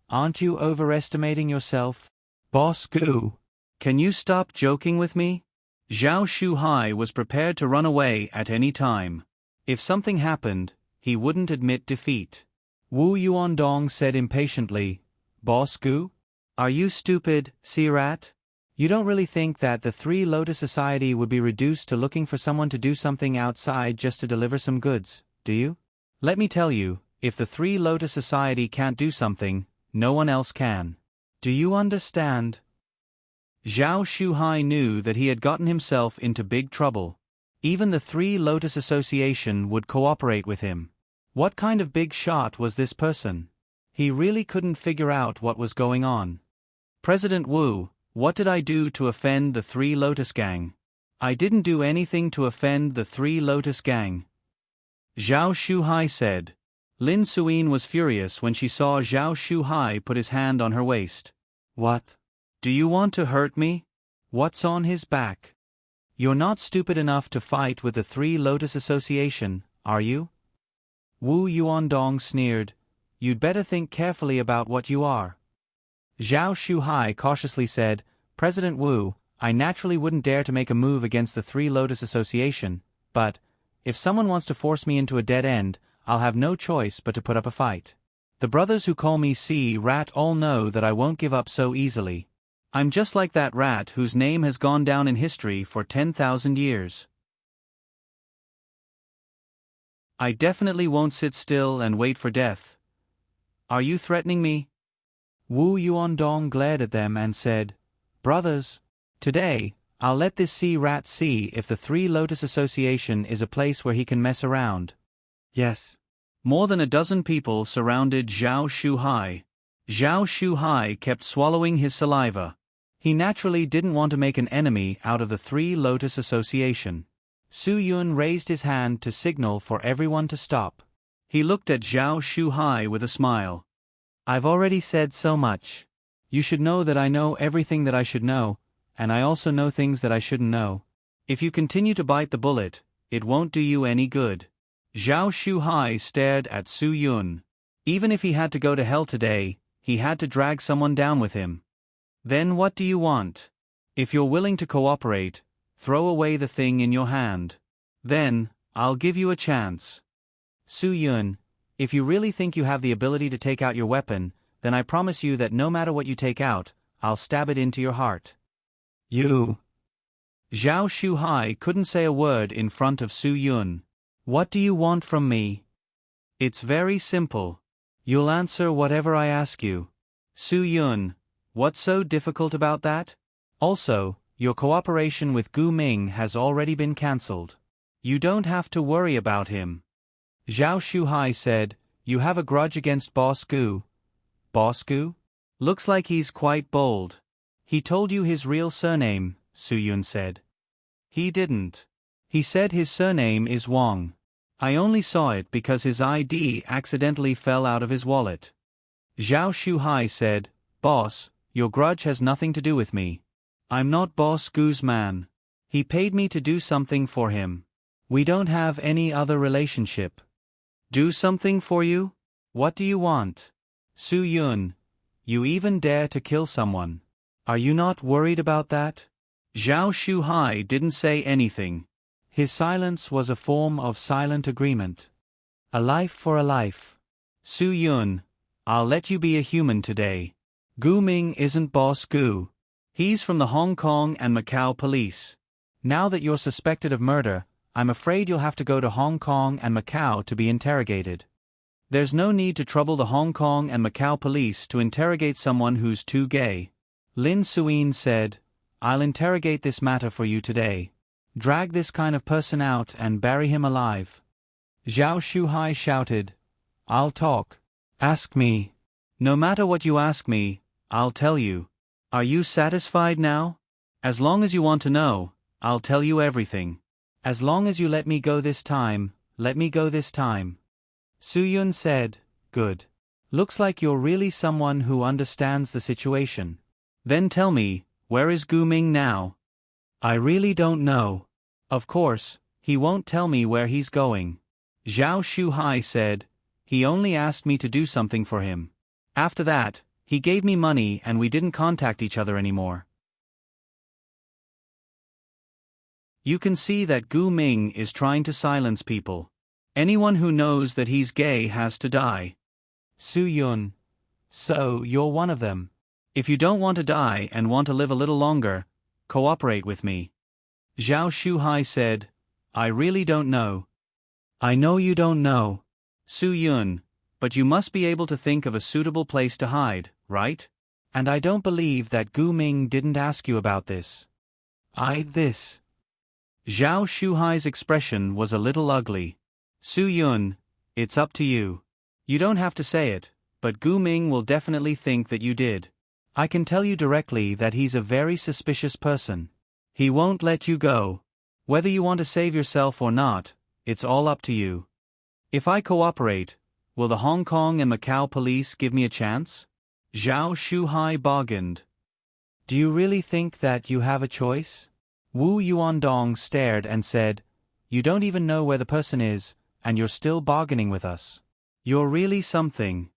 aren't you overestimating yourself? Boss Gu, can you stop joking with me? Zhao Shuhai was prepared to run away at any time. If something happened, he wouldn't admit defeat. Wu Yuandong said impatiently, Boss Gu? Are you stupid, Sea-Rat? You don't really think that the Three Lotus Society would be reduced to looking for someone to do something outside just to deliver some goods, do you? Let me tell you, if the Three Lotus Society can't do something, no one else can. Do you understand? Zhao Shuhai knew that he had gotten himself into big trouble. Even the Three Lotus Association would cooperate with him. What kind of big shot was this person? He really couldn't figure out what was going on. President Wu, what did I do to offend the Three Lotus Gang? I didn't do anything to offend the Three Lotus Gang. Zhao Shuhai said. Lin Suyin was furious when she saw Zhao Shuhai put his hand on her waist. What? Do you want to hurt me? What's on his back? You're not stupid enough to fight with the Three Lotus Association, are you? Wu Yuandong sneered. You'd better think carefully about what you are. Zhao Shuhai cautiously said, President Wu, I naturally wouldn't dare to make a move against the Three Lotus Association, but, if someone wants to force me into a dead end, I'll have no choice but to put up a fight. The brothers who call me Sea-Rat all know that I won't give up so easily. I'm just like that rat whose name has gone down in history for 10,000 years. I definitely won't sit still and wait for death. Are you threatening me? Wu Yuandong glared at them and said, Brothers, today, I'll let this Sea-Rat see if the Three Lotus Association is a place where he can mess around. Yes. More than a dozen people surrounded Zhao Shuhai. Zhao Shuhai kept swallowing his saliva. He naturally didn't want to make an enemy out of the Three Lotus Association. Su Yun raised his hand to signal for everyone to stop. He looked at Zhao Shuhai with a smile. I've already said so much. You should know that I know everything that I should know, and I also know things that I shouldn't know. If you continue to bite the bullet, it won't do you any good. Zhao Shuhai stared at Su Yun. Even if he had to go to hell today, he had to drag someone down with him. Then what do you want? If you're willing to cooperate, throw away the thing in your hand. Then, I'll give you a chance. Su Yun, if you really think you have the ability to take out your weapon, then I promise you that no matter what you take out, I'll stab it into your heart. You. Zhao Shuhai couldn't say a word in front of Su Yun. What do you want from me? It's very simple. You'll answer whatever I ask you. Su Yun, what's so difficult about that? Also, your cooperation with Gu Ming has already been cancelled. You don't have to worry about him. Zhao Shuhai said, You have a grudge against Boss Gu. Boss Gu? Looks like he's quite bold. He told you his real surname, Su Yun said. He didn't. He said his surname is Wang. I only saw it because his ID accidentally fell out of his wallet. Zhao Shuhai said, Boss, your grudge has nothing to do with me. I'm not Boss Gu's man. He paid me to do something for him. We don't have any other relationship. Do something for you? What do you want? Su Yun, you even dare to kill someone. Are you not worried about that? Zhao Shuhai didn't say anything. His silence was a form of silent agreement. A life for a life. Su Yun, I'll let you be a human today. Gu Ming isn't Boss Gu. He's from the Hong Kong and Macau police. Now that you're suspected of murder, I'm afraid you'll have to go to Hong Kong and Macau to be interrogated. There's no need to trouble the Hong Kong and Macau police to interrogate someone who's too gay. Lin Suyin said, I'll interrogate this matter for you today. Drag this kind of person out and bury him alive. Zhao Shuhai shouted, I'll talk. Ask me. No matter what you ask me, I'll tell you. Are you satisfied now? As long as you want to know, I'll tell you everything. As long as you let me go this time, let me go this time. Su Yun said, Good. Looks like you're really someone who understands the situation. Then tell me, where is Gu Ming now? I really don't know. Of course, he won't tell me where he's going. Zhao Shuhai said, he only asked me to do something for him. After that, he gave me money and we didn't contact each other anymore. You can see that Gu Ming is trying to silence people. Anyone who knows that he's gay has to die. Su Yun. So, you're one of them. If you don't want to die and want to live a little longer, cooperate with me. Zhao Shuhai said, I really don't know. I know you don't know. Su Yun, but you must be able to think of a suitable place to hide, right? And I don't believe that Gu Ming didn't ask you about this. This. Zhao Shuhai's expression was a little ugly. Su Yun, it's up to you. You don't have to say it, but Gu Ming will definitely think that you did. I can tell you directly that he's a very suspicious person. He won't let you go. Whether you want to save yourself or not, it's all up to you. If I cooperate, will the Hong Kong and Macau police give me a chance? Zhao Shuhai bargained. Do you really think that you have a choice? Wu Yuandong stared and said, you don't even know where the person is, and you're still bargaining with us. You're really something.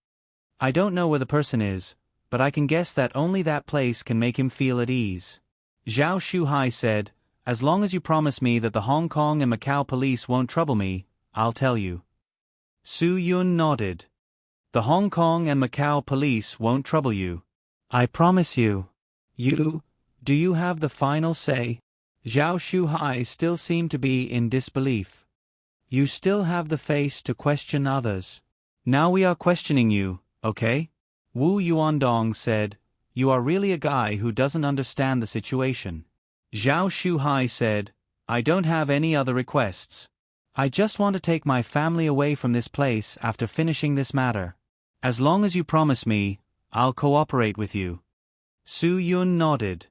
I don't know where the person is, but I can guess that only that place can make him feel at ease. Zhao Shuhai said, as long as you promise me that the Hong Kong and Macau police won't trouble me, I'll tell you. Su Yun nodded. The Hong Kong and Macau police won't trouble you. I promise you. Do you have the final say? Zhao Shuhai still seemed to be in disbelief. You still have the face to question others. Now we are questioning you, okay? Wu Yuandong said, you are really a guy who doesn't understand the situation. Zhao Shuhai said, I don't have any other requests. I just want to take my family away from this place after finishing this matter. As long as you promise me, I'll cooperate with you. Su Yun nodded.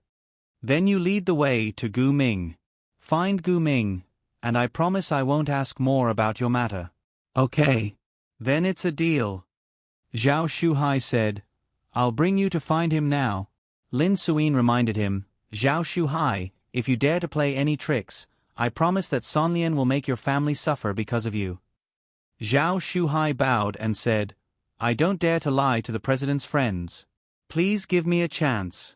Then you lead the way to Gu Ming. Find Gu Ming, and I promise I won't ask more about your matter. Okay. Then it's a deal. Zhao Shuhai said, I'll bring you to find him now. Lin Suyin reminded him, Zhao Shuhai, if you dare to play any tricks, I promise that Son Lian will make your family suffer because of you. Zhao Shuhai bowed and said, I don't dare to lie to the president's friends. Please give me a chance.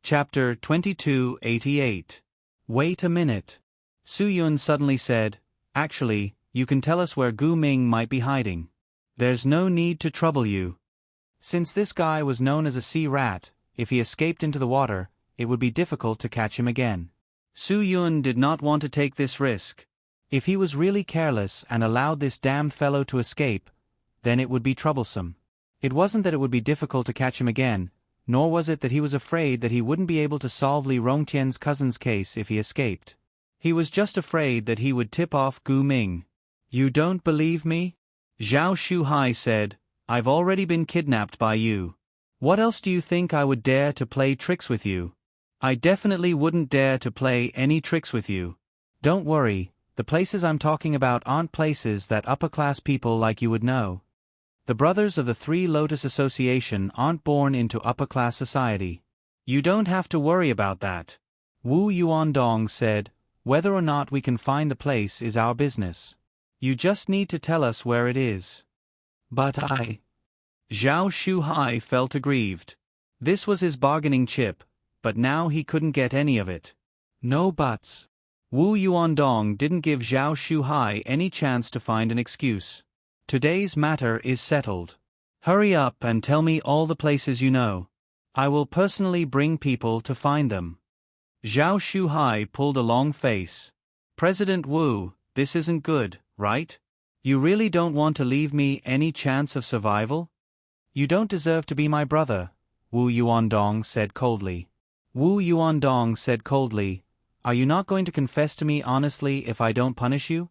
Chapter 2288. Wait a minute. Su Yun suddenly said, actually, you can tell us where Gu Ming might be hiding. There's no need to trouble you. Since this guy was known as a sea rat, if he escaped into the water, it would be difficult to catch him again. Su Yun did not want to take this risk. If he was really careless and allowed this damned fellow to escape, then it would be troublesome. It wasn't that it would be difficult to catch him again, nor was it that he was afraid that he wouldn't be able to solve Li Rongtian's cousin's case if he escaped. He was just afraid that he would tip off Gu Ming. You don't believe me? Zhao Shuhai said, I've already been kidnapped by you. What else do you think I would dare to play tricks with you? I definitely wouldn't dare to play any tricks with you. Don't worry, the places I'm talking about aren't places that upper-class people like you would know. The brothers of the Three Lotus Association aren't born into upper-class society. You don't have to worry about that. Wu Yuandong said, whether or not we can find the place is our business. You just need to tell us where it is. But Zhao Shuhai felt aggrieved. This was his bargaining chip, but now he couldn't get any of it. No buts. Wu Yuandong didn't give Zhao Shuhai any chance to find an excuse. Today's matter is settled. Hurry up and tell me all the places you know. I will personally bring people to find them. Zhao Shuhai pulled a long face. President Wu, this isn't good, right? You really don't want to leave me any chance of survival? You don't deserve to be my brother, Wu Yuandong said coldly. Wu Yuandong said coldly, are you not going to confess to me honestly if I don't punish you?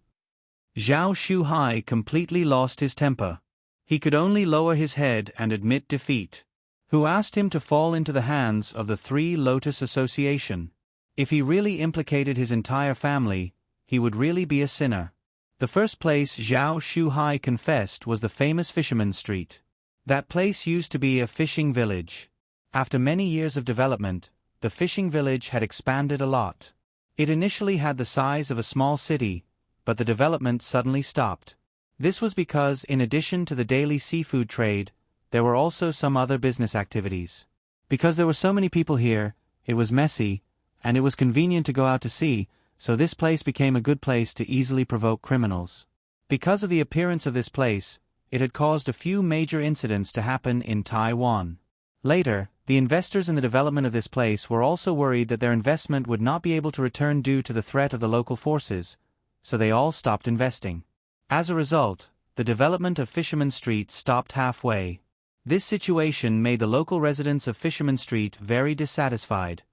Zhao Shuhai completely lost his temper. He could only lower his head and admit defeat. Who asked him to fall into the hands of the Three Lotus Association? If he really implicated his entire family, he would really be a sinner. The first place Zhao Shuhai confessed was the famous Fisherman's Street. That place used to be a fishing village. After many years of development, the fishing village had expanded a lot. It initially had the size of a small city, but the development suddenly stopped. This was because, in addition to the daily seafood trade, there were also some other business activities. Because there were so many people here, it was messy, and it was convenient to go out to sea, so this place became a good place to easily provoke criminals. Because of the appearance of this place, it had caused a few major incidents to happen in Taiwan. Later, the investors in the development of this place were also worried that their investment would not be able to return due to the threat of the local forces, so they all stopped investing. As a result, the development of Fisherman Street stopped halfway. This situation made the local residents of Fisherman Street very dissatisfied.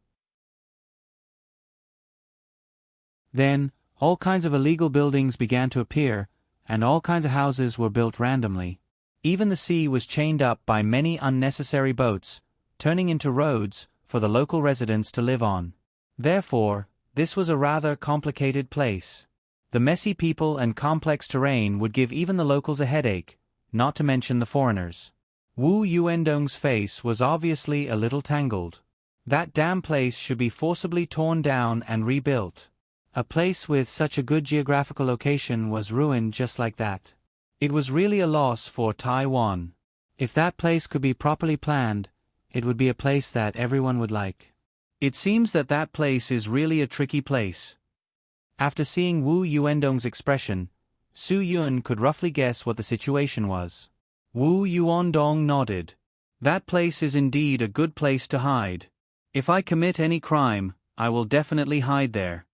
Then, all kinds of illegal buildings began to appear, and all kinds of houses were built randomly. Even the sea was chained up by many unnecessary boats, turning into roads for the local residents to live on. Therefore, this was a rather complicated place. The messy people and complex terrain would give even the locals a headache, not to mention the foreigners. Wu Yuendong's face was obviously a little tangled. That damn place should be forcibly torn down and rebuilt. A place with such a good geographical location was ruined just like that. It was really a loss for Taiwan. If that place could be properly planned, it would be a place that everyone would like. It seems that that place is really a tricky place. After seeing Wu Yuendong's expression, Su Yun could roughly guess what the situation was. Wu Yuandong nodded. That place is indeed a good place to hide. If I commit any crime, I will definitely hide there.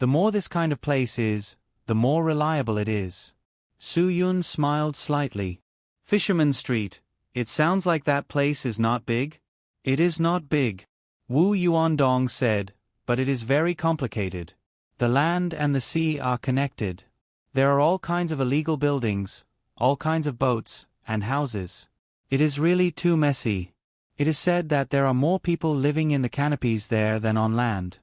The more this kind of place is, the more reliable it is. Su Yun smiled slightly. Fisherman Street, it sounds like that place is not big? It is not big, Wu Yuandong said, but it is very complicated. The land and the sea are connected. There are all kinds of illegal buildings, all kinds of boats, and houses. It is really too messy. It is said that there are more people living in the canopies there than on land.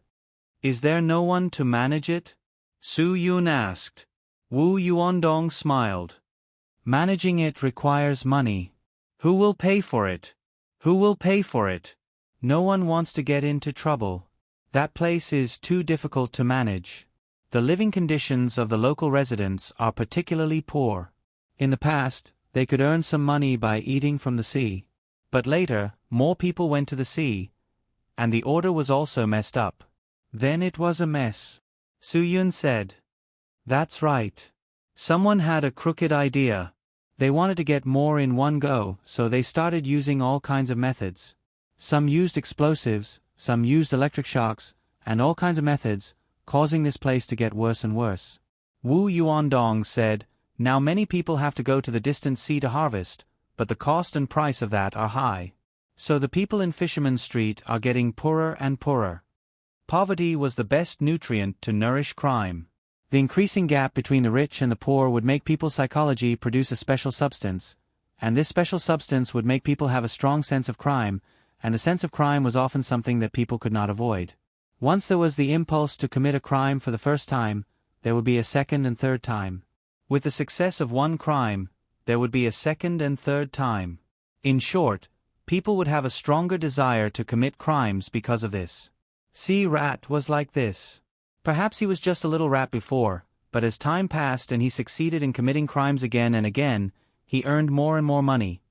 Is there no one to manage it? Su Yun asked. Wu Yuandong smiled. Managing it requires money. Who will pay for it? Who will pay for it? No one wants to get into trouble. That place is too difficult to manage. The living conditions of the local residents are particularly poor. In the past, they could earn some money by eating from the sea. But later, more people went to the sea, and the order was also messed up. Then it was a mess. Su Yun said. That's right. Someone had a crooked idea. They wanted to get more in one go, so they started using all kinds of methods. Some used explosives, some used electric shocks, and all kinds of methods, causing this place to get worse and worse. Wu Yuandong said, now many people have to go to the distant sea to harvest, but the cost and price of that are high. So the people in Fisherman Street are getting poorer and poorer. Poverty was the best nutrient to nourish crime. The increasing gap between the rich and the poor would make people's psychology produce a special substance, and this special substance would make people have a strong sense of crime, and the sense of crime was often something that people could not avoid. Once there was the impulse to commit a crime for the first time, there would be a second and third time. With the success of one crime, there would be a second and third time. In short, people would have a stronger desire to commit crimes because of this. See, Rat was like this. Perhaps he was just a little rat before, but as time passed and he succeeded in committing crimes again and again, he earned more and more money.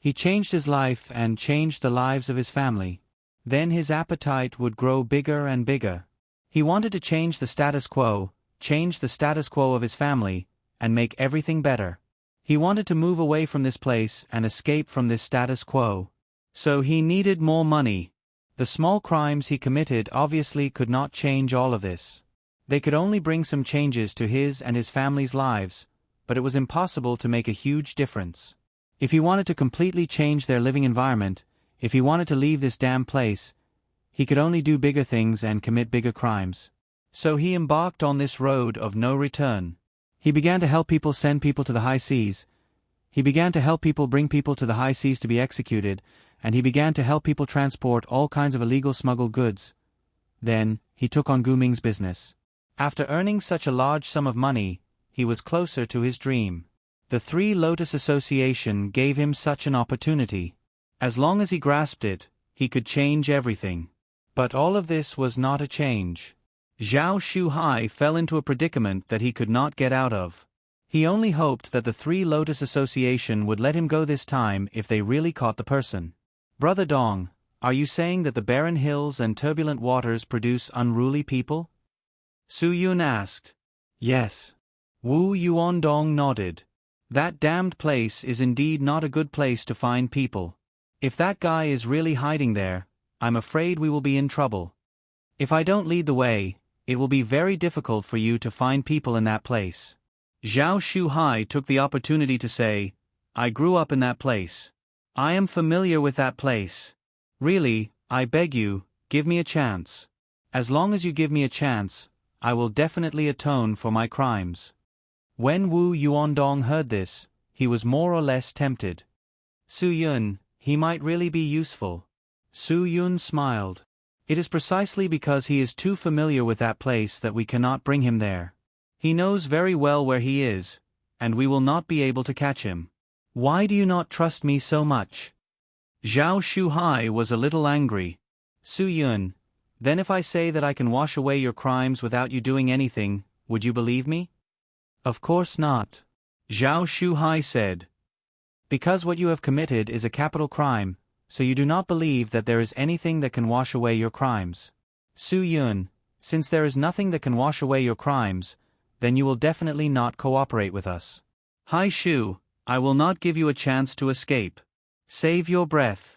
He changed his life and changed the lives of his family. Then his appetite would grow bigger and bigger. He wanted to change the status quo of his family, and make everything better. He wanted to move away from this place and escape from this status quo. So he needed more money. The small crimes he committed obviously could not change all of this. They could only bring some changes to his and his family's lives, but it was impossible to make a huge difference. If he wanted to completely change their living environment, if he wanted to leave this damn place, he could only do bigger things and commit bigger crimes. So he embarked on this road of no return. He began to help people send people to the high seas. He began to help people bring people to the high seas to be executed, and he began to help people transport all kinds of illegal smuggled goods. Then, he took on Gu Ming's business. After earning such a large sum of money, he was closer to his dream. The Three Lotus Association gave him such an opportunity. As long as he grasped it, he could change everything. But all of this was not a change. Zhao Shuhai fell into a predicament that he could not get out of. He only hoped that the Three Lotus Association would let him go this time if they really caught the person. Brother Dong, are you saying that the barren hills and turbulent waters produce unruly people? Su Yun asked. Yes. Wu Yuandong nodded. That damned place is indeed not a good place to find people. If that guy is really hiding there, I'm afraid we will be in trouble. If I don't lead the way, it will be very difficult for you to find people in that place. Zhao Shuhai took the opportunity to say, I grew up in that place. I am familiar with that place. Really, I beg you, give me a chance. As long as you give me a chance, I will definitely atone for my crimes. When Wu Yuandong heard this, he was more or less tempted. Su Yun, he might really be useful. Su Yun smiled. It is precisely because he is too familiar with that place that we cannot bring him there. He knows very well where he is, and we will not be able to catch him. Why do you not trust me so much? Zhao Shuhai was a little angry. Su Yun, then if I say that I can wash away your crimes without you doing anything, would you believe me? Of course not. Zhao Shuhai said. Because what you have committed is a capital crime, so you do not believe that there is anything that can wash away your crimes. Su Yun, since there is nothing that can wash away your crimes, then you will definitely not cooperate with us. Hai Shu, I will not give you a chance to escape. Save your breath.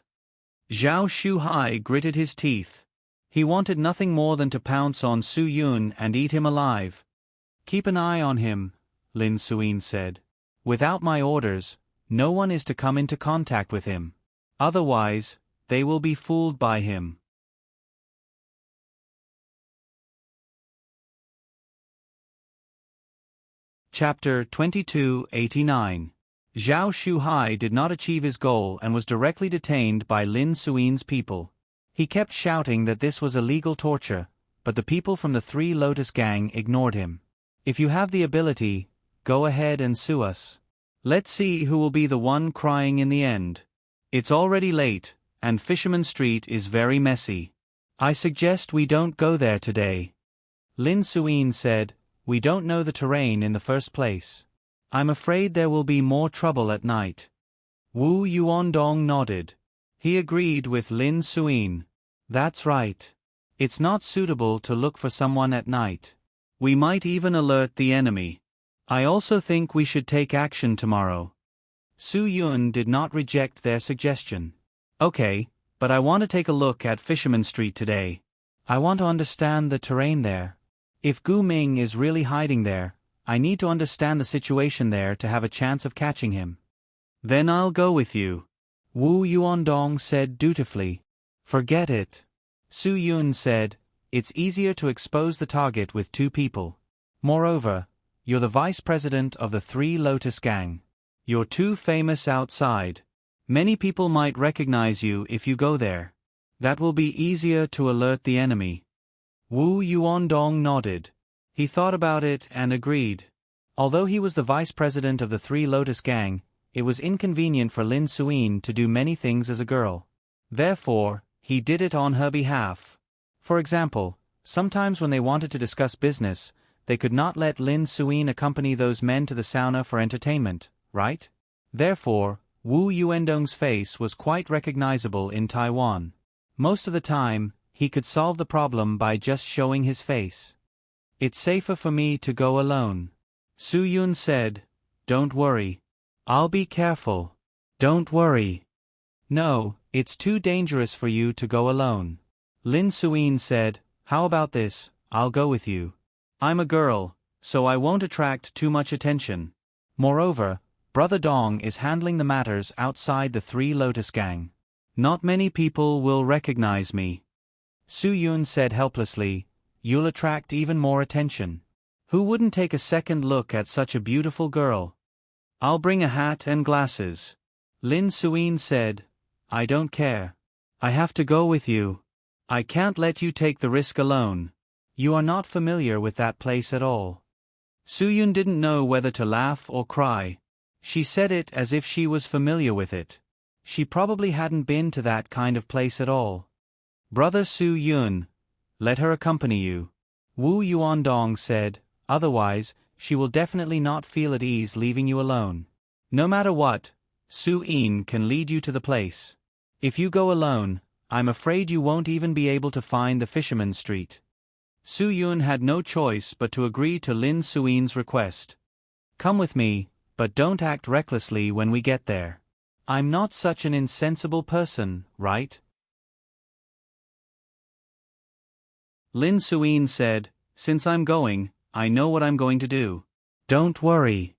Zhao Shuhai gritted his teeth. He wanted nothing more than to pounce on Su Yun and eat him alive. Keep an eye on him, Lin Suyin said. Without my orders, no one is to come into contact with him. Otherwise, they will be fooled by him. Chapter 2289. Zhao Shuhai did not achieve his goal and was directly detained by Lin Suyin's people. He kept shouting that this was illegal torture, but the people from the Three Lotus Gang ignored him. If you have the ability, go ahead and sue us. Let's see who will be the one crying in the end. It's already late, and Fisherman Street is very messy. I suggest we don't go there today. Lin Suyin said, we don't know the terrain in the first place. I'm afraid there will be more trouble at night. Wu Yuandong nodded. He agreed with Lin Suyin. That's right. It's not suitable to look for someone at night. We might even alert the enemy. I also think we should take action tomorrow. Su Yun did not reject their suggestion. Okay, but I want to take a look at Fisherman Street today. I want to understand the terrain there. If Gu Ming is really hiding there, I need to understand the situation there to have a chance of catching him. Then I'll go with you. Wu Yuandong said dutifully. Forget it. Su Yun said, it's easier to expose the target with two people. Moreover, you're the vice president of the Three Lotus Gang. You're too famous outside. Many people might recognize you if you go there. That will be easier to alert the enemy. Wu Yuandong nodded. He thought about it and agreed. Although he was the vice president of the Three Lotus Gang, it was inconvenient for Lin Suyin to do many things as a girl. Therefore, he did it on her behalf. For example, sometimes when they wanted to discuss business, they could not let Lin Suyin accompany those men to the sauna for entertainment, right? Therefore, Wu Yuandong's face was quite recognizable in Taiwan. Most of the time, he could solve the problem by just showing his face. It's safer for me to go alone. Su Yun said, don't worry. I'll be careful. Don't worry. No, it's too dangerous for you to go alone. Lin Suyin said, how about this, I'll go with you. I'm a girl, so I won't attract too much attention. Moreover, Brother Dong is handling the matters outside the Three Lotus Gang. Not many people will recognize me. Su Yun said helplessly, you'll attract even more attention. Who wouldn't take a second look at such a beautiful girl? I'll bring a hat and glasses. Lin Suyin said, I don't care. I have to go with you. I can't let you take the risk alone. You are not familiar with that place at all. Soo-yoon didn't know whether to laugh or cry. She said it as if she was familiar with it. She probably hadn't been to that kind of place at all. Brother Soo-yoon, let her accompany you. Woo Yuan-dong said, otherwise, she will definitely not feel at ease leaving you alone. No matter what, Soo-in can lead you to the place. If you go alone, I'm afraid you won't even be able to find the Fisherman's Street. Soo-yoon had no choice but to agree to Lin Soo-in's request. Come with me, but don't act recklessly when we get there. I'm not such an insensible person, right? Lin Soo-in said, since I'm going, I know what I'm going to do. Don't worry.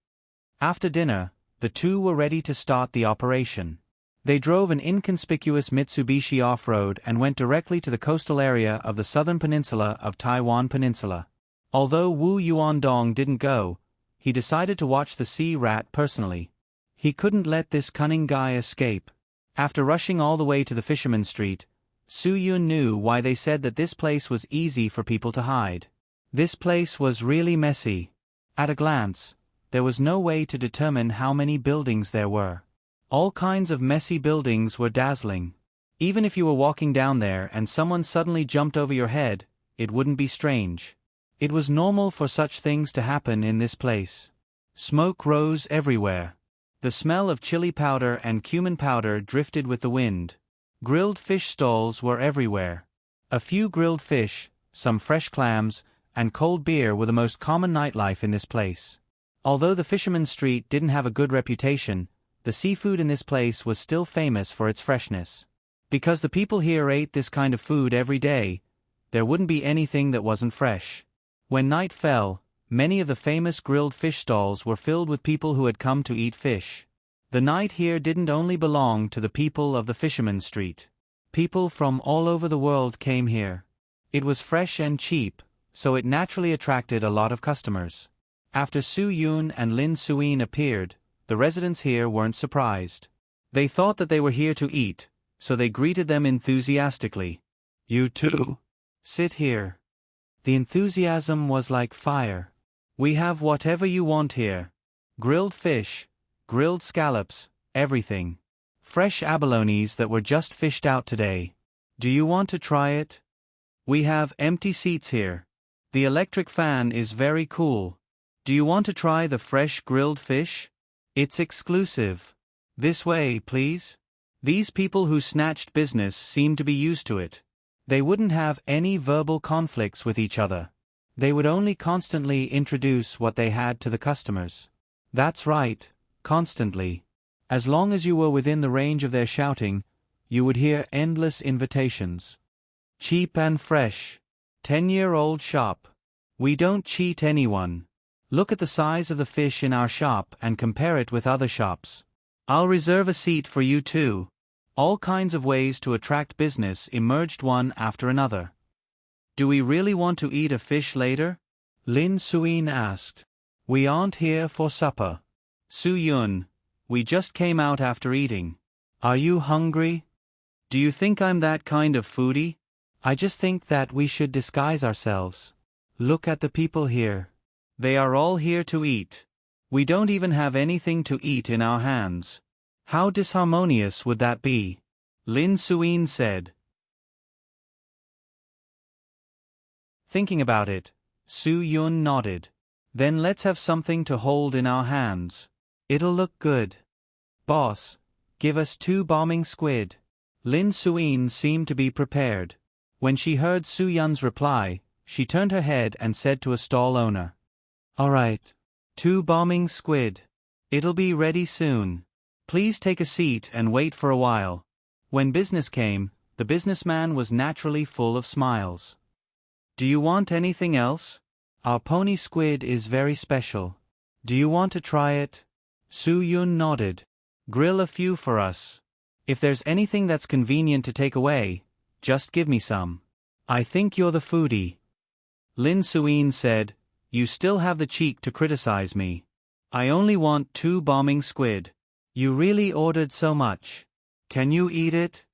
After dinner, the two were ready to start the operation. They drove an inconspicuous Mitsubishi off-road and went directly to the coastal area of the southern peninsula of Taiwan Peninsula. Although Wu Yuan-dong didn't go, he decided to watch the sea rat personally. He couldn't let this cunning guy escape. After rushing all the way to the Fisherman's Street, Soo-yoon knew why they said that this place was easy for people to hide. This place was really messy. At a glance, there was no way to determine how many buildings there were. All kinds of messy buildings were dazzling. Even if you were walking down there and someone suddenly jumped over your head, it wouldn't be strange. It was normal for such things to happen in this place. Smoke rose everywhere. The smell of chili powder and cumin powder drifted with the wind. Grilled fish stalls were everywhere. A few grilled fish, some fresh clams, and cold beer were the most common nightlife in this place. Although the Fisherman's Street didn't have a good reputation, the seafood in this place was still famous for its freshness. Because the people here ate this kind of food every day, there wouldn't be anything that wasn't fresh. When night fell, many of the famous grilled fish stalls were filled with people who had come to eat fish. The night here didn't only belong to the people of the Fisherman's Street. People from all over the world came here. It was fresh and cheap, so it naturally attracted a lot of customers. After Soo-yoon and Lin Soo-in appeared, the residents here weren't surprised. They thought that they were here to eat, so they greeted them enthusiastically. You too? Sit here. The enthusiasm was like fire. We have whatever you want here. Grilled fish, grilled scallops, everything. Fresh abalones that were just fished out today. Do you want to try it? We have empty seats here. The electric fan is very cool. Do you want to try the fresh grilled fish? It's exclusive. This way, please. These people who snatched business seemed to be used to it. They wouldn't have any verbal conflicts with each other. They would only constantly introduce what they had to the customers. That's right, constantly. As long as you were within the range of their shouting, you would hear endless invitations. Cheap and fresh. 10-year-old shop. We don't cheat anyone. Look at the size of the fish in our shop and compare it with other shops. I'll reserve a seat for you too. All kinds of ways to attract business emerged one after another. Do we really want to eat a fish later? Lin Soo-in asked. We aren't here for supper. Soo-yoon, we just came out after eating. Are you hungry? Do you think I'm that kind of foodie? I just think that we should disguise ourselves. Look at the people here. They are all here to eat. We don't even have anything to eat in our hands. How disharmonious would that be? Lin Soo-in said. Thinking about it, Soo-yoon nodded. Then let's have something to hold in our hands. It'll look good. Boss, give us 2 bombing squid. Lin Soo-in seemed to be prepared. When she heard Soo-yoon's reply, she turned her head and said to a stall owner. All right. 2 bombing squid. It'll be ready soon. Please take a seat and wait for a while. When business came, the businessman was naturally full of smiles. Do you want anything else? Our pony squid is very special. Do you want to try it? Soo-yoon nodded. Grill a few for us. If there's anything that's convenient to take away, just give me some. I think you're the foodie. Lin Soo-in said, You still have the cheek to criticize me. I only want 2 bombing squid. You really ordered so much. Can you eat it?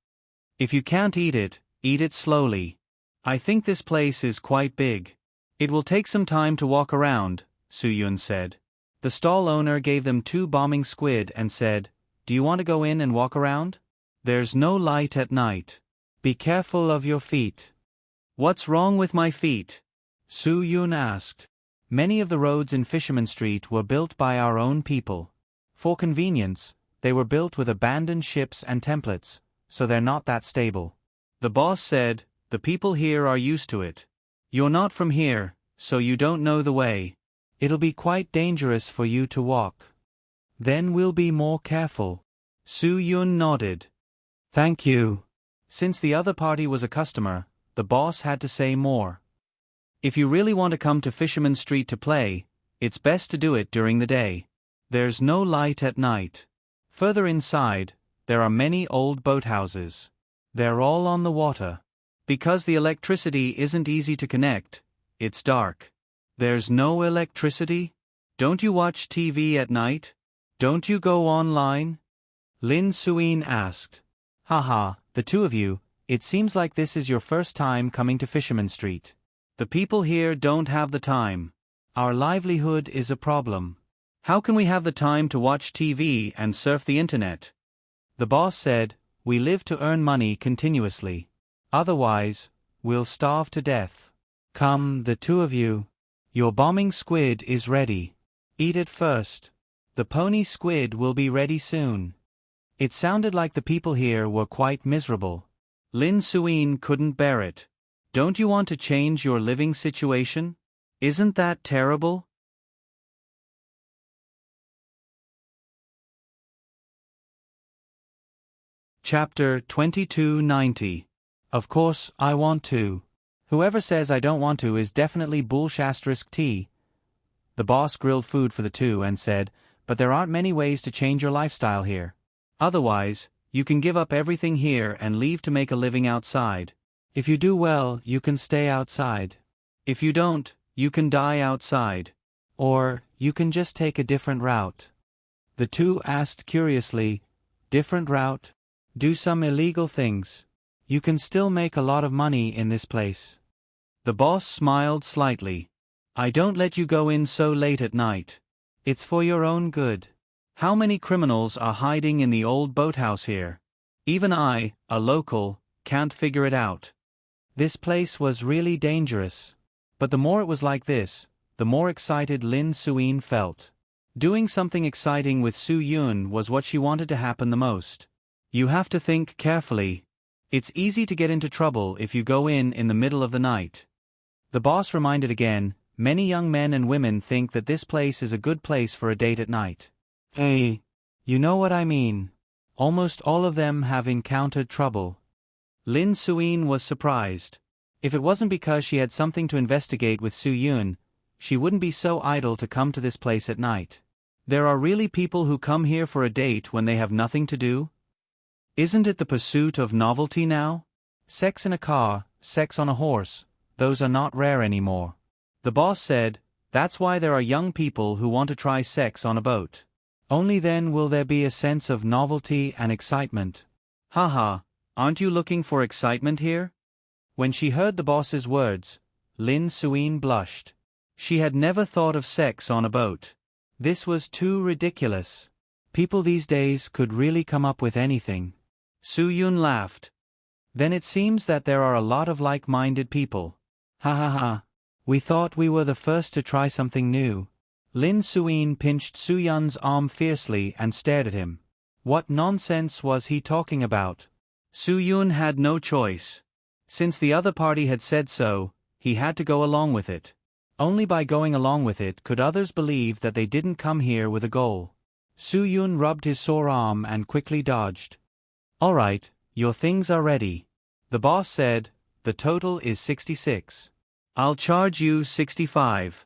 If you can't eat it, Eat it slowly. I think this place is quite big. It will take some time to walk around, Su-yun said. The stall owner gave them 2 bombing squid and said, "Do you want to go in and walk around? There's no light at night. Be careful of your feet." "What's wrong with my feet?" Su-yun asked. Many of the roads in Fisherman Street were built by our own people. For convenience, they were built with abandoned ships and templates, so they're not that stable. The boss said, "The people here are used to it. You're not from here, so you don't know the way. It'll be quite dangerous for you to walk." "Then we'll be more careful." Su-yun nodded. "Thank you." Since the other party was a customer, the boss had to say more. "If you really want to come to Fisherman Street to play, it's best to do it during the day. There's no light at night. Further inside, there are many old boathouses. They're all on the water. Because the electricity isn't easy to connect, it's dark." "There's no electricity? Don't you watch TV at night? Don't you go online?" Lin Suin asked. "Haha, the 2 of you, it seems like this is your first time coming to Fisherman Street. The people here don't have the time. Our livelihood is a problem. How can we have the time to watch TV and surf the internet?" The boss said, "We live to earn money continuously. Otherwise, we'll starve to death. Come, the 2 of you. Your bombing squid is ready. Eat it first. The pony squid will be ready soon." It sounded like the people here were quite miserable. Lin Suin couldn't bear it. "Don't you want to change your living situation? Isn't that terrible?" Chapter 2290. Of course, I want to. Whoever says I don't want to is definitely bullsh*t. The boss grilled food for the 2 and said, "But there aren't many ways to change your lifestyle here. Otherwise, you can give up everything here and leave to make a living outside. If you do well, you can stay outside. If you don't, you can die outside. Or, you can just take a different route." The 2 asked curiously, "Different route? Do some illegal things. You can still make a lot of money in this place." The boss smiled slightly. "I don't let you go in so late at night. It's for your own good. How many criminals are hiding in the old boathouse here? Even I, a local, can't figure it out." This place was really dangerous. But the more it was like this, the more excited Lin Suin felt. Doing something exciting with Su-yun was what she wanted to happen the most. "You have to think carefully. It's easy to get into trouble if you go in the middle of the night." The boss reminded again, "Many young men and women think that this place is a good place for a date at night." "Hey, you know what I mean. Almost all of them have encountered trouble." Lin Suin was surprised. If it wasn't because she had something to investigate with Su-yun, she wouldn't be so idle to come to this place at night. There are really people who come here for a date when they have nothing to do? Isn't it the pursuit of novelty now? Sex in a car, sex on a horse, those are not rare anymore. The boss said, "That's why there are young people who want to try sex on a boat. Only then will there be a sense of novelty and excitement." "Haha, aren't you looking for excitement here?" When she heard the boss's words, Lin Suin blushed. She had never thought of sex on a boat. This was too ridiculous. People these days could really come up with anything. Su-yun laughed. "Then it seems that there are a lot of like-minded people. Ha ha ha. We thought we were the first to try something new." Lin Suin pinched Su-yun's arm fiercely and stared at him. What nonsense was he talking about? Su-yun had no choice. Since the other party had said so, he had to go along with it. Only by going along with it could others believe that they didn't come here with a goal. Su-yun rubbed his sore arm and quickly dodged. "All right, your things are ready." The boss said, "The total is 66. I'll charge you 65.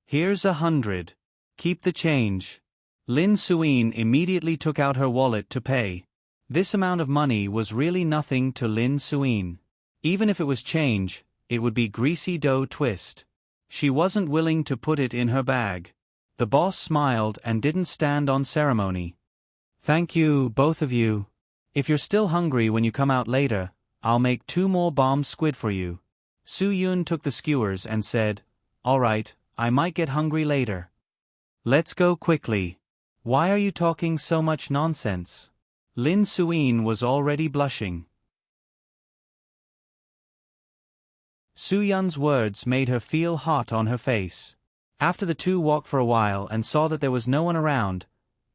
Here's 100. Keep the change." Lin Suin immediately took out her wallet to pay. This amount of money was really nothing to Lin Suin. Even if it was change, it would be greasy dough twist. She wasn't willing to put it in her bag. The boss smiled and didn't stand on ceremony. "Thank you, both of you. If you're still hungry when you come out later, I'll make 2 more bombed squid for you. Su Yun took the skewers and said, "All right, I might get hungry later. Let's go quickly. Why are you talking so much nonsense?" Lin Suyin was already blushing. Su Yun's words made her feel hot on her face. After the two walked for a while and saw that there was no one around,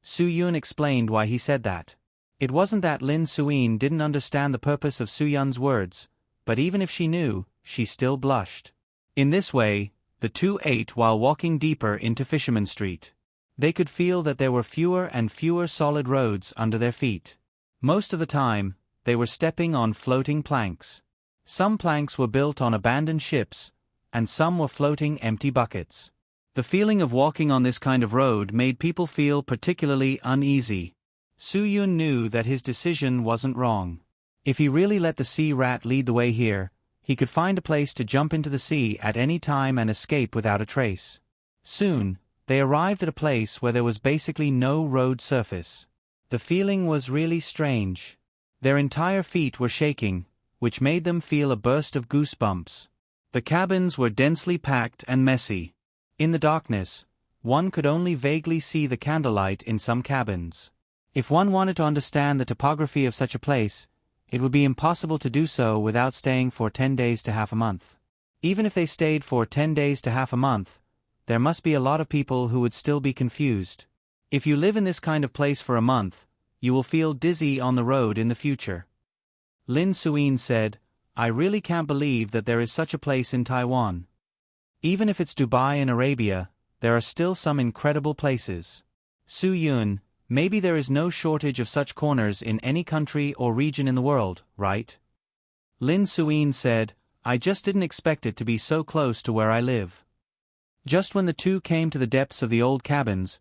Su Yun explained why he said that. It wasn't that Lin Suyin didn't understand the purpose of Su Yun's words, but even if she knew, she still blushed. In this way, the two ate while walking deeper into Fisherman Street. They could feel that there were fewer and fewer solid roads under their feet. Most of the time, they were stepping on floating planks. Some planks were built on abandoned ships, and some were floating empty buckets. The feeling of walking on this kind of road made people feel particularly uneasy. Su Yun knew that his decision wasn't wrong. If he really let the sea rat lead the way here, he could find a place to jump into the sea at any time and escape without a trace. Soon, they arrived at a place where there was basically no road surface. The feeling was really strange. Their entire feet were shaking, which made them feel a burst of goosebumps. The cabins were densely packed and messy. In the darkness, one could only vaguely see the candlelight in some cabins. If one wanted to understand the topography of such a place, it would be impossible to do so without staying for 10 days to half a month. Even if they stayed for 10 days to half a month, there must be a lot of people who would still be confused. If you live in this kind of place for a month, you will feel dizzy on the road in the future. Lin Suyin said, "I really can't believe that there is such a place in Taiwan. Even if it's Dubai in Arabia, there are still some incredible places. Su Yun, maybe there is no shortage of such corners in any country or region in the world, right?" Lin Suyin said, "I just didn't expect it to be so close to where I live." Just when the two came to the depths of the old cabins,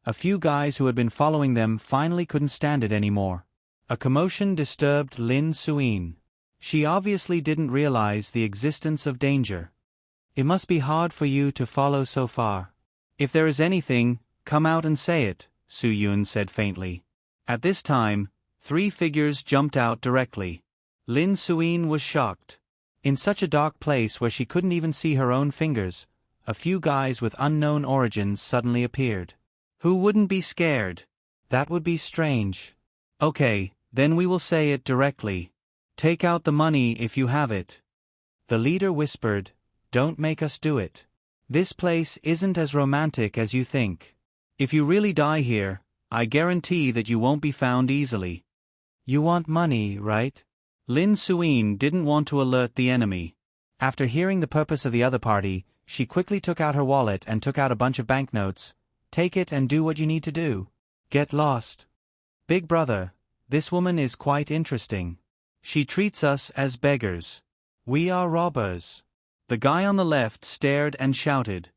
a few guys who had been following them finally couldn't stand it anymore. A commotion disturbed Lin Suyin. She obviously didn't realize the existence of danger. "It must be hard for you to follow so far. If there is anything, come out and say it," Su Yun said faintly. At this time, 3 figures jumped out directly. Lin Suyin was shocked. In such a dark place where she couldn't even see her own fingers, a few guys with unknown origins suddenly appeared. Who wouldn't be scared? That would be strange. "Okay, then we will say it directly. Take out the money if you have it." The leader whispered, "Don't make us do it. This place isn't as romantic as you think. If you really die here, I guarantee that you won't be found easily." "You want money, right?" Lin Suyin didn't want to alert the enemy. After hearing the purpose of the other party, she quickly took out her wallet and took out a bunch of banknotes. "Take it and do what you need to do. Get lost." "Big brother, this woman is quite interesting. She treats us as beggars. We are robbers." The guy on the left stared and shouted.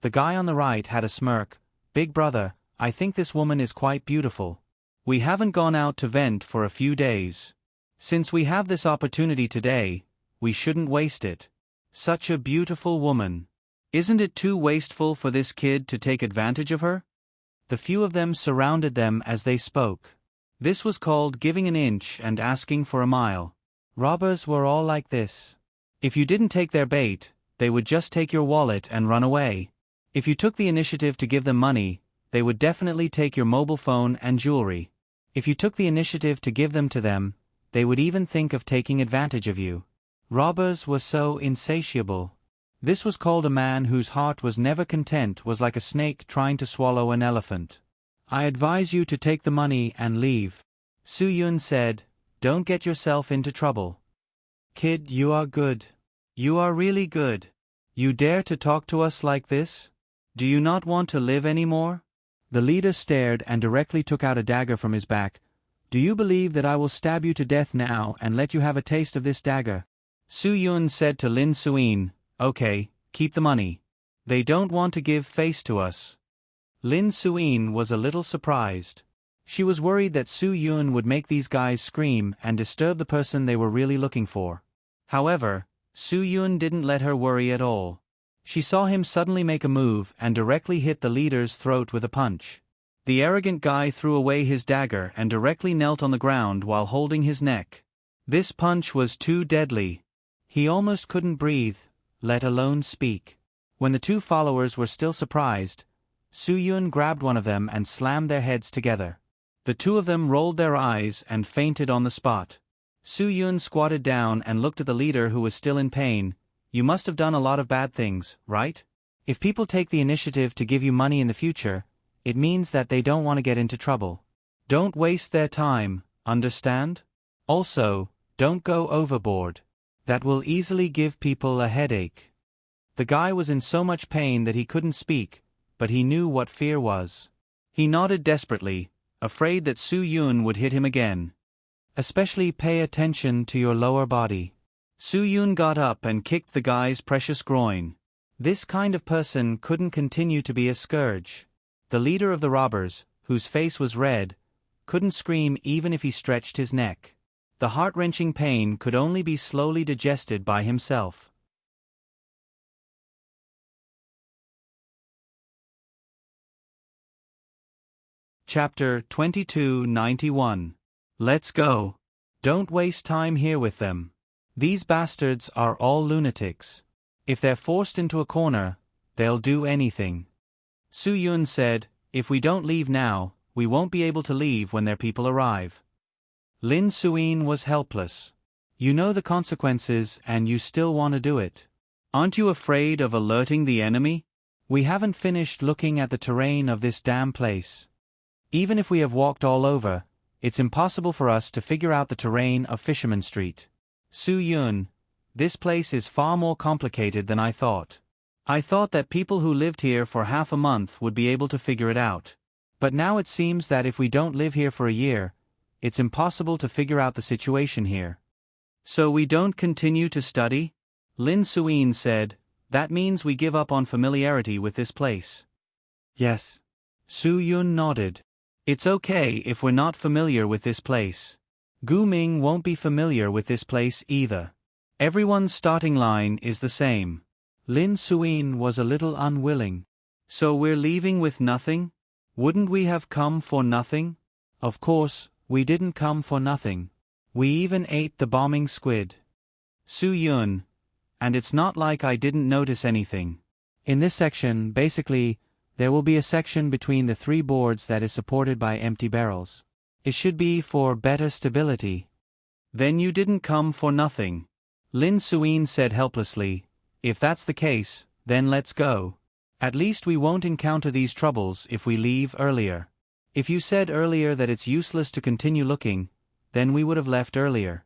The guy on the right had a smirk. "Big brother, I think this woman is quite beautiful. We haven't gone out to vent for a few days. Since we have this opportunity today, we shouldn't waste it. Such a beautiful woman. Isn't it too wasteful for this kid to take advantage of her?" The few of them surrounded them as they spoke. This was called giving an inch and asking for a mile. Robbers were all like this. If you didn't take their bait, they would just take your wallet and run away. If you took the initiative to give them money, they would definitely take your mobile phone and jewelry. If you took the initiative to give them to them, they would even think of taking advantage of you. Robbers were so insatiable. This was called a man whose heart was never content, was like a snake trying to swallow an elephant. "I advise you to take the money and leave." Su Yun said, "Don't get yourself into trouble. Kid, you are good. You are really good. You dare to talk to us like this? Do you not want to live anymore?" The leader stared and directly took out a dagger from his back. "Do you believe that I will stab you to death now and let you have a taste of this dagger?" Su Yun said to Lin Suyin, "Okay, keep the money. They don't want to give face to us." Lin Suyin was a little surprised. She was worried that Su Yun would make these guys scream and disturb the person they were really looking for. However, Su Yun didn't let her worry at all. She saw him suddenly make a move and directly hit the leader's throat with a punch. The arrogant guy threw away his dagger and directly knelt on the ground while holding his neck. This punch was too deadly. He almost couldn't breathe, let alone speak. When the two followers were still surprised, Su Yun grabbed one of them and slammed their heads together. The two of them rolled their eyes and fainted on the spot. Su Yun squatted down and looked at the leader who was still in pain. You must have done a lot of bad things, right? If people take the initiative to give you money in the future, it means that they don't want to get into trouble. Don't waste their time, understand? Also, don't go overboard. That will easily give people a headache. The guy was in so much pain that he couldn't speak, but he knew what fear was. He nodded desperately, afraid that Su Yun would hit him again. Especially pay attention to your lower body. Su Yun got up and kicked the guy's precious groin. This kind of person couldn't continue to be a scourge. The leader of the robbers, whose face was red, couldn't scream even if he stretched his neck. The heart-wrenching pain could only be slowly digested by himself. Chapter 2291. Let's go. Don't waste time here with them. These bastards are all lunatics. If they're forced into a corner, they'll do anything. Su Yun said, if we don't leave now, we won't be able to leave when their people arrive. Lin Suyin was helpless. You know the consequences and you still want to do it. Aren't you afraid of alerting the enemy? We haven't finished looking at the terrain of this damn place. Even if we have walked all over, it's impossible for us to figure out the terrain of Fisherman Street. Su Yun, this place is far more complicated than I thought. I thought that people who lived here for half a month would be able to figure it out. But now it seems that if we don't live here for a year, it's impossible to figure out the situation here. So we don't continue to study? Lin Suyin said, that means we give up on familiarity with this place. Yes. Su Yun nodded. It's okay if we're not familiar with this place. Gu Ming won't be familiar with this place either. Everyone's starting line is the same. Lin Suyin was a little unwilling. So we're leaving with nothing? Wouldn't we have come for nothing? Of course, we didn't come for nothing. We even ate the bombing squid. Su Yun. And it's not like I didn't notice anything. In this section, basically, there will be a section between the three boards that is supported by empty barrels. It should be for better stability. Then you didn't come for nothing. Lin Suyin said helplessly, if that's the case, then let's go. At least we won't encounter these troubles if we leave earlier. If you said earlier that it's useless to continue looking, then we would have left earlier.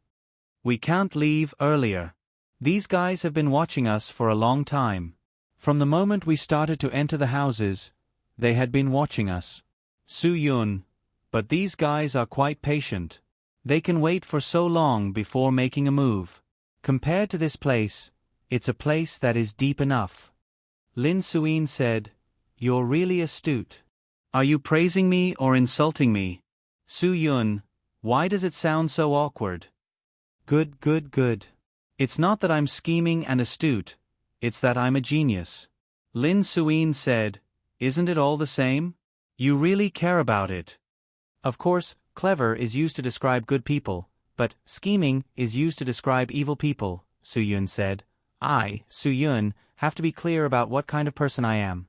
We can't leave earlier. These guys have been watching us for a long time. From the moment we started to enter the houses, they had been watching us. Su Yun. But these guys are quite patient. They can wait for so long before making a move. Compared to this place, it's a place that is deep enough. Lin Suyin said, you're really astute. Are you praising me or insulting me? Su Yun, why does it sound so awkward? Good. It's not that I'm scheming and astute, it's that I'm a genius. Lin Suyin said, isn't it all the same? You really care about it. Of course, clever is used to describe good people, but scheming is used to describe evil people, Su Yun said. I, Su Yun, have to be clear about what kind of person I am.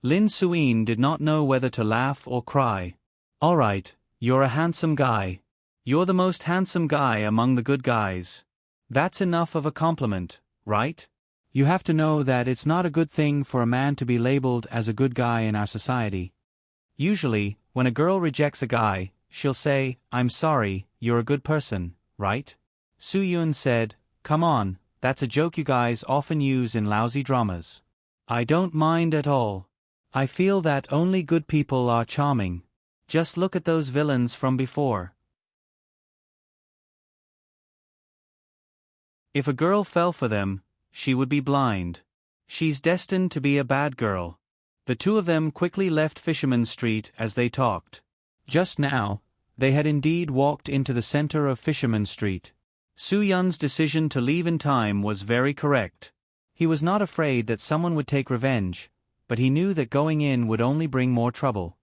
Lin Suyin did not know whether to laugh or cry. All right, you're a handsome guy. You're the most handsome guy among the good guys. That's enough of a compliment, right? You have to know that it's not a good thing for a man to be labeled as a good guy in our society. Usually, when a girl rejects a guy, she'll say, I'm sorry, you're a good person, right? Su Yun said, come on, that's a joke you guys often use in lousy dramas. I don't mind at all. I feel that only good people are charming. Just look at those villains from before. If a girl fell for them, she would be blind. She's destined to be a bad girl. The two of them quickly left Fisherman Street as they talked. Just now, they had indeed walked into the center of Fisherman Street. Su Yun's decision to leave in time was very correct. He was not afraid that someone would take revenge, but he knew that going in would only bring more trouble.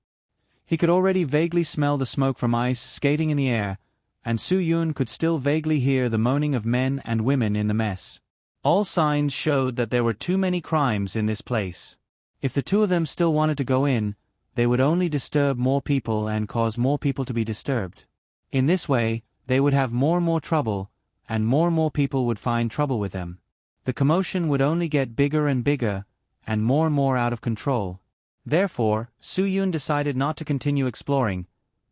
He could already vaguely smell the smoke from ice skating in the air, and Su-yun could still vaguely hear the moaning of men and women in the mess. All signs showed that there were too many crimes in this place. If the two of them still wanted to go in, they would only disturb more people and cause more people to be disturbed. In this way, they would have more and more trouble, and more people would find trouble with them. The commotion would only get bigger and bigger, and more out of control. Therefore, Su-yun decided not to continue exploring,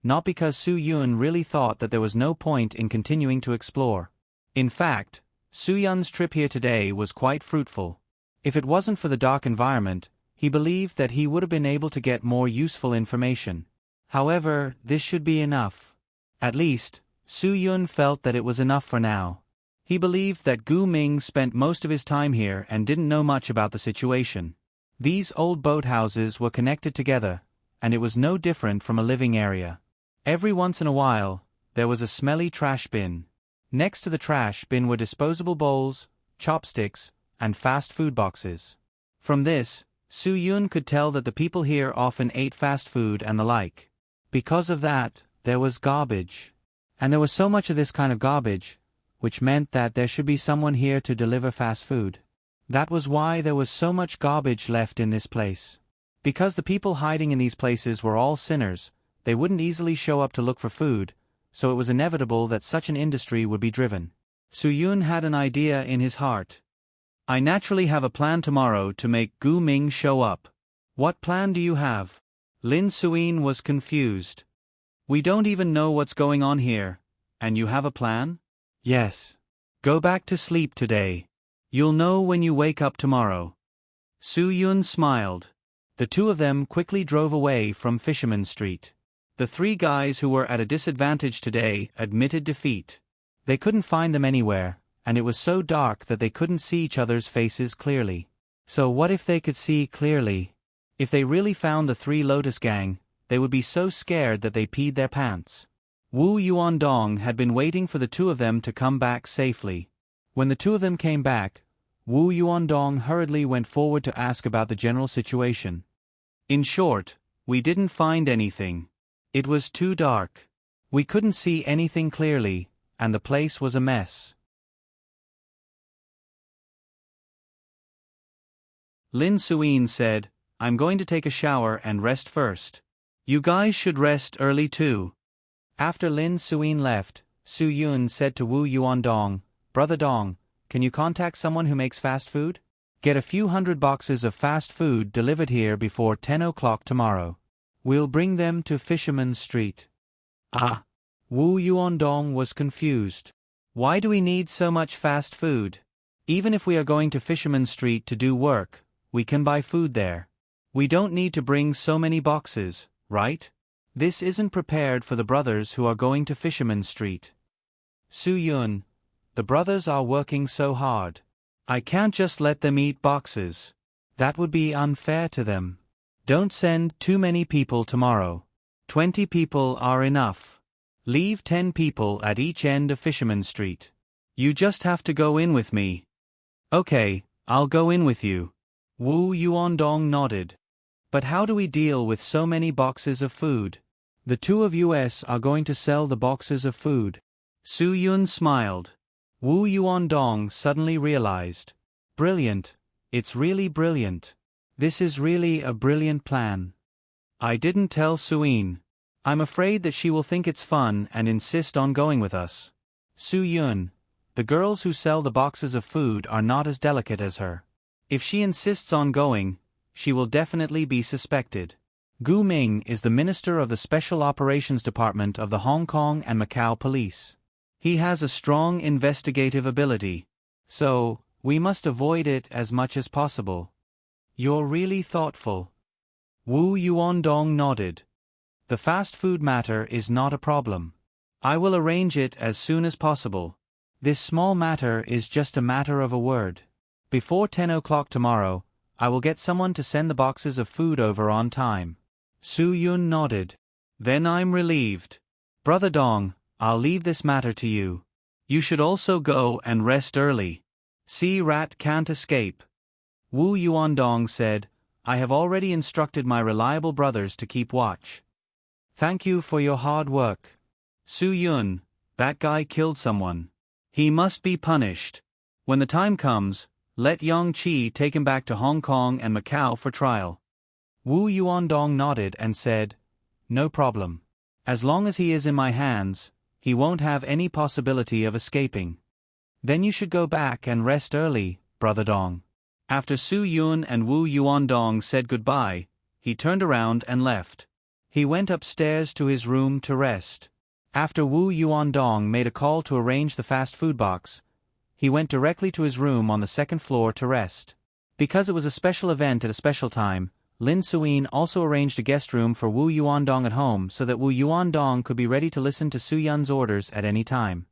not because Su-yun really thought that there was no point in continuing to explore. In fact, Su-yun's trip here today was quite fruitful. If it wasn't for the dark environment, he believed that he would have been able to get more useful information. However, this should be enough. At least, Su-yun felt that it was enough for now. He believed that Gu Ming spent most of his time here and didn't know much about the situation. These old boathouses were connected together, and it was no different from a living area. Every once in a while, there was a smelly trash bin. Next to the trash bin were disposable bowls, chopsticks, and fast food boxes. From this, Su-yun could tell that the people here often ate fast food and the like. Because of that, there was garbage. And there was so much of this kind of garbage, which meant that there should be someone here to deliver fast food. That was why there was so much garbage left in this place. Because the people hiding in these places were all sinners, they wouldn't easily show up to look for food, so it was inevitable that such an industry would be driven. Su-yun had an idea in his heart. I naturally have a plan tomorrow to make Gu Ming show up. What plan do you have? Lin Suin was confused. We don't even know what's going on here, and you have a plan? Yes. Go back to sleep today. You'll know when you wake up tomorrow. Su-yun smiled. The two of them quickly drove away from Fisherman Street. The three guys who were at a disadvantage today admitted defeat. They couldn't find them anywhere, and it was so dark that they couldn't see each other's faces clearly. So what if they could see clearly? If they really found the Three Lotus Gang, they would be so scared that they peed their pants. Wu Yuandong had been waiting for the two of them to come back safely. When the two of them came back, Wu Yuandong hurriedly went forward to ask about the general situation. In short, we didn't find anything. It was too dark. We couldn't see anything clearly, and the place was a mess. Lin Suin said, I'm going to take a shower and rest first. You guys should rest early too. After Lin Suin left, Su-yun said to Wu Yuandong, Brother Dong, can you contact someone who makes fast food? Get a few hundred boxes of fast food delivered here before 10 o'clock tomorrow. We'll bring them to Fisherman Street. Ah! Wu Yuandong was confused. Why do we need so much fast food? Even if we are going to Fisherman Street to do work, we can buy food there. We don't need to bring so many boxes, right? This isn't prepared for the brothers who are going to Fisherman Street. Su-yun, the brothers are working so hard. I can't just let them eat boxes. That would be unfair to them. Don't send too many people tomorrow. 20 people are enough. Leave 10 people at each end of Fisherman Street. You just have to go in with me. Okay, I'll go in with you. Wu Yuandong nodded. But how do we deal with so many boxes of food? The two of us are going to sell the boxes of food. Su-yun smiled. Wu Yuandong suddenly realized. Brilliant. It's really brilliant. This is really a brilliant plan. I didn't tell Suin. I'm afraid that she will think it's fun and insist on going with us. Su-yun, the girls who sell the boxes of food are not as delicate as her. If she insists on going, she will definitely be suspected. Gu Ming is the Minister of the Special Operations Department of the Hong Kong and Macau Police. He has a strong investigative ability. So, we must avoid it as much as possible. You're really thoughtful. Wu Yuandong nodded. The fast food matter is not a problem. I will arrange it as soon as possible. This small matter is just a matter of a word. Before 10 o'clock tomorrow, I will get someone to send the boxes of food over on time. Su-yun nodded. Then I'm relieved. Brother Dong, I'll leave this matter to you. You should also go and rest early. See rat can't escape. Wu Yuandong said, I have already instructed my reliable brothers to keep watch. Thank you for your hard work. Su Yun, that guy killed someone. He must be punished. When the time comes, let Yang Qi take him back to Hong Kong and Macau for trial. Wu Yuandong nodded and said, No problem. As long as he is in my hands, he won't have any possibility of escaping. Then you should go back and rest early, Brother Dong. After Su Yun and Wu Yuandong said goodbye, he turned around and left. He went upstairs to his room to rest. After Wu Yuandong made a call to arrange the fast food box, he went directly to his room on the second floor to rest. Because it was a special event at a special time, Lin Suyin also arranged a guest room for Wu Yuandong at home so that Wu Yuandong could be ready to listen to Su Yun's orders at any time.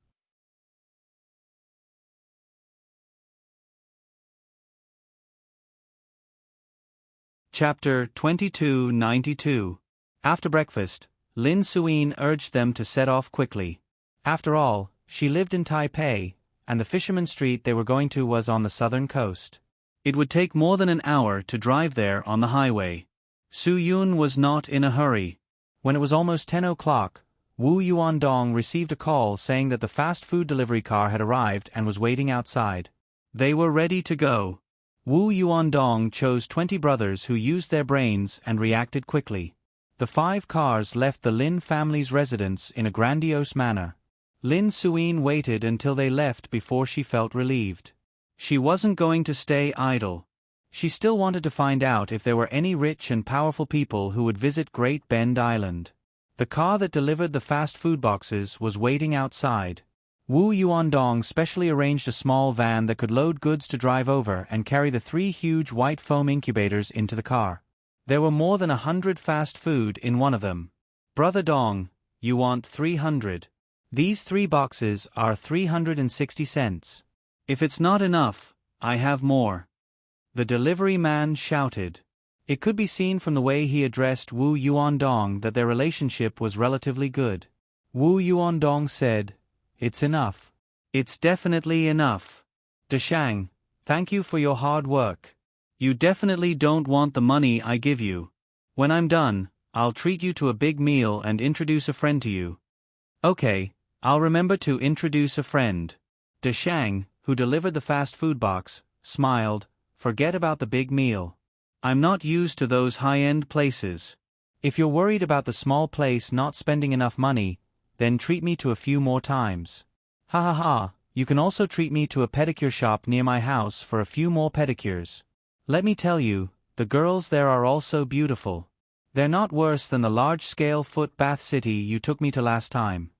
Chapter 2292. After breakfast, Lin Suyin urged them to set off quickly. After all, she lived in Taipei, and the fisherman's street they were going to was on the southern coast. It would take more than an hour to drive there on the highway. Su Yun was not in a hurry. When it was almost 10 o'clock, Wu Yuandong received a call saying that the fast food delivery car had arrived and was waiting outside. They were ready to go. Wu Yuandong chose 20 brothers who used their brains and reacted quickly. The 5 cars left the Lin family's residence in a grandiose manner. Lin Suyin waited until they left before she felt relieved. She wasn't going to stay idle. She still wanted to find out if there were any rich and powerful people who would visit Great Bend Island. The car that delivered the fast food boxes was waiting outside. Wu Yuandong specially arranged a small van that could load goods to drive over and carry the 3 huge white foam incubators into the car. There were more than 100 fast food in one of them. Brother Dong, you want 300. These 3 boxes are 360 cents. If it's not enough, I have more. The delivery man shouted. It could be seen from the way he addressed Wu Yuandong that their relationship was relatively good. Wu Yuandong said, It's enough. It's definitely enough. Deshang, thank you for your hard work. You definitely don't want the money I give you. When I'm done, I'll treat you to a big meal and introduce a friend to you. Okay, I'll remember to introduce a friend. Deshang, who delivered the fast food box, smiled. Forget about the big meal. I'm not used to those high-end places. If you're worried about the small place not spending enough money, then treat me to a few more times. Ha ha ha, you can also treat me to a pedicure shop near my house for a few more pedicures. Let me tell you, the girls there are also beautiful. They're not worse than the large-scale foot bath city you took me to last time.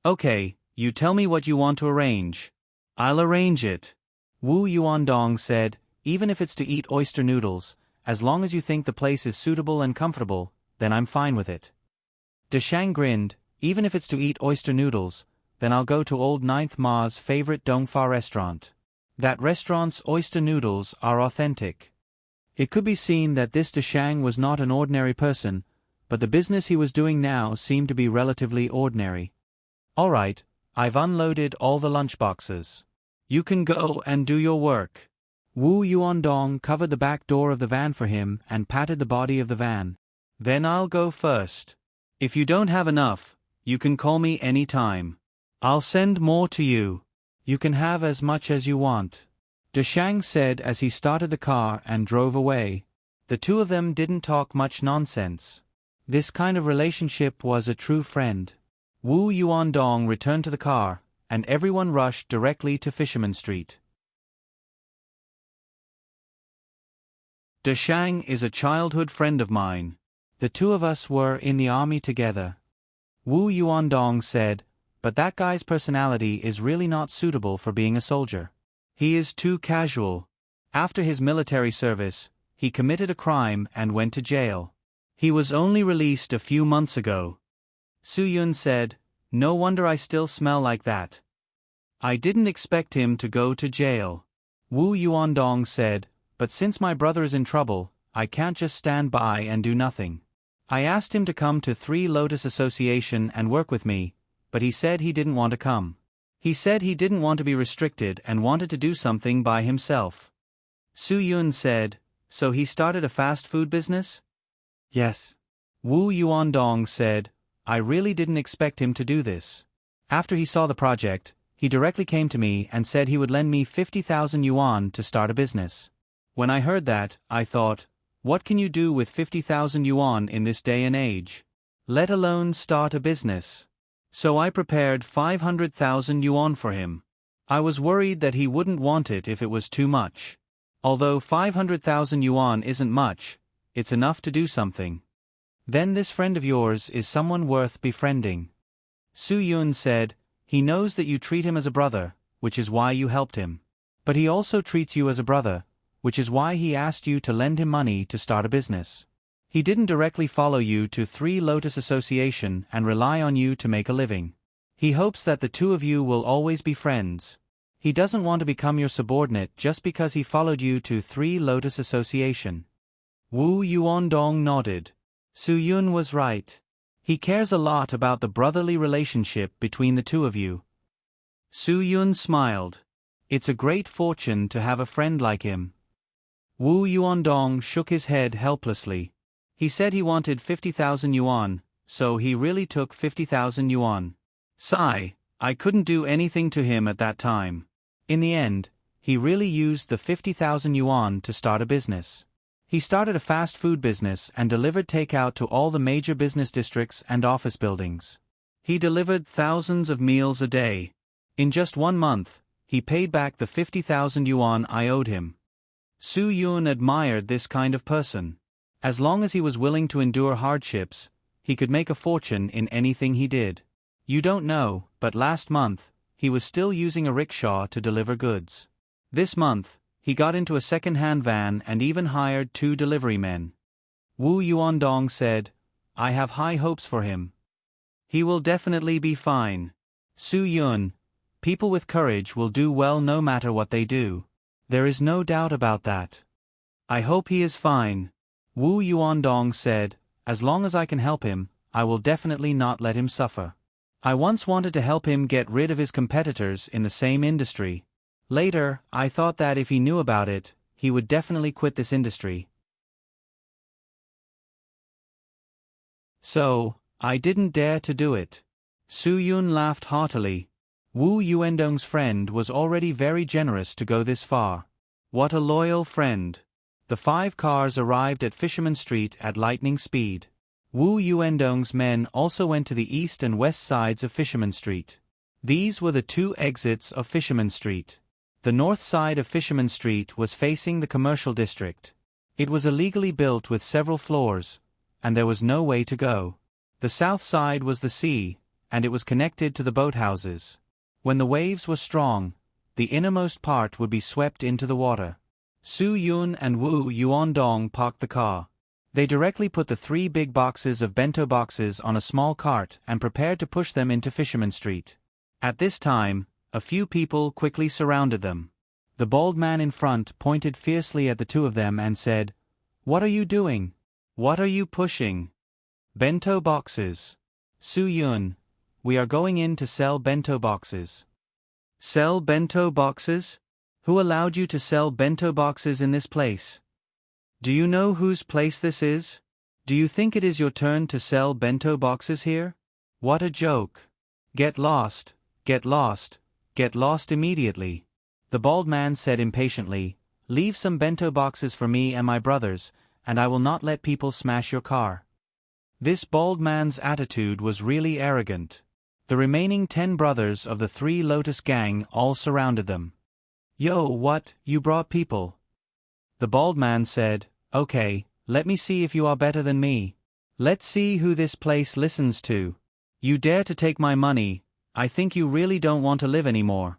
Okay, you tell me what you want to arrange. I'll arrange it. Wu Yuandong said, even if it's to eat oyster noodles, as long as you think the place is suitable and comfortable, then I'm fine with it. Deshang grinned, even if it's to eat oyster noodles, then I'll go to old Ninth Ma's favorite Dongfa restaurant. That restaurant's oyster noodles are authentic. It could be seen that this Deshang was not an ordinary person, but the business he was doing now seemed to be relatively ordinary. All right, I've unloaded all the lunchboxes. You can go and do your work. Wu Yuandong covered the back door of the van for him and patted the body of the van. Then I'll go first. If you don't have enough, you can call me any time. I'll send more to you. You can have as much as you want. Deshang said as he started the car and drove away. The 2 of them didn't talk much nonsense. This kind of relationship was a true friend. Wu Yuandong returned to the car, and everyone rushed directly to Fisherman Street. Deshang is a childhood friend of mine. The 2 of us were in the army together. Wu Yuandong said, but that guy's personality is really not suitable for being a soldier. He is too casual. After his military service, he committed a crime and went to jail. He was only released a few months ago. Su Yun said, no wonder I still smell like that. I didn't expect him to go to jail. Wu Yuandong said, but since my brother is in trouble, I can't just stand by and do nothing. I asked him to come to 3 Lotus Association and work with me, but he said he didn't want to come. He said he didn't want to be restricted and wanted to do something by himself. Su Yun said, so he started a fast food business? Yes. Wu Yuandong said, I really didn't expect him to do this. After he saw the project, he directly came to me and said he would lend me 50,000 yuan to start a business. When I heard that, I thought, what can you do with 50,000 yuan in this day and age? Let alone start a business. So I prepared 500,000 yuan for him. I was worried that he wouldn't want it if it was too much. Although 500,000 yuan isn't much, it's enough to do something. Then this friend of yours is someone worth befriending. Su Yun said, he knows that you treat him as a brother, which is why you helped him. But he also treats you as a brother, which is why he asked you to lend him money to start a business. He didn't directly follow you to Three Lotus Association and rely on you to make a living. He hopes that the two of you will always be friends. He doesn't want to become your subordinate just because he followed you to Three Lotus Association. Wu Yuandong nodded. Su Yun was right. He cares a lot about the brotherly relationship between the two of you. Su Yun smiled. It's a great fortune to have a friend like him. Wu Yuandong shook his head helplessly. He said he wanted 50,000 yuan, so he really took 50,000 yuan. Sigh, I couldn't do anything to him at that time. In the end, he really used the 50,000 yuan to start a business. He started a fast food business and delivered takeout to all the major business districts and office buildings. He delivered thousands of meals a day. In just 1 month, he paid back the 50,000 yuan I owed him. Su Yun admired this kind of person. As long as he was willing to endure hardships, he could make a fortune in anything he did. You don't know, but last month, he was still using a rickshaw to deliver goods. This month, he got into a second-hand van and even hired 2 delivery men. Wu Yuandong said, I have high hopes for him. He will definitely be fine. Su Yun, people with courage will do well no matter what they do. There is no doubt about that. I hope he is fine. Wu Yuandong said, as long as I can help him, I will definitely not let him suffer. I once wanted to help him get rid of his competitors in the same industry. Later, I thought that if he knew about it, he would definitely quit this industry. So, I didn't dare to do it. Su Yun laughed heartily. Wu Yuandong's friend was already very generous to go this far. What a loyal friend. The 5 cars arrived at Fisherman Street at lightning speed. Wu Yuandong's men also went to the east and west sides of Fisherman Street. These were the 2 exits of Fisherman Street. The north side of Fisherman Street was facing the commercial district. It was illegally built with several floors, and there was no way to go. The south side was the sea, and it was connected to the boathouses. When the waves were strong, the innermost part would be swept into the water. Su Yun and Wu Yuandong parked the car. They directly put the 3 big boxes of bento boxes on a small cart and prepared to push them into Fisherman Street. At this time, a few people quickly surrounded them. The bald man in front pointed fiercely at the 2 of them and said, What are you doing? What are you pushing? Bento boxes. Su Yun, we are going in to sell bento boxes. Sell bento boxes? Who allowed you to sell bento boxes in this place? Do you know whose place this is? Do you think it is your turn to sell bento boxes here? What a joke. Get lost, get lost, get lost immediately. The bald man said impatiently, Leave some bento boxes for me and my brothers, and I will not let people smash your car. This bald man's attitude was really arrogant. The remaining 10 brothers of the 3 Lotus gang all surrounded them. Yo, what, you brought people? The bald man said, Okay, let me see if you are better than me. Let's see who this place listens to. You dare to take my money, I think you really don't want to live anymore.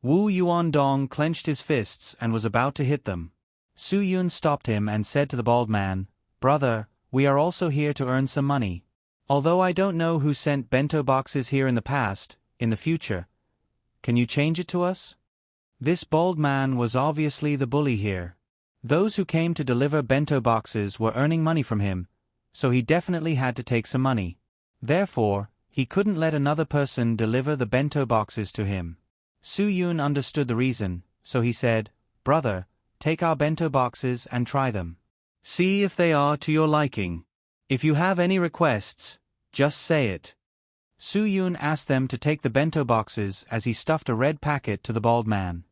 Wu Yuandong clenched his fists and was about to hit them. Su Yun stopped him and said to the bald man, Brother, we are also here to earn some money. Although I don't know who sent bento boxes here in the past, in the future, can you change it to us? This bald man was obviously the bully here. Those who came to deliver bento boxes were earning money from him, so he definitely had to take some money. Therefore, he couldn't let another person deliver the bento boxes to him. Su Yun understood the reason, so he said, Brother, take our bento boxes and try them. See if they are to your liking. If you have any requests, Just say it. Su Yun asked them to take the bento boxes as he stuffed a red packet to the bald man.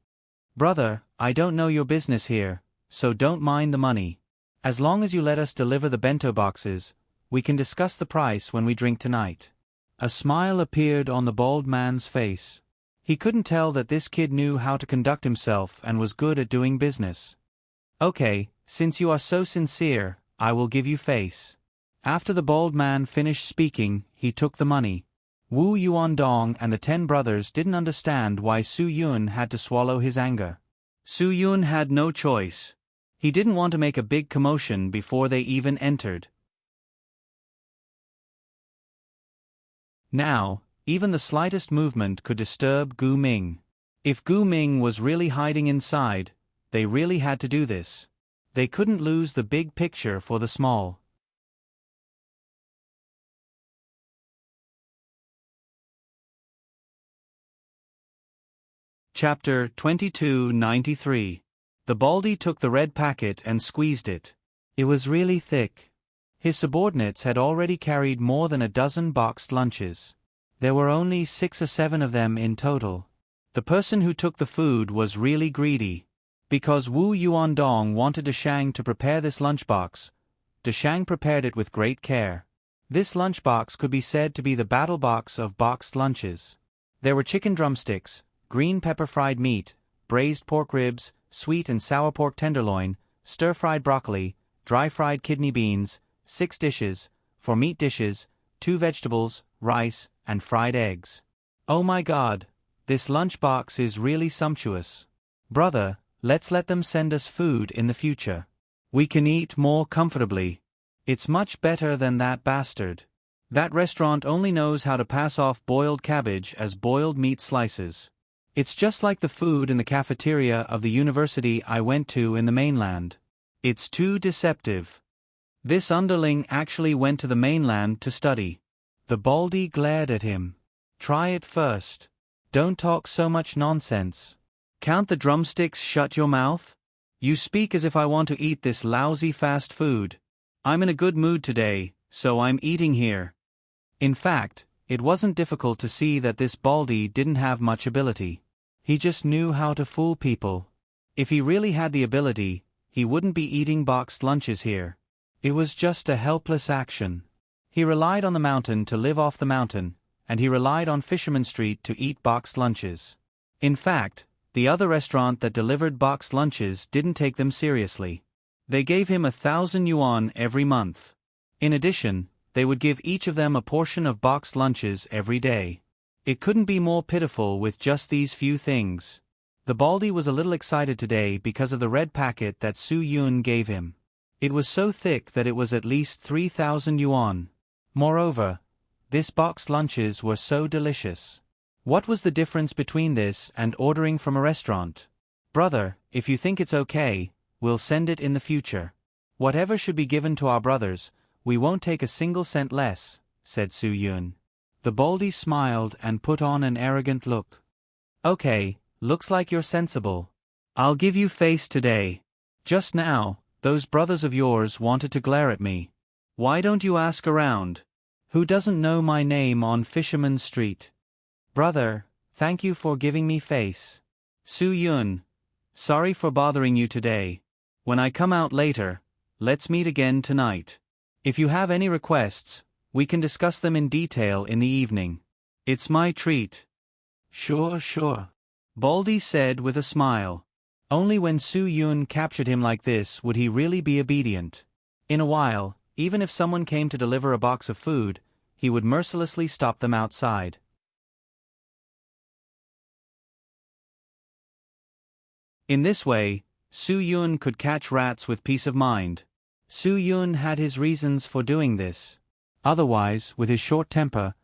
Brother, I don't know your business here, so don't mind the money. As long as you let us deliver the bento boxes, we can discuss the price when we drink tonight. A smile appeared on the bald man's face. He couldn't tell that this kid knew how to conduct himself and was good at doing business. Okay, since you are so sincere, I will give you face. After the bald man finished speaking, he took the money. Wu Yuandong and the 10 brothers didn't understand why Su Yun had to swallow his anger. Su Yun had no choice. He didn't want to make a big commotion before they even entered. Now, even the slightest movement could disturb Gu Ming. If Gu Ming was really hiding inside, they really had to do this. They couldn't lose the big picture for the small. Chapter 2293. The Baldy took the red packet and squeezed it. It was really thick. His subordinates had already carried more than a dozen boxed lunches. There were only 6 or 7 of them in total. The person who took the food was really greedy. Because Wu Yuandong wanted Deshang to prepare this lunchbox, Deshang prepared it with great care. This lunchbox could be said to be the battle box of boxed lunches. There were chicken drumsticks, green pepper fried meat, braised pork ribs, sweet and sour pork tenderloin, stir-fried broccoli, dry-fried kidney beans, 6 dishes, 4 meat dishes, 2 vegetables, rice, and fried eggs. Oh my God, this lunchbox is really sumptuous. Brother, let's let them send us food in the future. We can eat more comfortably. It's much better than that bastard. That restaurant only knows how to pass off boiled cabbage as boiled meat slices. It's just like the food in the cafeteria of the university I went to in the mainland. It's too deceptive. This underling actually went to the mainland to study. The Baldy glared at him. Try it first. Don't talk so much nonsense. Count the drumsticks, shut your mouth. You speak as if I want to eat this lousy fast food. I'm in a good mood today, so I'm eating here. In fact, it wasn't difficult to see that this Baldy didn't have much ability. He just knew how to fool people. If he really had the ability, he wouldn't be eating boxed lunches here. It was just a helpless action. He relied on the mountain to live off the mountain, and he relied on Fisherman Street to eat boxed lunches. In fact, the other restaurant that delivered boxed lunches didn't take them seriously. They gave him 1,000 yuan every month. In addition, they would give each of them a portion of boxed lunches every day. It couldn't be more pitiful with just these few things. The Baldy was a little excited today because of the red packet that Su Yun gave him. It was so thick that it was at least 3,000 yuan. Moreover, this boxed lunches were so delicious. What was the difference between this and ordering from a restaurant? Brother, if you think it's okay, we'll send it in the future. Whatever should be given to our brothers, we won't take a single cent less, said Su Yun. The Baldy smiled and put on an arrogant look. Okay, looks like you're sensible. I'll give you face today. Just now, those brothers of yours wanted to glare at me. Why don't you ask around? Who doesn't know my name on Fisherman Street? Brother, thank you for giving me face. Su Yun, sorry for bothering you today. When I come out later, let's meet again tonight. If you have any requests, we can discuss them in detail in the evening. It's my treat. Sure. Baldy said with a smile. Only when Su Yun captured him like this would he really be obedient. In a while, even if someone came to deliver a box of food, he would mercilessly stop them outside. In this way, Su Yun could catch rats with peace of mind. Su Yun had his reasons for doing this. Otherwise, with his short temper,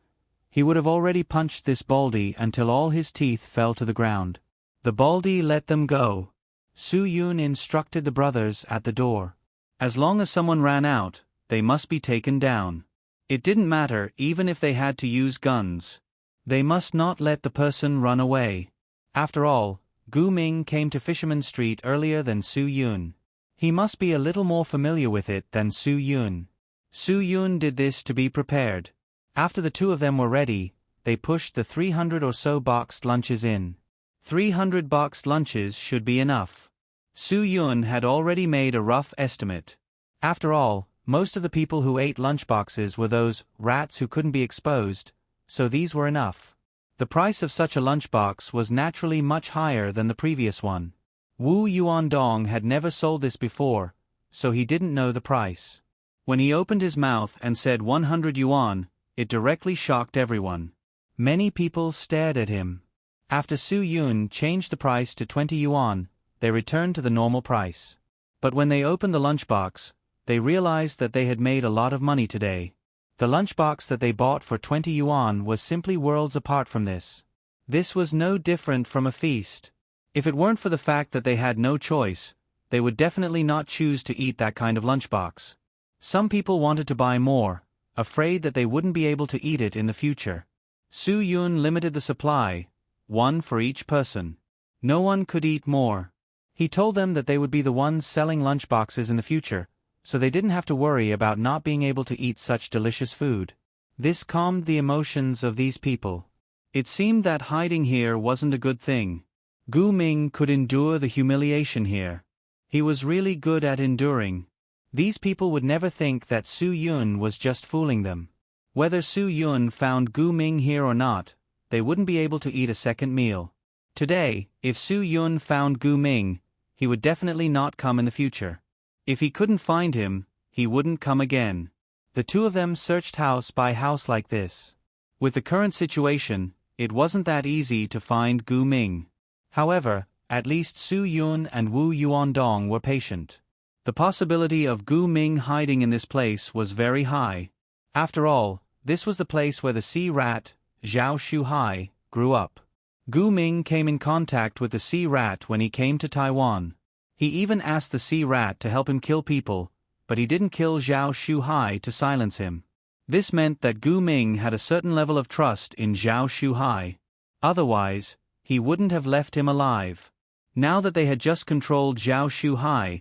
he would have already punched this Baldy until all his teeth fell to the ground. The Baldy let them go. Su Yun instructed the brothers at the door. As long as someone ran out, they must be taken down. It didn't matter even if they had to use guns. They must not let the person run away. After all, Gu Ming came to Fisherman Street earlier than Su Yun. He must be a little more familiar with it than Su Yun. Su Yun did this to be prepared. After the two of them were ready, they pushed the 300 or so boxed lunches in. 300 boxed lunches should be enough. Su Yun had already made a rough estimate. After all, most of the people who ate lunchboxes were those rats who couldn't be exposed, so these were enough. The price of such a lunchbox was naturally much higher than the previous one. Wu Yuandong had never sold this before, so he didn't know the price. When he opened his mouth and said 100 yuan, it directly shocked everyone. Many people stared at him. After Su Yun changed the price to 20 yuan, they returned to the normal price. But when they opened the lunchbox, they realized that they had made a lot of money today. The lunchbox that they bought for 20 yuan was simply worlds apart from this. This was no different from a feast. If it weren't for the fact that they had no choice, they would definitely not choose to eat that kind of lunchbox. Some people wanted to buy more, afraid that they wouldn't be able to eat it in the future. Su Yun limited the supply, one for each person. No one could eat more. He told them that they would be the ones selling lunchboxes in the future, so they didn't have to worry about not being able to eat such delicious food. This calmed the emotions of these people. It seemed that hiding here wasn't a good thing. Gu Ming could endure the humiliation here. He was really good at enduring. These people would never think that Su Yun was just fooling them. Whether Su Yun found Gu Ming here or not, they wouldn't be able to eat a second meal. Today, if Su Yun found Gu Ming, he would definitely not come in the future. If he couldn't find him, he wouldn't come again. The two of them searched house by house like this. With the current situation, it wasn't that easy to find Gu Ming. However, at least Su Yun and Wu Yuandong were patient. The possibility of Gu Ming hiding in this place was very high. After all, this was the place where the sea rat, Zhao Shuhai, grew up. Gu Ming came in contact with the sea rat when he came to Taiwan. He even asked the sea rat to help him kill people, but he didn't kill Zhao Shuhai to silence him. This meant that Gu Ming had a certain level of trust in Zhao Shuhai. Otherwise, he wouldn't have left him alive. Now that they had just controlled Zhao Shuhai,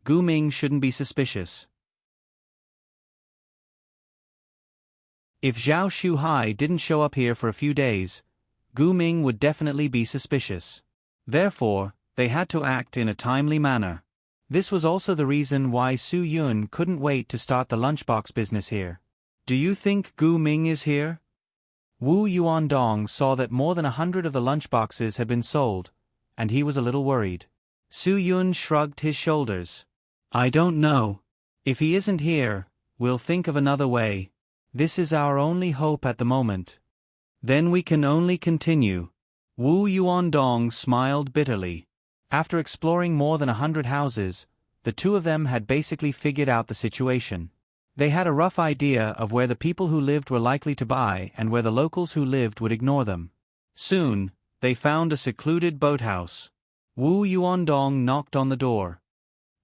Gu Ming shouldn't be suspicious. If Zhao Shuhai didn't show up here for a few days, Gu Ming would definitely be suspicious. Therefore, they had to act in a timely manner. This was also the reason why Su Yun couldn't wait to start the lunchbox business here. Do you think Gu Ming is here? Wu Yuandong saw that more than 100 of the lunchboxes had been sold, and he was a little worried. Su Yun shrugged his shoulders. I don't know. If he isn't here, we'll think of another way. This is our only hope at the moment. Then we can only continue. Wu Yuandong smiled bitterly. After exploring more than 100 houses, the two of them had basically figured out the situation. They had a rough idea of where the people who lived were likely to buy and where the locals who lived would ignore them. Soon, they found a secluded boathouse. Wu Yuandong knocked on the door.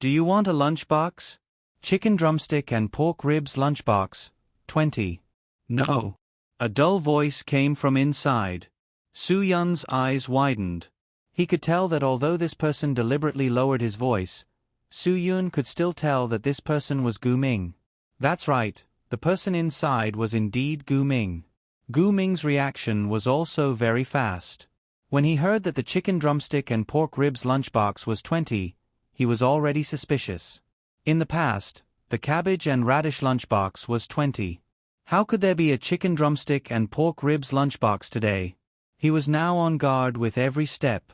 Do you want a lunchbox? Chicken drumstick and pork ribs lunchbox, 20. No. A dull voice came from inside. Su Yun's eyes widened. He could tell that although this person deliberately lowered his voice, Su Yun could still tell that this person was Gu Ming. That's right, the person inside was indeed Gu Ming. Gu Ming's reaction was also very fast. When he heard that the chicken drumstick and pork ribs lunchbox was 20, he was already suspicious. In the past, the cabbage and radish lunchbox was 20. How could there be a chicken drumstick and pork ribs lunchbox today? He was now on guard with every step.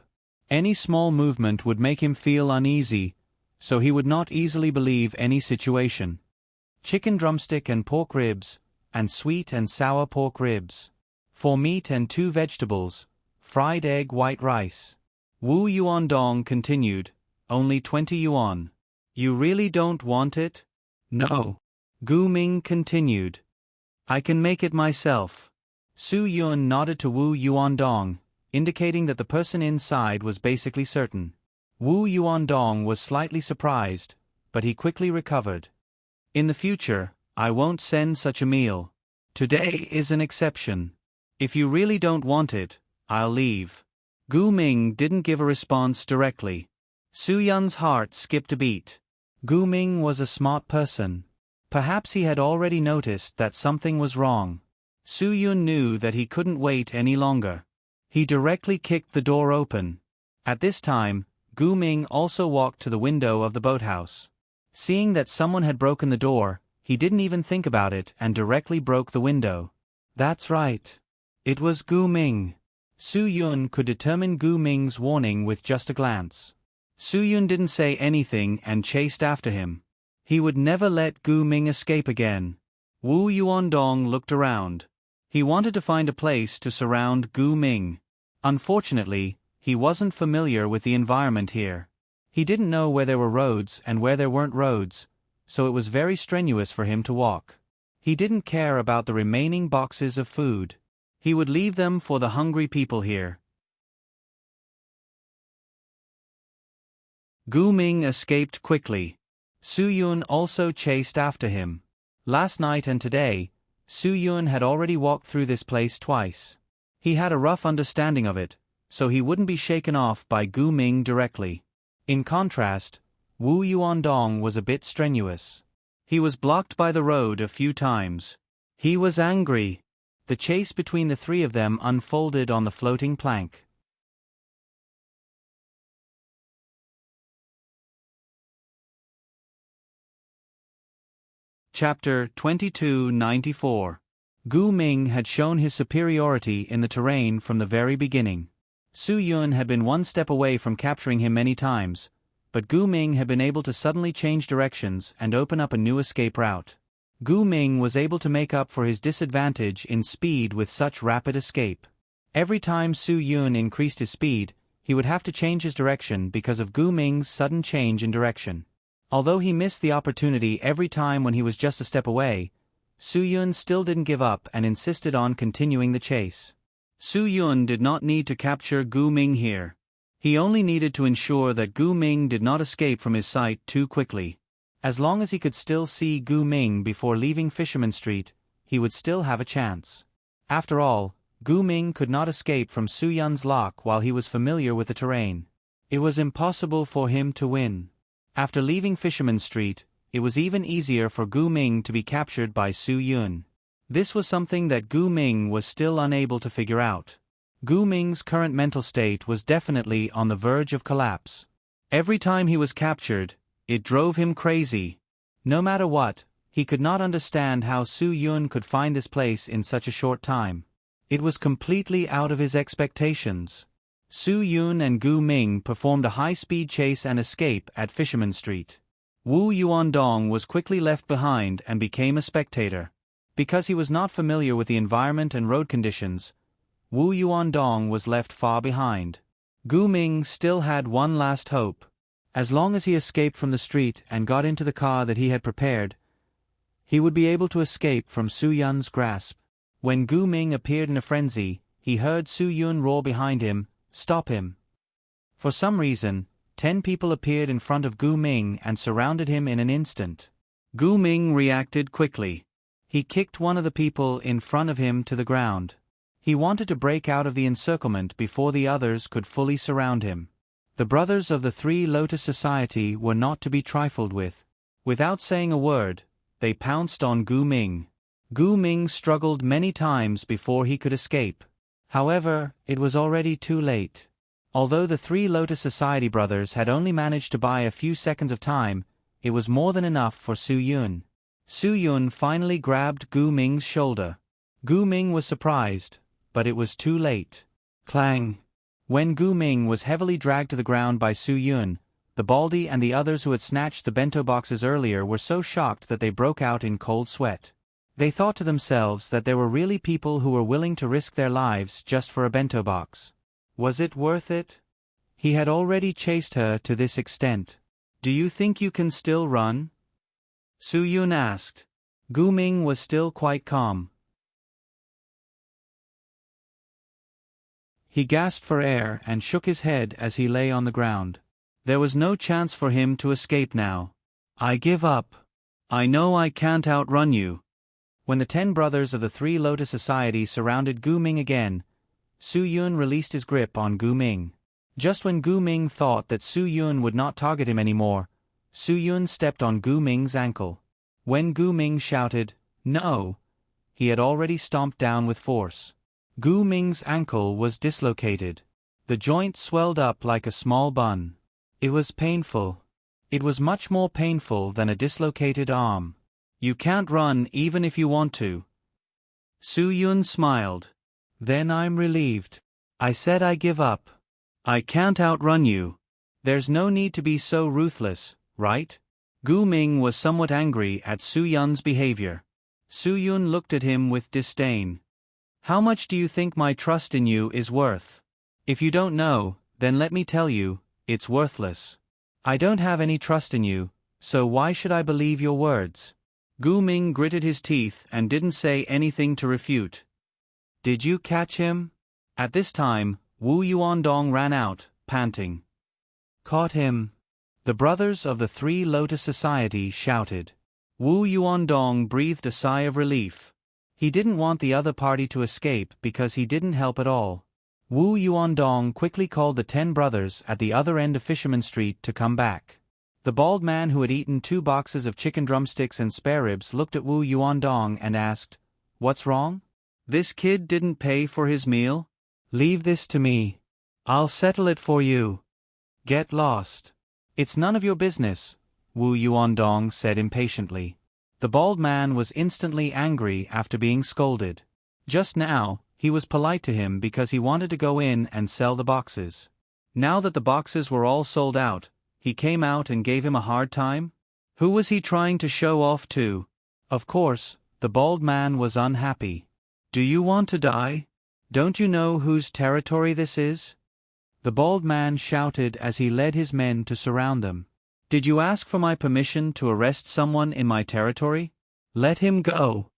Any small movement would make him feel uneasy, so he would not easily believe any situation. Chicken drumstick and pork ribs, and sweet and sour pork ribs. 4 meat and 2 vegetables, fried egg white rice. Wu Yuandong continued, only 20 yuan. You really don't want it? No. Gu Ming continued. I can make it myself. Su Yun nodded to Wu Yuandong, indicating that the person inside was basically certain. Wu Yuandong was slightly surprised, but he quickly recovered. In the future, I won't send such a meal. Today is an exception. If you really don't want it, I'll leave. Gu Ming didn't give a response directly. Su Yun's heart skipped a beat. Gu Ming was a smart person. Perhaps he had already noticed that something was wrong. Su Yun knew that he couldn't wait any longer. He directly kicked the door open. At this time, Gu Ming also walked to the window of the boathouse. Seeing that someone had broken the door, he didn't even think about it and directly broke the window. That's right. It was Gu Ming. Su Yun could determine Gu Ming's warning with just a glance. Su Yun didn't say anything and chased after him. He would never let Gu Ming escape again. Wu Yuandong looked around. He wanted to find a place to surround Gu Ming. Unfortunately, he wasn't familiar with the environment here. He didn't know where there were roads and where there weren't roads, so it was very strenuous for him to walk. He didn't care about the remaining boxes of food. He would leave them for the hungry people here. Gu Ming escaped quickly. Su Yun also chased after him. Last night and today, Su Yun had already walked through this place twice. He had a rough understanding of it, so he wouldn't be shaken off by Gu Ming directly. In contrast, Wu Yuandong was a bit strenuous. He was blocked by the road a few times. He was angry. The chase between the three of them unfolded on the floating plank. Chapter 2294. Gu Ming had shown his superiority in the terrain from the very beginning. Su Yun had been one step away from capturing him many times, but Gu Ming had been able to suddenly change directions and open up a new escape route. Gu Ming was able to make up for his disadvantage in speed with such rapid escape. Every time Su Yun increased his speed, he would have to change his direction because of Gu Ming's sudden change in direction. Although he missed the opportunity every time when he was just a step away, Su Yun still didn't give up and insisted on continuing the chase. Su Yun did not need to capture Gu Ming here. He only needed to ensure that Gu Ming did not escape from his sight too quickly. As long as he could still see Gu Ming before leaving Fisherman Street, he would still have a chance. After all, Gu Ming could not escape from Su Yun's lock while he was familiar with the terrain. It was impossible for him to win. After leaving Fisherman Street, it was even easier for Gu Ming to be captured by Su Yun. This was something that Gu Ming was still unable to figure out. Gu Ming's current mental state was definitely on the verge of collapse. Every time he was captured, it drove him crazy. No matter what, he could not understand how Su Yun could find this place in such a short time. It was completely out of his expectations. Su Yun and Gu Ming performed a high-speed chase and escape at Fisherman Street. Wu Yuandong was quickly left behind and became a spectator. Because he was not familiar with the environment and road conditions, Wu Yuandong was left far behind. Gu Ming still had one last hope. As long as he escaped from the street and got into the car that he had prepared, he would be able to escape from Su Yun's grasp. When Gu Ming appeared in a frenzy, he heard Su Yun roar behind him, "Stop him." For some reason, 10 people appeared in front of Gu Ming and surrounded him in an instant. Gu Ming reacted quickly. He kicked one of the people in front of him to the ground. He wanted to break out of the encirclement before the others could fully surround him. The brothers of the Three Lotus Society were not to be trifled with. Without saying a word, they pounced on Gu Ming. Gu Ming struggled many times before he could escape. However, it was already too late. Although the Three Lotus Society brothers had only managed to buy a few seconds of time, it was more than enough for Su Yun. Su Yun finally grabbed Gu Ming's shoulder. Gu Ming was surprised, but it was too late. Clang! When Gu Ming was heavily dragged to the ground by Su Yun, the Baldy and the others who had snatched the bento boxes earlier were so shocked that they broke out in cold sweat. They thought to themselves that there were really people who were willing to risk their lives just for a bento box. Was it worth it? He had already chased her to this extent. "Do you think you can still run?" Su Yun asked. Gu Ming was still quite calm. He gasped for air and shook his head as he lay on the ground. There was no chance for him to escape now. "I give up. I know I can't outrun you." When the 10 brothers of the Three Lotus Society surrounded Gu Ming again, Su Yun released his grip on Gu Ming. Just when Gu Ming thought that Su Yun would not target him anymore, Su Yun stepped on Gu Ming's ankle. When Gu Ming shouted, "No!" he had already stomped down with force. Gu Ming's ankle was dislocated. The joint swelled up like a small bun. It was painful. It was much more painful than a dislocated arm. You can't run even if you want to. Su Yun smiled. Then I'm relieved. I said I give up. I can't outrun you. There's no need to be so ruthless, right? Gu Ming was somewhat angry at Su Yun's behavior. Su Yun looked at him with disdain. How much do you think my trust in you is worth? If you don't know, then let me tell you, it's worthless. I don't have any trust in you, so why should I believe your words? Gu Ming gritted his teeth and didn't say anything to refute. Did you catch him? At this time, Wu Yuandong ran out, panting. Caught him. The brothers of the Three Lotus Society shouted. Wu Yuandong breathed a sigh of relief. He didn't want the other party to escape because he didn't help at all. Wu Yuandong quickly called the 10 brothers at the other end of Fisherman Street to come back. The bald man who had eaten 2 boxes of chicken drumsticks and spare ribs looked at Wu Yuandong and asked, "What's wrong? This kid didn't pay for his meal? Leave this to me. I'll settle it for you. Get lost." "It's none of your business," Wu Yuandong said impatiently. The bald man was instantly angry after being scolded. Just now, he was polite to him because he wanted to go in and sell the boxes. Now that the boxes were all sold out, he came out and gave him a hard time? Who was he trying to show off to? Of course, the bald man was unhappy. "Do you want to die? Don't you know whose territory this is?" The bald man shouted as he led his men to surround them. "Did you ask for my permission to arrest someone in my territory? Let him go."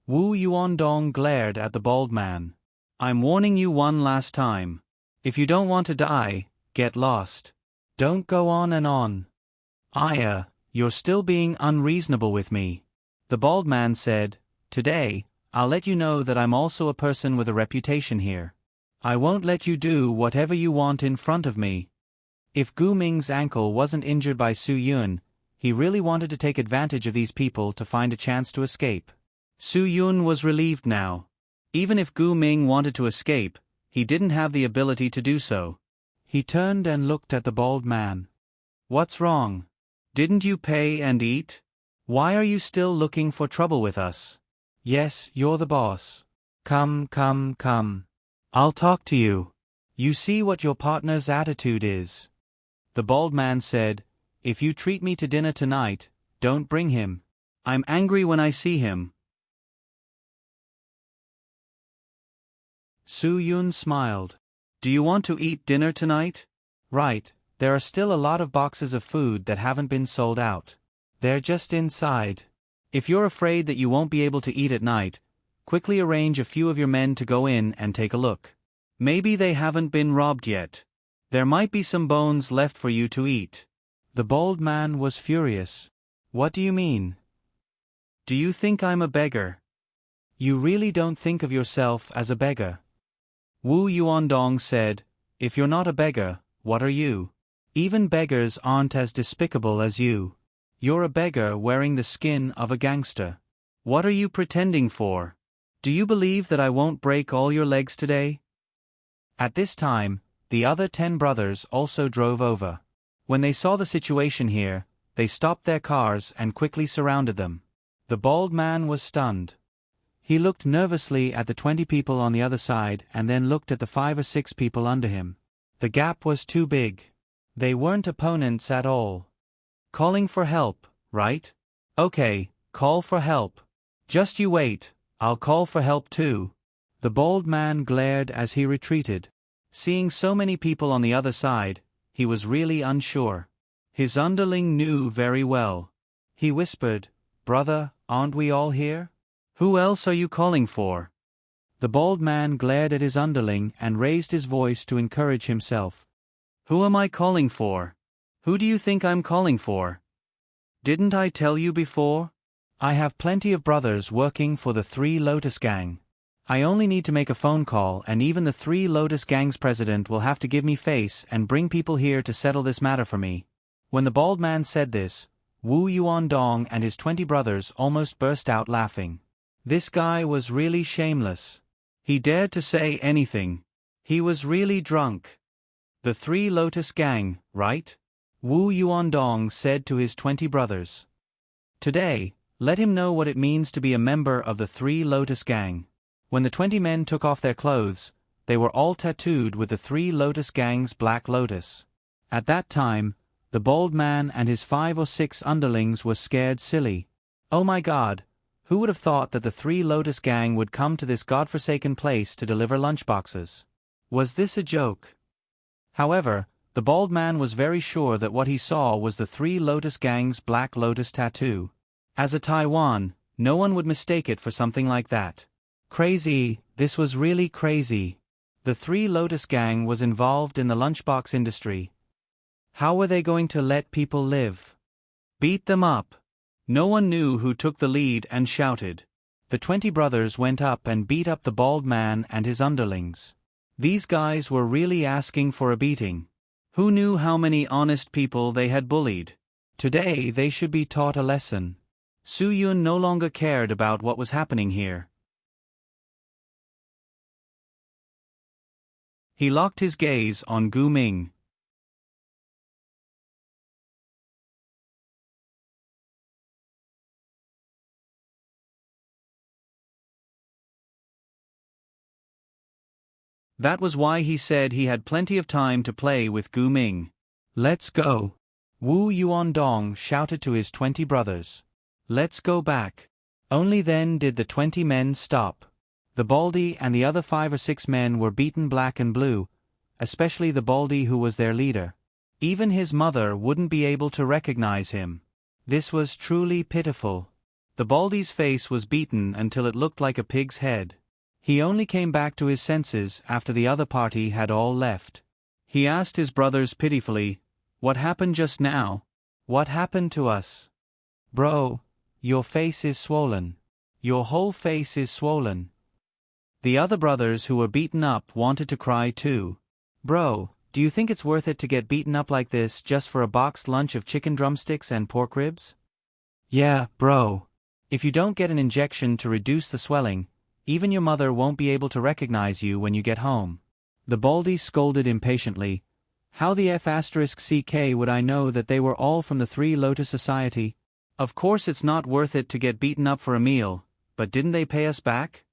Wu Yuandong glared at the bald man. "I'm warning you one last time. If you don't want to die, get lost. Don't go on and on." "Aya, you're still being unreasonable with me," the bald man said. "Today, I'll let you know that I'm also a person with a reputation here. I won't let you do whatever you want in front of me." If Gu Ming's ankle wasn't injured by Su Yun, he really wanted to take advantage of these people to find a chance to escape. Su Yun was relieved now. Even if Gu Ming wanted to escape, he didn't have the ability to do so. He turned and looked at the bald man. "What's wrong? Didn't you pay and eat? Why are you still looking for trouble with us? Yes, you're the boss. Come, come, come. I'll talk to you. You see what your partner's attitude is." The bald man said, "If you treat me to dinner tonight, don't bring him. I'm angry when I see him." Su Yun smiled. "Do you want to eat dinner tonight?" "Right, there are still a lot of boxes of food that haven't been sold out. They're just inside. If you're afraid that you won't be able to eat at night, quickly arrange a few of your men to go in and take a look. Maybe they haven't been robbed yet. There might be some bones left for you to eat." The bald man was furious. "What do you mean? Do you think I'm a beggar? You really don't think of yourself as a beggar." Wu Yuandong said, "If you're not a beggar, what are you? Even beggars aren't as despicable as you. You're a beggar wearing the skin of a gangster. What are you pretending for? Do you believe that I won't break all your legs today?" At this time, the other 10 brothers also drove over. When they saw the situation here, they stopped their cars and quickly surrounded them. The bald man was stunned. He looked nervously at the 20 people on the other side and then looked at the 5 or 6 people under him. The gap was too big. They weren't opponents at all. "Calling for help, right? Okay, call for help. Just you wait, I'll call for help too." The bald man glared as he retreated. Seeing so many people on the other side, he was really unsure. His underling knew very well. He whispered, "Brother, aren't we all here? Who else are you calling for?" The bald man glared at his underling and raised his voice to encourage himself. "Who am I calling for? Who do you think I'm calling for? Didn't I tell you before? I have plenty of brothers working for the Three Lotus Gang. I only need to make a phone call and even the Three Lotus Gang's president will have to give me face and bring people here to settle this matter for me." When the bald man said this, Wu Yuandong and his 20 brothers almost burst out laughing. This guy was really shameless. He dared to say anything. He was really drunk. The Three Lotus Gang, right? Wu Yuandong said to his 20 brothers. Today, let him know what it means to be a member of the Three Lotus Gang. When the 20 men took off their clothes, they were all tattooed with the Three Lotus Gang's black lotus. At that time, the bald man and his 5 or 6 underlings were scared silly. Oh my God, who would have thought that the Three Lotus Gang would come to this godforsaken place to deliver lunchboxes? Was this a joke? However, the bald man was very sure that what he saw was the Three Lotus Gang's black lotus tattoo. As a Taiwan, no one would mistake it for something like that. Crazy, this was really crazy. The Three Lotus Gang was involved in the lunchbox industry. How were they going to let people live? Beat them up. No one knew who took the lead and shouted. The 20 brothers went up and beat up the bald man and his underlings. These guys were really asking for a beating. Who knew how many honest people they had bullied? Today they should be taught a lesson. Su Yun no longer cared about what was happening here. He locked his gaze on Gu Ming. That was why he said he had plenty of time to play with Gu Ming. Let's go. Wu Yuandong shouted to his 20 brothers. Let's go back. Only then did the 20 men stop. The Baldy and the other 5 or 6 men were beaten black and blue, especially the Baldy who was their leader. Even his mother wouldn't be able to recognize him. This was truly pitiful. The Baldy's face was beaten until it looked like a pig's head. He only came back to his senses after the other party had all left. He asked his brothers pitifully, "What happened just now? What happened to us?" "Bro, your face is swollen. Your whole face is swollen." The other brothers who were beaten up wanted to cry too. "Bro, do you think it's worth it to get beaten up like this just for a boxed lunch of chicken drumsticks and pork ribs?" "Yeah, bro. If you don't get an injection to reduce the swelling, even your mother won't be able to recognize you when you get home." The Baldy scolded impatiently. How the F***ck would I know that they were all from the Three Lotus Society? Of course it's not worth it to get beaten up for a meal, but didn't they pay us back?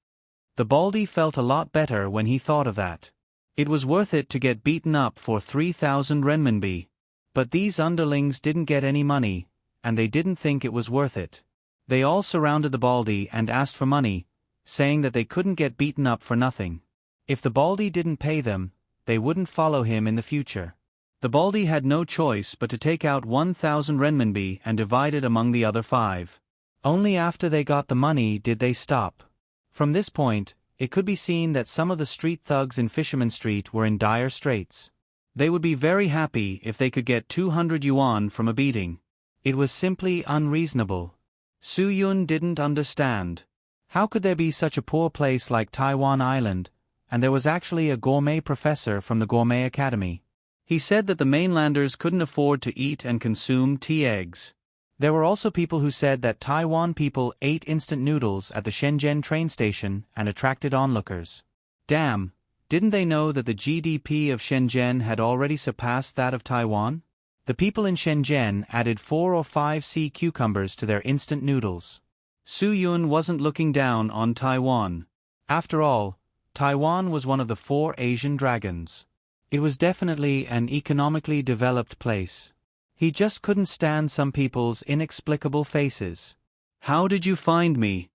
The Baldy felt a lot better when he thought of that. It was worth it to get beaten up for 3,000 renminbi. But these underlings didn't get any money, and they didn't think it was worth it. They all surrounded the Baldy and asked for money, saying that they couldn't get beaten up for nothing. If the Baldy didn't pay them, they wouldn't follow him in the future. The Baldy had no choice but to take out 1,000 renminbi and divide it among the other 5. Only after they got the money did they stop. From this point, it could be seen that some of the street thugs in Fisherman Street were in dire straits. They would be very happy if they could get 200 yuan from a beating. It was simply unreasonable. Su Yun didn't understand. How could there be such a poor place like Taiwan Island, and there was actually a gourmet professor from the Gourmet Academy? He said that the mainlanders couldn't afford to eat and consume tea eggs. There were also people who said that Taiwan people ate instant noodles at the Shenzhen train station and attracted onlookers. Damn, didn't they know that the GDP of Shenzhen had already surpassed that of Taiwan? The people in Shenzhen added 4 or 5 sea cucumbers to their instant noodles. Su Yun wasn't looking down on Taiwan. After all, Taiwan was one of the 4 Asian dragons. It was definitely an economically developed place. He just couldn't stand some people's inexplicable faces. "How did you find me?"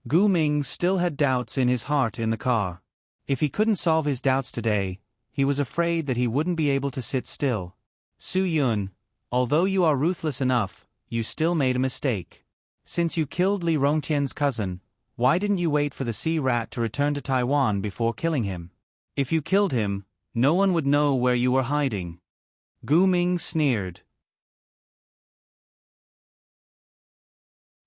Gu Ming still had doubts in his heart in the car. If he couldn't solve his doubts today, he was afraid that he wouldn't be able to sit still. "Su Yun, although you are ruthless enough, you still made a mistake. Since you killed Li Rongtian's cousin, why didn't you wait for the sea rat to return to Taiwan before killing him? If you killed him, no one would know where you were hiding." Gu Ming sneered.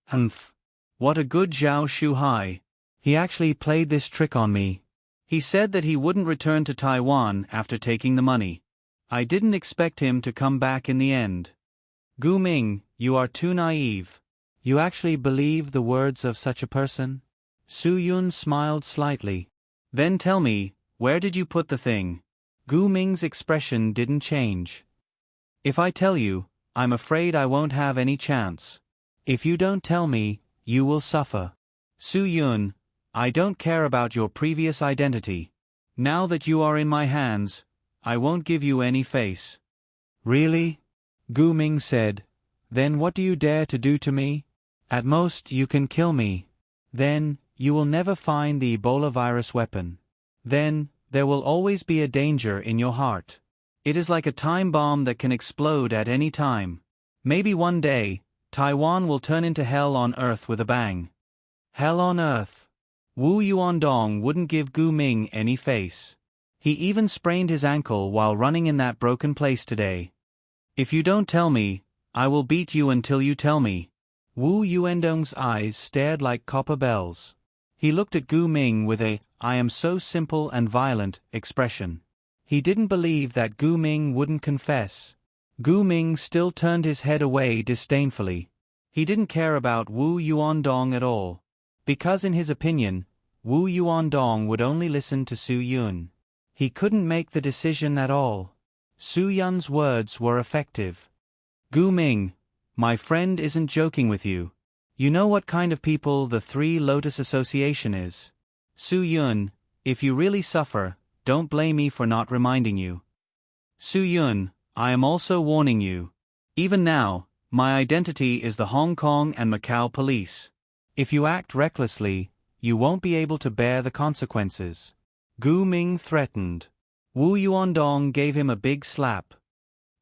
"Humph. What a good Zhao Shuhai. He actually played this trick on me. He said that he wouldn't return to Taiwan after taking the money. I didn't expect him to come back in the end." "Gu Ming, you are too naive. You actually believe the words of such a person?" Su Yun smiled slightly. Then tell me, where did you put the thing? Gu Ming's expression didn't change. If I tell you, I'm afraid I won't have any chance. If you don't tell me, you will suffer. Su Yun, I don't care about your previous identity. Now that you are in my hands, I won't give you any face. Really? Gu Ming said. Then what do you dare to do to me? At most you can kill me. Then, you will never find the Ebola virus weapon. Then, there will always be a danger in your heart. It is like a time bomb that can explode at any time. Maybe one day, Taiwan will turn into hell on earth with a bang. Hell on earth. Wu Yuandong wouldn't give Gu Ming any face. He even sprained his ankle while running in that broken place today. If you don't tell me, I will beat you until you tell me. Wu Yuandong's eyes stared like copper bells. He looked at Gu Ming with a, I am so simple and violent, expression. He didn't believe that Gu Ming wouldn't confess. Gu Ming still turned his head away disdainfully. He didn't care about Wu Yuandong at all. Because in his opinion, Wu Yuandong would only listen to Su Yun. He couldn't make the decision at all. Su Yun's words were effective. Gu Ming, my friend isn't joking with you. You know what kind of people the Three Lotus Association is. Su Yun, if you really suffer, don't blame me for not reminding you. Su Yun, I am also warning you. Even now, my identity is the Hong Kong and Macau police. If you act recklessly, you won't be able to bear the consequences. Gu Ming threatened. Wu Yuandong gave him a big slap.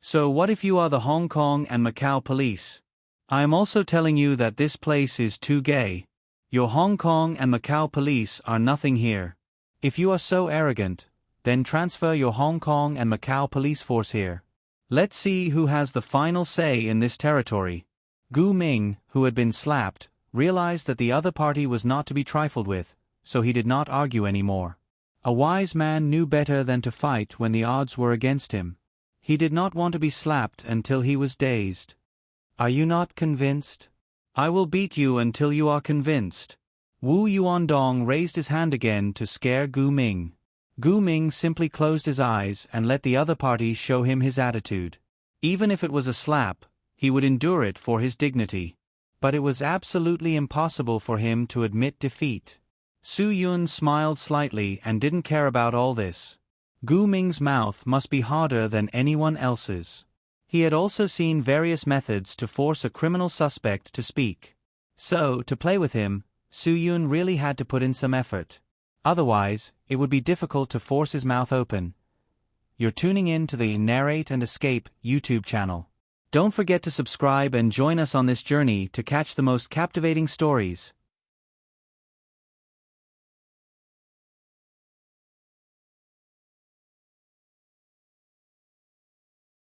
So what if you are the Hong Kong and Macau police? I am also telling you that this place is too gay. Your Hong Kong and Macau police are nothing here. If you are so arrogant, then transfer your Hong Kong and Macau police force here. Let's see who has the final say in this territory. Gu Ming, who had been slapped, realized that the other party was not to be trifled with, so he did not argue anymore. A wise man knew better than to fight when the odds were against him. He did not want to be slapped until he was dazed. Are you not convinced? I will beat you until you are convinced. Wu Yuandong raised his hand again to scare Gu Ming. Gu Ming simply closed his eyes and let the other party show him his attitude. Even if it was a slap, he would endure it for his dignity. But it was absolutely impossible for him to admit defeat. Su Yun smiled slightly and didn't care about all this. Gu Ming's mouth must be harder than anyone else's. He had also seen various methods to force a criminal suspect to speak. So, to play with him, Su Yun really had to put in some effort. Otherwise, it would be difficult to force his mouth open. You're tuning in to the Narrate and Escape YouTube channel. Don't forget to subscribe and join us on this journey to catch the most captivating stories.